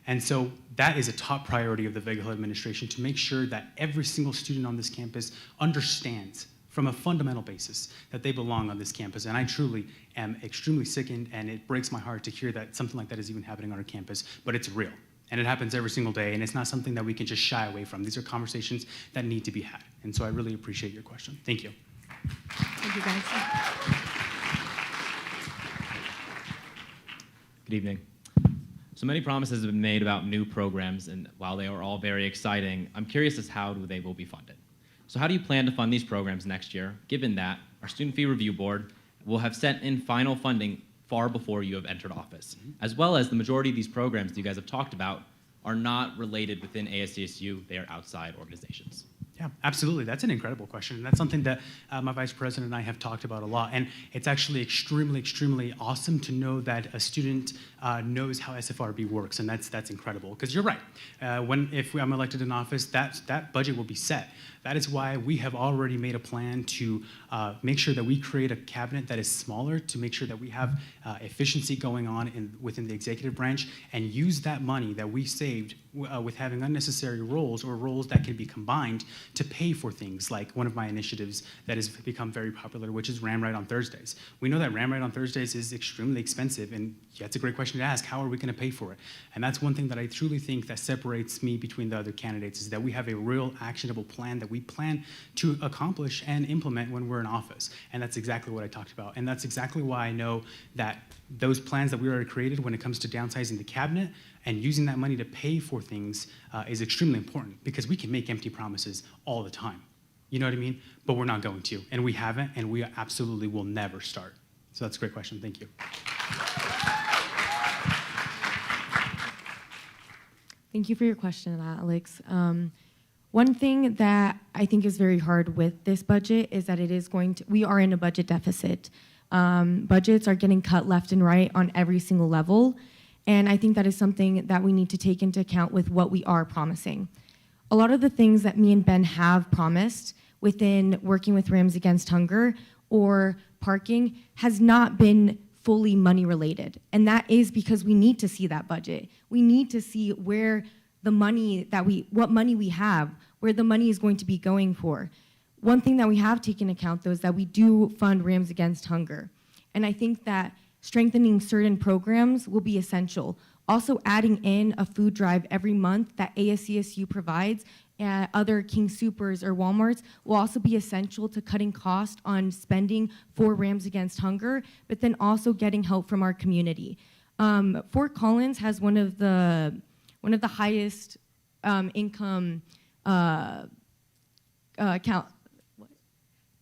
And so that is a top priority of the Vega Hill administration, to make sure that every single student on this campus understands from a fundamental basis that they belong on this campus. And I truly am extremely sickened, and it breaks my heart to hear that something like that is even happening on our campus, but it's real. And it happens every single day, and it's not something that we can just shy away from. These are conversations that need to be had. And so I really appreciate your question. Thank you. Thank you, guys. Good evening. So many promises have been made about new programs, and while they are all very exciting, I'm curious as how they will be funded. So how do you plan to fund these programs next year, given that our Student Fee Review Board will have sent in final funding far before you have entered office, as well as the majority of these programs that you guys have talked about are not related within ASCSU, they are outside organizations? Yeah, absolutely. That's an incredible question. And that's something that my vice president and I have talked about a lot. And it's actually extremely, extremely awesome to know that a student knows how SFRB works. And that's incredible. Because you're right. If I'm elected in office, that budget will be set. That is why we have already made a plan to make sure that we create a cabinet that is smaller, to make sure that we have efficiency going on within the executive branch, and use that money that we saved with having unnecessary roles, or roles that can be combined, to pay for things like one of my initiatives that has become very popular, which is Ram Ride on Thursdays. We know that Ram Ride on Thursdays is extremely expensive, and that's a great question to ask. How are we going to pay for it? And that's one thing that I truly think that separates me between the other candidates, is that we have a real actionable plan that we plan to accomplish and implement when we're in office. And that's exactly what I talked about. And that's exactly why I know that those plans that we already created when it comes to downsizing the cabinet and using that money to pay for things is extremely important, because we can make empty promises all the time. You know what I mean? But we're not going to, and we haven't, and we absolutely will never start. So that's a great question. Thank you. Thank you for your question, Alex. One thing that I think is very hard with this budget is that we are in a budget deficit. Budgets are getting cut left and right on every single level. And I think that is something that we need to take into account with what we are promising. A lot of the things that me and Ben have promised within working with Rams Against Hunger or parking has not been fully money related. And that is because we need to see that budget. We need to see where the money what money we have, where the money is going to be going for. One thing that we have taken account, though, is that we do fund Rams Against Hunger. And I think that strengthening certain programs will be essential. Also adding in a food drive every month that ASCSU provides at other King Soopers or Walmarts will also be essential to cutting cost on spending for Rams Against Hunger, but then also getting help from our community. Fort Collins has one of the highest income count.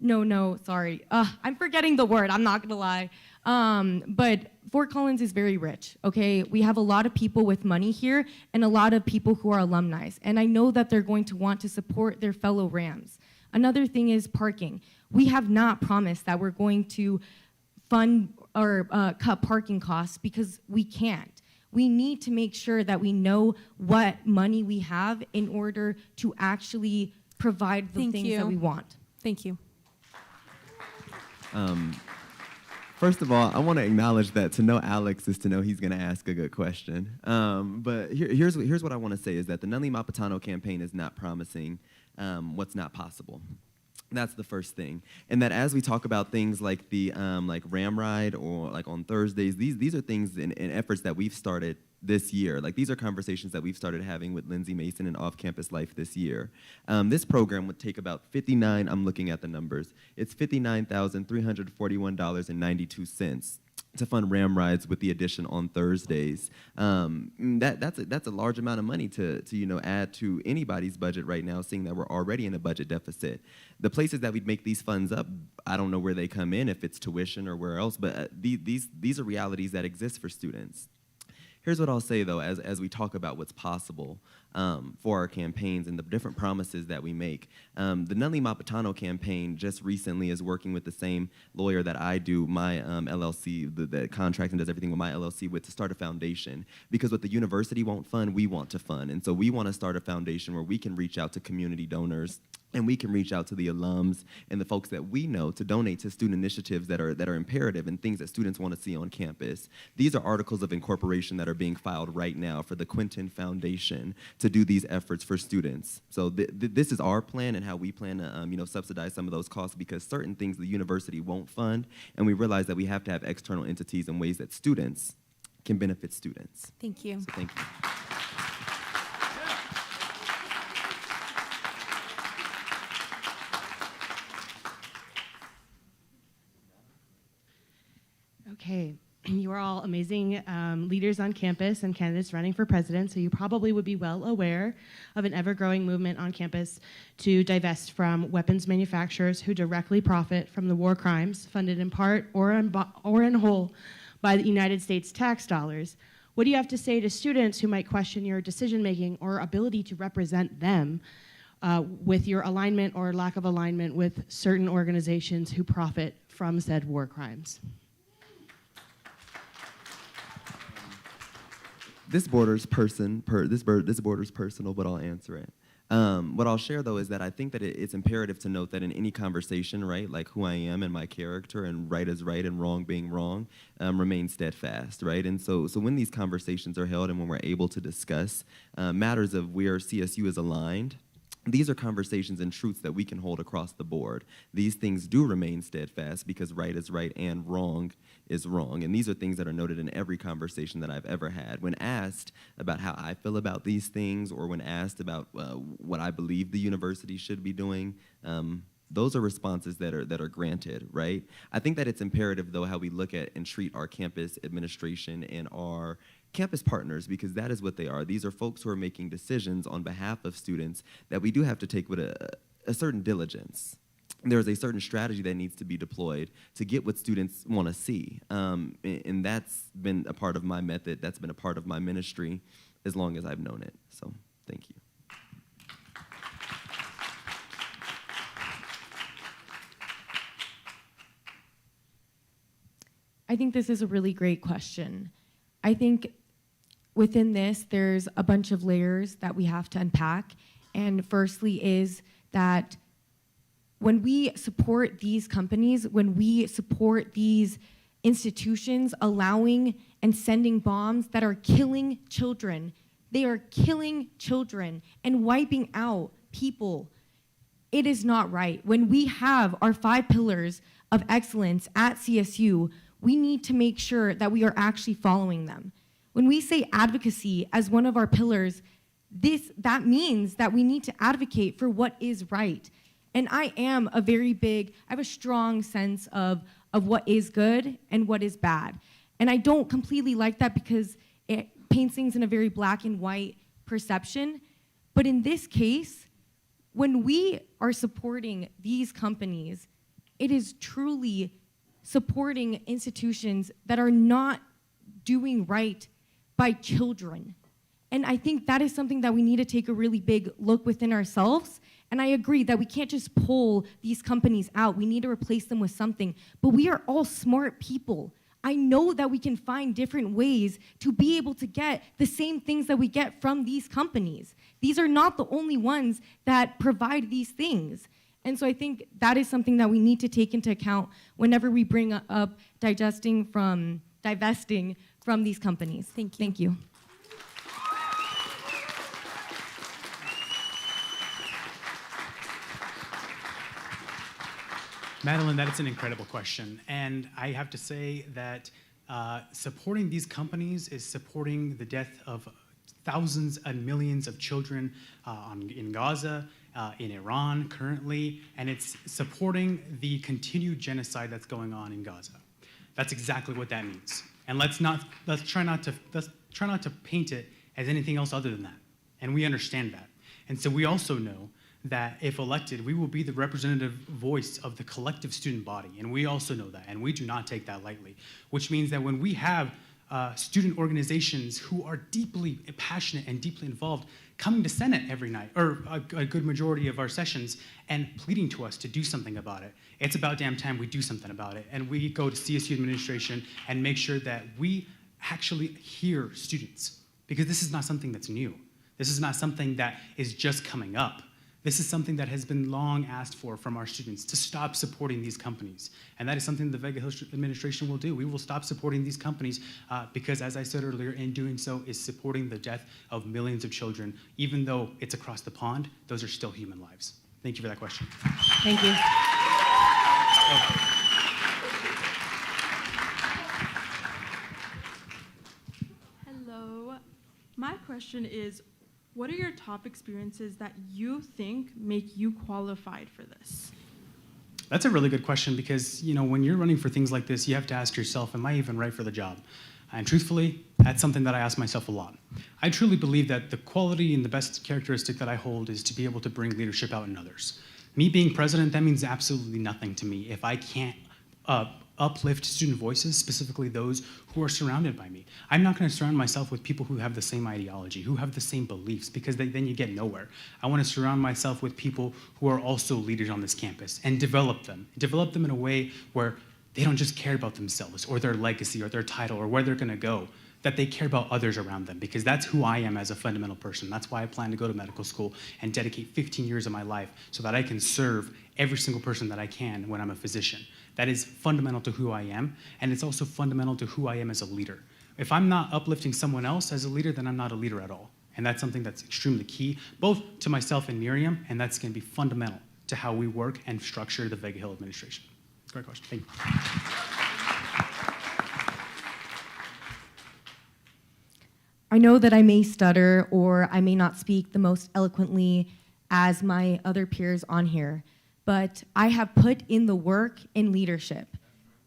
No, sorry. I'm forgetting the word, I'm not gonna lie. But Fort Collins is very rich, okay? We have a lot of people with money here and a lot of people who are alumni. And I know that they're going to want to support their fellow Rams. Another thing is parking. We have not promised that we're going to fund or cut parking costs, because we can't. We need to make sure that we know what money we have in order to actually provide the things that we want. Thank you. First of all, I want to acknowledge that to know Alex is to know he's going to ask a good question. But here's what I want to say is that the Nunley Mapatano campaign is not promising what's not possible. That's the first thing. And that as we talk about things like the like Ram Ride or like on Thursdays, these are things and efforts that we've started this year. Like these are conversations that we've started having with Lindsay Mason and Off-Campus Life this year. This program would take about I'm looking at the numbers, it's $59,341.92. to fund RAM rides with the addition on Thursdays. That's a large amount of money to add to anybody's budget right now, seeing that we're already in a budget deficit. The places that we'd make these funds up, I don't know where they come in, if it's tuition or where else, but these are realities that exist for students. Here's what I'll say, though, as we talk about what's possible for our campaigns and the different promises that we make. The Nunley Mapatano campaign just recently is working with the same lawyer that I do my LLC, the contract and does everything with my LLC with, to start a foundation. Because what the university won't fund, we want to fund. And so we want to start a foundation where we can reach out to community donors, and we can reach out to the alums and the folks that we know to donate to student initiatives that are imperative and things that students want to see on campus. These are articles of incorporation that are being filed right now for the Quinton Foundation to do these efforts for students. So this is our plan and how we plan to subsidize some of those costs, because certain things the university won't fund, and we realize that we have to have external entities in ways that students can benefit students. Thank you. So thank you. Okay, you are all amazing leaders on campus and candidates running for president, so you probably would be well aware of an ever-growing movement on campus to divest from weapons manufacturers who directly profit from the war crimes funded in part or in whole by the United States tax dollars. What do you have to say to students who might question your decision-making or ability to represent them with your alignment or lack of alignment with certain organizations who profit from said war crimes? This borders personal, but I'll answer it. What I'll share, though, is that I think that it's imperative to note that in any conversation, right, like who I am and my character and right is right and wrong being wrong, remain steadfast, right? And so when these conversations are held and when we're able to discuss matters of where CSU is aligned, these are conversations and truths that we can hold across the board. These things do remain steadfast because right is right and wrong is wrong. And these are things that are noted in every conversation that I've ever had. When asked about how I feel about these things, or when asked about what I believe the university should be doing, those are responses that are granted, right? I think that it's imperative, though, how we look at and treat our campus administration and our campus partners, because that is what they are. These are folks who are making decisions on behalf of students that we do have to take with a certain diligence. There is a certain strategy that needs to be deployed to get what students want to see. And that's been a part of my method. That's been a part of my ministry as long as I've known it. So thank you. I think this is a really great question. I think within this, there's a bunch of layers that we have to unpack. And firstly is that when we support these companies, when we support these institutions allowing and sending bombs that are killing children, they are killing children and wiping out people, it is not right. When we have our 5 pillars of excellence at CSU, we need to make sure that we are actually following them. When we say advocacy as one of our pillars, that means that we need to advocate for what is right. And I have a strong sense of what is good and what is bad. And I don't completely like that because it paints things in a very black and white perception. But in this case, when we are supporting these companies, it is truly supporting institutions that are not doing right by children. And I think that is something that we need to take a really big look within ourselves. And I agree that we can't just pull these companies out. We need to replace them with something. But we are all smart people. I know that we can find different ways to be able to get the same things that we get from these companies. These are not the only ones that provide these things. And so I think that is something that we need to take into account whenever we bring up divesting from these companies. Thank you. Thank you. Madeline, that is an incredible question. And I have to say that supporting these companies is supporting the death of thousands and millions of children in Gaza, in Iran currently, and it's supporting the continued genocide that's going on in Gaza. That's exactly what that means. And let's try not to paint it as anything else other than that. And we understand that. And so we also know that if elected, we will be the representative voice of the collective student body. And we also know that, and we do not take that lightly, which means that when we have student organizations who are deeply passionate and deeply involved coming to Senate every night, or a good majority of our sessions, and pleading to us to do something about it, it's about damn time we do something about it. And we go to CSU administration and make sure that we actually hear students, because this is not something that's new. This is not something that is just coming up. This is something that has been long asked for from our students, to stop supporting these companies. And that is something the Vega Hill administration will do. We will stop supporting these companies because, as I said earlier, in doing so is supporting the death of millions of children. Even though it's across the pond, those are still human lives. Thank you for that question. Thank you. Hello. My question is, what are your top experiences that you think make you qualified for this? That's a really good question, because when you're running for things like this, you have to ask yourself, am I even right for the job? And truthfully, that's something that I ask myself a lot. I truly believe that the quality and the best characteristic that I hold is to be able to bring leadership out in others. Me being president, that means absolutely nothing to me if I can't uplift student voices, specifically those who are surrounded by me. I'm not going to surround myself with people who have the same ideology, who have the same beliefs, because then you get nowhere. I want to surround myself with people who are also leaders on this campus and develop them in a way where they don't just care about themselves or their legacy or their title or where they're going to go, that they care about others around them, because that's who I am as a fundamental person. That's why I plan to go to medical school and dedicate 15 years of my life so that I can serve every single person that I can when I'm a physician. That is fundamental to who I am, and it's also fundamental to who I am as a leader. If I'm not uplifting someone else as a leader, then I'm not a leader at all. And that's something that's extremely key, both to myself and Miriam, and that's going to be fundamental to how we work and structure the Vega Hill administration. Great question. Thank you. I know that I may stutter or I may not speak the most eloquently as my other peers on here, but I have put in the work in leadership.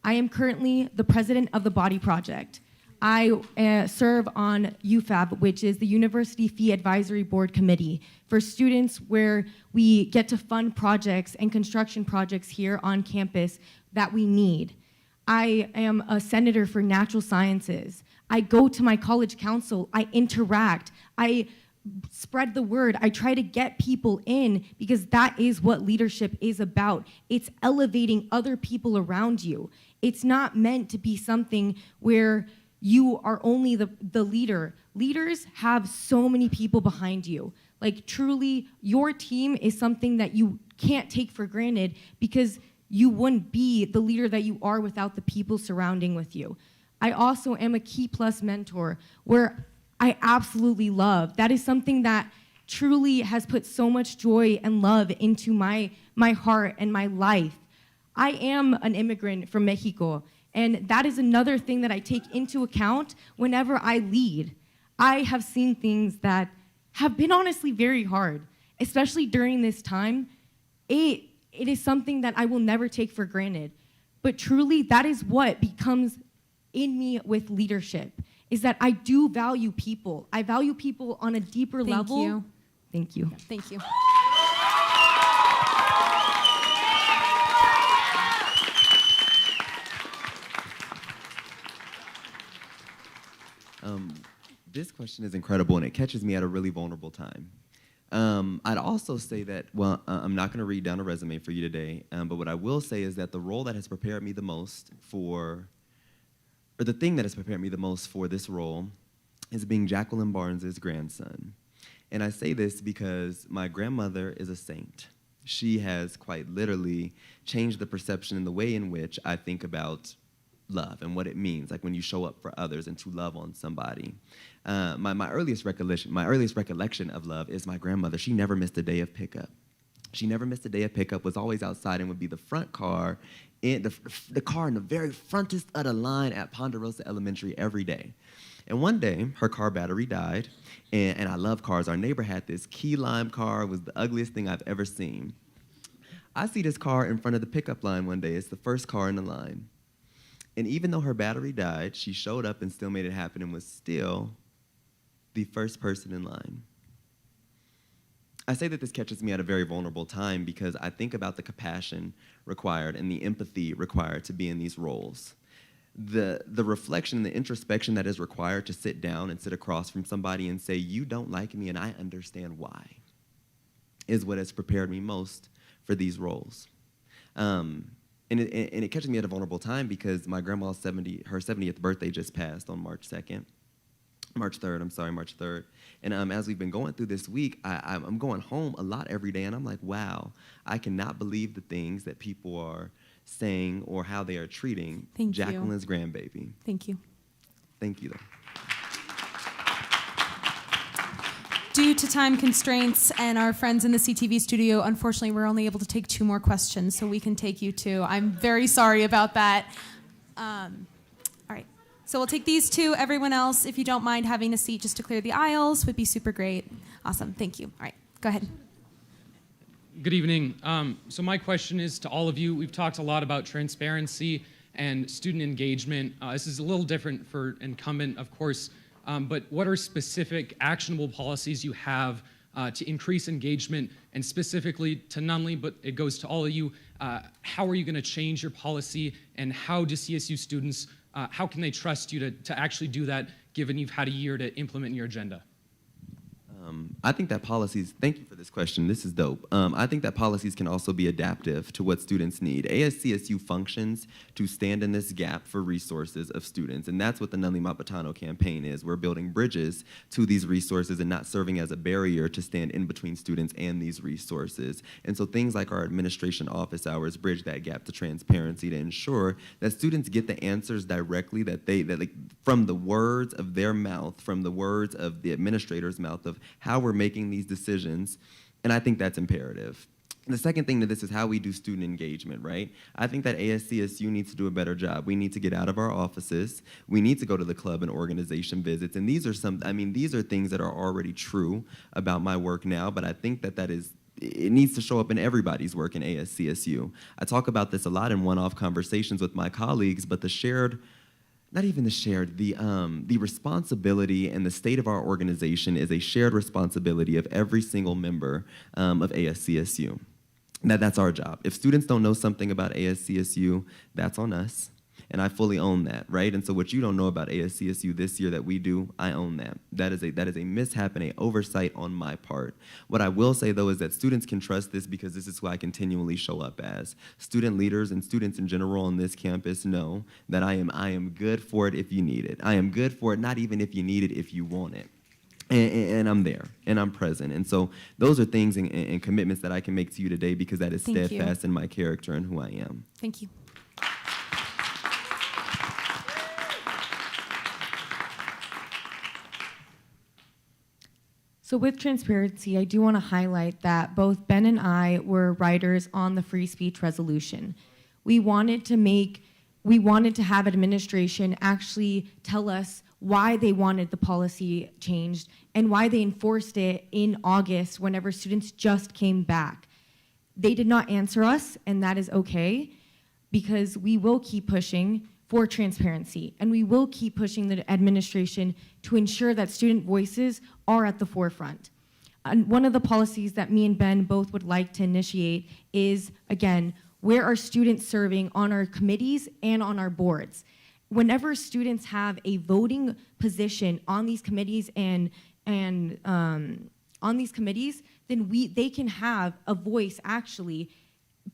I am currently the president of the Body Project. I serve on UFAB, which is the University Fee Advisory Board Committee for students, where we get to fund projects and construction projects here on campus that we need. I am a senator for natural sciences. I go to my college council, I interact, I spread the word, I try to get people in, because that is what leadership is about. It's elevating other people around you. It's not meant to be something where you are only the leader. Leaders have so many people behind you. Like, truly, your team is something that you can't take for granted, because you wouldn't be the leader that you are without the people surrounding with you. I also am a Key Plus mentor, where I absolutely love. That is something that truly has put so much joy and love into my heart and my life. I am an immigrant from Mexico, and that is another thing that I take into account whenever I lead. I have seen things that have been honestly very hard, especially during this time. It is something that I will never take for granted. But truly, that is what becomes in me with leadership, is that I do value people. I value people on a deeper level. Thank you. Thank you. This question is incredible, and it catches me at a really vulnerable time. I'd also say that, I'm not going to read down a resume for you today, but what I will say is that the role that has prepared me the most or the thing that has prepared me the most for this role is being Jacqueline Barnes's grandson. And I say this because my grandmother is a saint. She has quite literally changed the perception and the way in which I think about love and what it means, like when you show up for others and to love on somebody. My earliest recollection of love is my grandmother. She never missed a day of pickup. She never missed a day of pickup, was always outside, and would be the front car, the car in the very frontest of the line at Ponderosa Elementary every day. And one day, her car battery died, and I love cars. Our neighbor had this key lime car. It was the ugliest thing I've ever seen. I see this car in front of the pickup line one day. It's the first car in the line. And even though her battery died, she showed up and still made it happen and was still the first person in line. I say that this catches me at a very vulnerable time because I think about the compassion required and the empathy required to be in these roles. The reflection and the introspection that is required to sit down and sit across from somebody and say, you don't like me and I understand why, is what has prepared me most for these roles. And it catches me at a vulnerable time because my grandma's 70th birthday just passed on March 3rd. And as we've been going through this week, I'm going home a lot every day, and I'm like, wow, I cannot believe the things that people are saying or how they are treating Jacqueline's grandbaby. Thank you. Thank you. Due to time constraints and our friends in the CTV studio, unfortunately, we're only able to take 2 more questions, so we can take you 2. I'm very sorry about that. All right. So we'll take these 2. Everyone else, if you don't mind having a seat just to clear the aisles, would be super great. Awesome. Thank you. All right. Go ahead. Good evening. So my question is to all of you. We've talked a lot about transparency and student engagement. This is a little different for incumbent, of course, but what are specific actionable policies you have to increase engagement, and specifically to Nunley, but it goes to all of you, how are you going to change your policy, and how do CSU students, how can they trust you to actually do that, given you've had a year to implement your agenda? I think that policies, thank you for this question, this is dope. I think that policies can also be adaptive to what students need. ASCSU functions to stand in this gap for resources of students, and that's what the Nunley Mapatano campaign is. We're building bridges to these resources and not serving as a barrier to stand in between students and these resources. And so things like our administration office hours bridge that gap to transparency to ensure that students get the answers directly, that from the words of their mouth, from the words of the administrator's mouth of how we're making these decisions, and I think that's imperative. And the second thing to this is how we do student engagement, right? I think that ASCSU needs to do a better job. We need to get out of our offices. We need to go to the club and organization visits, and these are things that are already true about my work now, but I think it needs to show up in everybody's work in ASCSU. I talk about this a lot in one-off conversations with my colleagues, but the responsibility and the state of our organization is a shared responsibility of every single member of ASCSU. That's our job. If students don't know something about ASCSU, that's on us. And I fully own that, right? And so what you don't know about ASCSU this year that we do, I own that. That is a mishap and an oversight on my part. What I will say, though, is that students can trust this because this is who I continually show up as. Student leaders and students in general on this campus know that I am good for it if you need it. I am good for it, not even if you need it, if you want it. And I'm there, and I'm present. And so those are things and commitments that I can make to you today because that is steadfast in my character and who I am. Thank you. So with transparency, I do want to highlight that both Ben and I were writers on the free speech resolution. We wanted to have administration actually tell us why they wanted the policy changed and why they enforced it in August whenever students just came back. They did not answer us, and that is okay, because we will keep pushing for transparency, and we will keep pushing the administration to ensure that student voices are at the forefront. And one of the policies that me and Ben both would like to initiate is, again, where are students serving on our committees and on our boards? Whenever students have a voting position on these committees then they can have a voice actually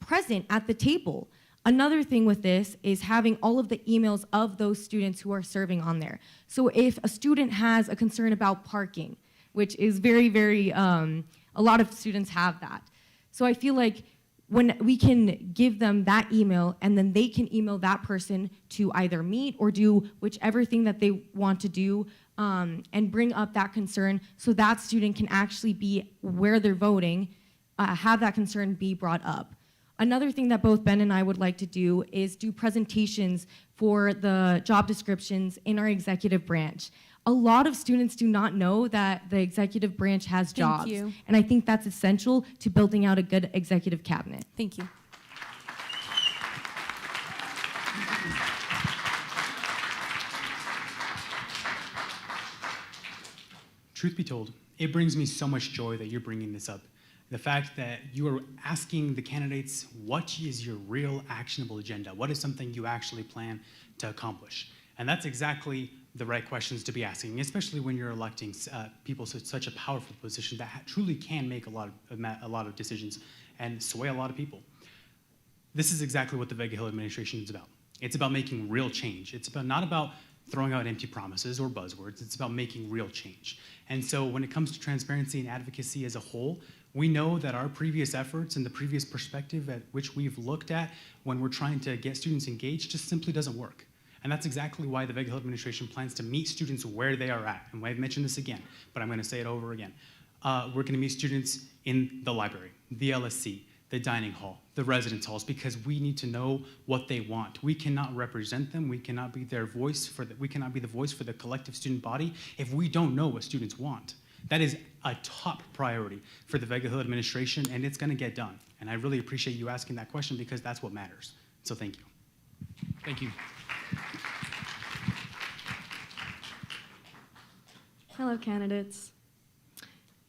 present at the table. Another thing with this is having all of the emails of those students who are serving on there. So if a student has a concern about parking, which is very, very, a lot of students have that. So I feel like when we can give them that email and then they can email that person to either meet or do whichever thing that they want to do and bring up that concern so that student can actually be where they're voting, have that concern be brought up. Another thing that both Ben and I would like to do is do presentations for the job descriptions in our executive branch. A lot of students do not know that the executive branch has jobs. Thank you. And I think that's essential to building out a good executive cabinet. Thank you. truth be told, it brings me so much joy that you're bringing this up. The fact that you are asking the candidates, what is your real actionable agenda? What is something you actually plan to accomplish? And that's exactly the right questions to be asking, especially when you're electing people to such a powerful position that truly can make a lot of decisions and sway a lot of people. This is exactly what the Vega Hill administration is about. It's about making real change. It's not about throwing out empty promises or buzzwords. It's about making real change. And so when it comes to transparency and advocacy as a whole, we know that our previous efforts and the previous perspective at which we've looked at when we're trying to get students engaged just simply doesn't work. And that's exactly why the Vega Hill administration plans to meet students where they are at. And I've mentioned this again, but I'm going to say it over again. We're going to meet students in the library, the LSC, the dining hall, the residence halls, because we need to know what they want. We cannot represent them. We cannot be their voice we cannot be the voice for the collective student body if we don't know what students want. That is a top priority for the Vega Hill administration, and it's going to get done. And I really appreciate you asking that question because that's what matters. So thank you. Thank you. Hello, candidates.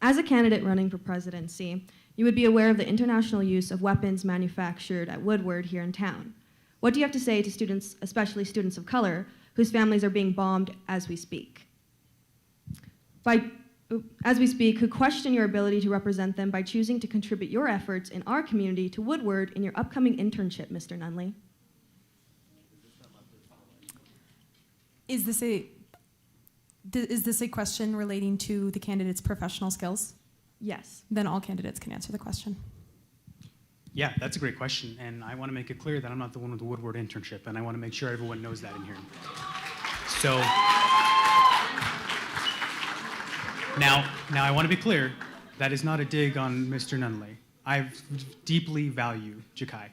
As a candidate running for presidency, you would be aware of the international use of weapons manufactured at Woodward here in town. What do you have to say to students, especially students of color, whose families are being bombed as we speak? Who question your ability to represent them by choosing to contribute your efforts in our community to Woodward in your upcoming internship, Mr. Nunley? Is this a question relating to the candidate's professional skills? Yes. Then all candidates can answer the question. Yeah, that's a great question. And I want to make it clear that I'm not the one with the Woodward internship, and I want to make sure everyone knows that in here. So now I want to be clear, that is not a dig on Mr. Nunley. I deeply value Jakye.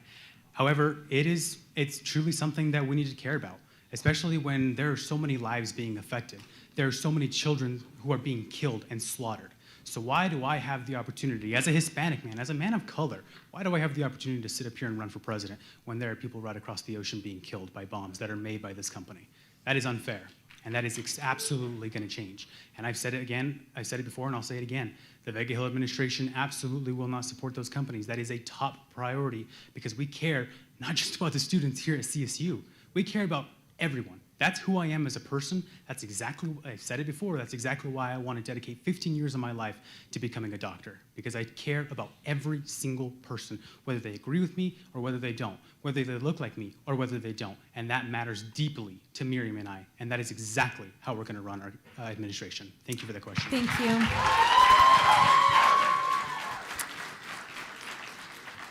However, it's truly something that we need to care about, especially when there are so many lives being affected. There are so many children who are being killed and slaughtered. So why do I have the opportunity, as a Hispanic man, as a man of color, why do I have the opportunity to sit up here and run for president when there are people right across the ocean being killed by bombs that are made by this company? That is unfair, and that is absolutely going to change. And I've said it again, I've said it before, and I'll say it again. The Vega Hill administration absolutely will not support those companies. That is a top priority because we care not just about the students here at CSU. We care about everyone. That's who I am as a person. That's exactly, I've said it before, that's exactly why I want to dedicate 15 years of my life to becoming a doctor, because I care about every single person, whether they agree with me or whether they don't, whether they look like me or whether they don't. And that matters deeply to Miriam and I, and that is exactly how we're going to run our administration. Thank you for the question. Thank you.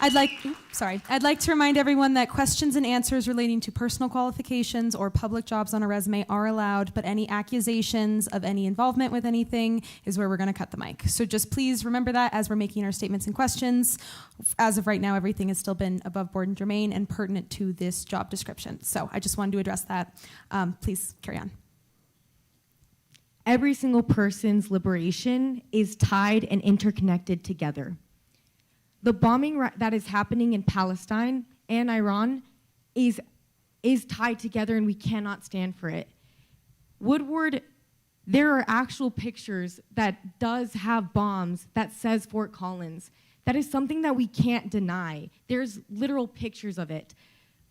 I'd like to remind everyone that questions and answers relating to personal qualifications or public jobs on a resume are allowed, but any accusations of any involvement with anything is where we're going to cut the mic. So just please remember that as we're making our statements and questions. As of right now, everything has still been above board and germane and pertinent to this job description. So I just wanted to address that. Please carry on. Every single person's liberation is tied and interconnected together. The bombing that is happening in Palestine and Iran is tied together, and we cannot stand for it. Woodward, there are actual pictures that does have bombs that says Fort Collins. That is something that we can't deny. There's literal pictures of it.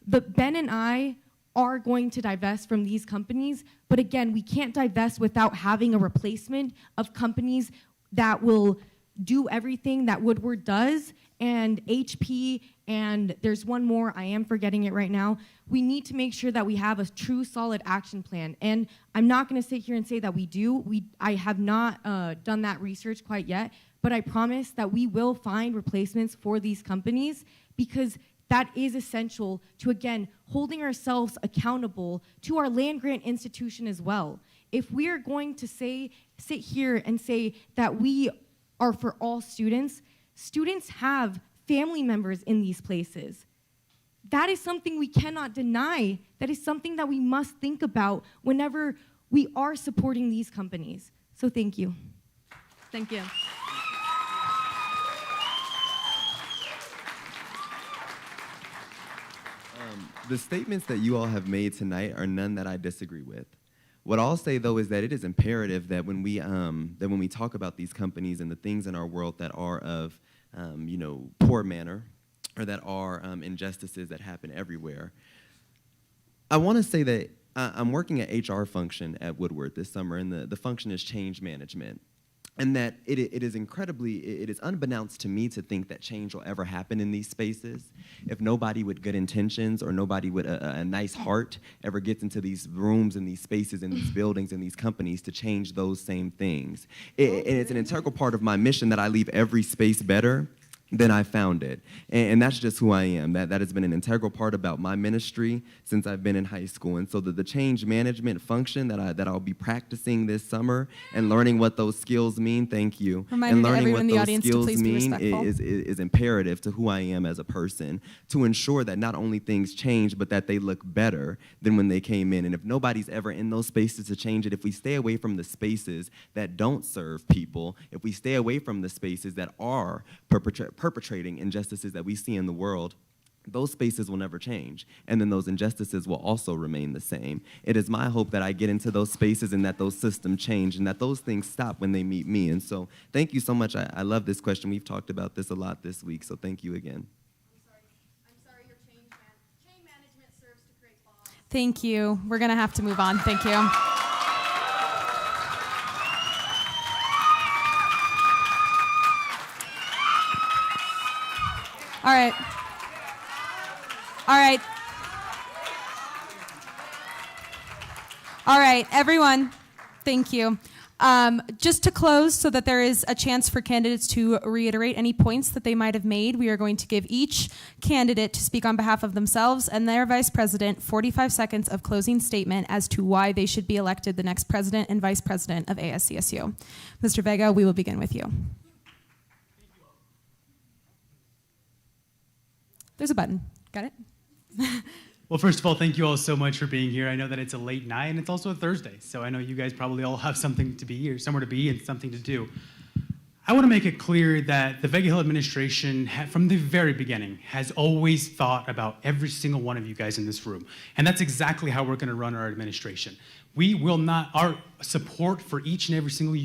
But Ben and I are going to divest from these companies, but again, we can't divest without having a replacement of companies that will do everything that Woodward does, and HP, and there's one more, I am forgetting it right now. We need to make sure that we have a true solid action plan. And I'm not gonna sit here and say that we do. I have not done that research quite yet, but I promise that we will find replacements for these companies because that is essential to, again, holding ourselves accountable to our land-grant institution as well. If we are going to sit here and say that we are for all students, students have family members in these places. That is something we cannot deny. That is something that we must think about whenever we are supporting these companies. So thank you. Thank you. The statements that you all have made tonight are none that I disagree with. What I'll say though is that it is imperative that when we talk about these companies and the things in our world that are of poor manner, or that are injustices that happen everywhere, I want to say that I'm working at HR function at Woodward this summer, and the function is change management. And that it is unbeknownst to me to think that change will ever happen in these spaces if nobody with good intentions or nobody with a nice heart ever gets into these rooms and these spaces and these buildings and these companies to change those same things. And it's an integral part of my mission that I leave every space better than I found it. And that's just who I am. That has been an integral part about my ministry since I've been in high school. And so the change management function that I'll be practicing this summer and learning what those skills mean, thank you. Reminding everyone in the audience to please be respectful. Is imperative to who I am as a person, to ensure that not only things change, but that they look better than when they came in. And if nobody's ever in those spaces to change it, if we stay away from the spaces that don't serve people, if we stay away from the spaces that are perpetrating injustices that we see in the world, those spaces will never change, and then those injustices will also remain the same. It is my hope that I get into those spaces and that those systems change and that those things stop when they meet me. And so thank you so much. I love this question. We've talked about this a lot this week, so thank you again. I'm sorry, your change management serves to create bombs. Thank you. We're going to have to move on. Thank you. All right. All right. All right, everyone, thank you. Just to close so that there is a chance for candidates to reiterate any points that they might have made, we are going to give each candidate to speak on behalf of themselves and their vice president 45 seconds of closing statement as to why they should be elected the next president and vice president of ASCSU. Mr. Vega, we will begin with you. There's a button. Got it? Well, first of all, thank you all so much for being here. I know that it's a late night and it's also a Thursday, so I know you guys probably all have something to be or somewhere to be and something to do. I want to make it clear that the Vega Hill administration, from the very beginning, has always thought about every single one of you guys in this room, and that's exactly how we're going to run our administration. We will not, our support for each and every single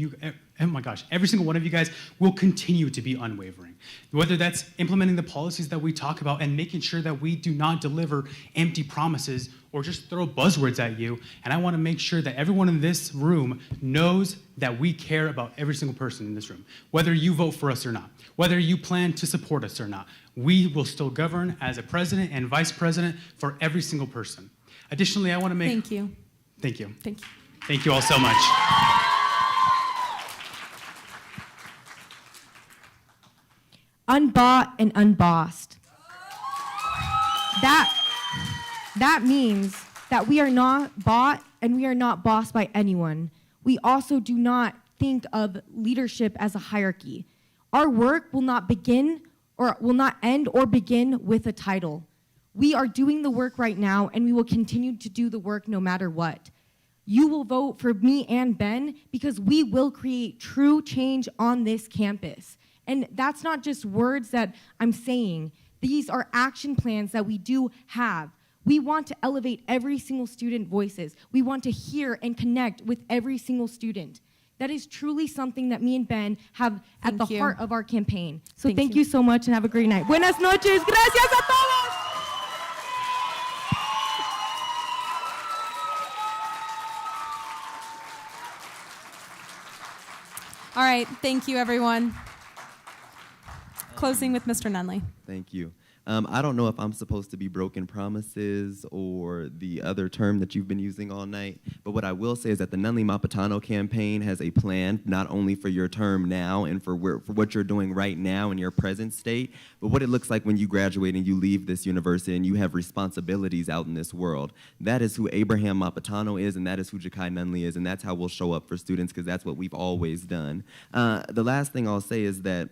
every single one of you guys will continue to be unwavering. Whether that's implementing the policies that we talk about and making sure that we do not deliver empty promises or just throw buzzwords at you. And I want to make sure that everyone in this room knows that we care about every single person in this room. Whether you vote for us or not, whether you plan to support us or not, we will still govern as a president and vice president for every single person. Additionally, I want to make... Thank you. Thank you. Thank you. Thank you all so much. Unbought and unbossed. That means that we are not bought and we are not bossed by anyone. We also do not think of leadership as a hierarchy. Our work will not begin or will not end or begin with a title. We are doing the work right now and we will continue to do the work no matter what. You will vote for me and Ben because we will create true change on this campus. And that's not just words that I'm saying. These are action plans that we do have. We want to elevate every single student voices. We want to hear and connect with every single student. That is truly something that me and Ben have at the heart of our campaign. So thank you so much and have a great night. Buenas noches. Gracias a todos. All right, thank you, everyone. Closing with Mr. Nunley. Thank you. I don't know if I'm supposed to be broken promises or the other term that you've been using all night, but what I will say is that the Nunley Mapatano campaign has a plan not only for your term now and for what you're doing right now in your present state, but what it looks like when you graduate and you leave this university and you have responsibilities out in this world. That is who Abraham Mapatano is, and that is who Jakye Nunley is, and that's how we'll show up for students because that's what we've always done. The last thing I'll say is that,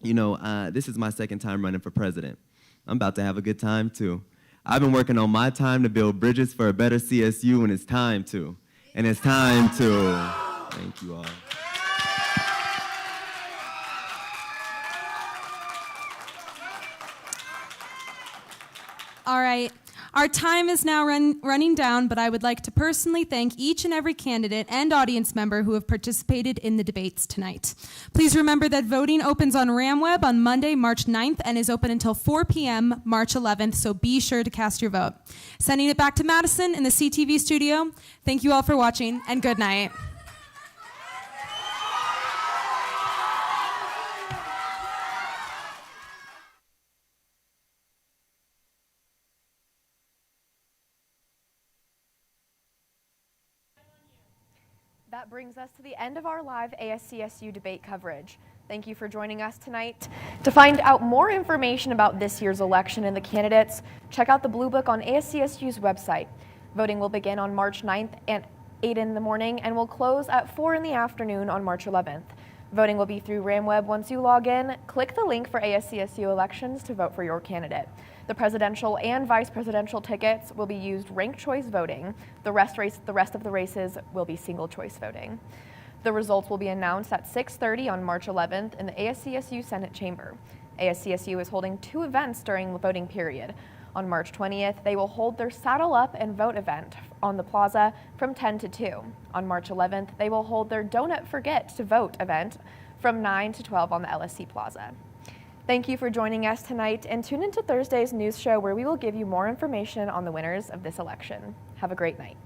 this is my second time running for president. I'm about to have a good time, too. I've been working on my time to build bridges for a better CSU, and it's time to. And it's time to. Thank you all. All right. Our time is now running down, but I would like to personally thank each and every candidate and audience member who have participated in the debates tonight. Please remember that voting opens on RamWeb on Monday, March 9th, and is open until 4 p.m. March 11th, so be sure to cast your vote. Sending it back to Madison in the CTV studio. Thank you all for watching, and good night. That brings us to the end of our live ASCSU debate coverage. Thank you for joining us tonight. To find out more information about this year's election and the candidates, check out the Blue Book on ASCSU's website. Voting will begin on March 9th at 8 in the morning and will close at 4 in the afternoon on March 11th. Voting will be through RamWeb. Once you log in, click the link for ASCSU elections to vote for your candidate. The presidential and vice presidential tickets will be used ranked choice voting. The rest of the races will be single choice voting. The results will be announced at 6:30 on March 11th in the ASCSU Senate chamber. ASCSU is holding 2 events during the voting period. On March 20th, they will hold their Saddle Up and Vote event on the plaza from 10 to 2. On March 11th, they will hold their Don't Forget to Vote event from 9 to 12 on the LSC Plaza. Thank you for joining us tonight, and tune into Thursday's news show where we will give you more information on the winners of this election. Have a great night.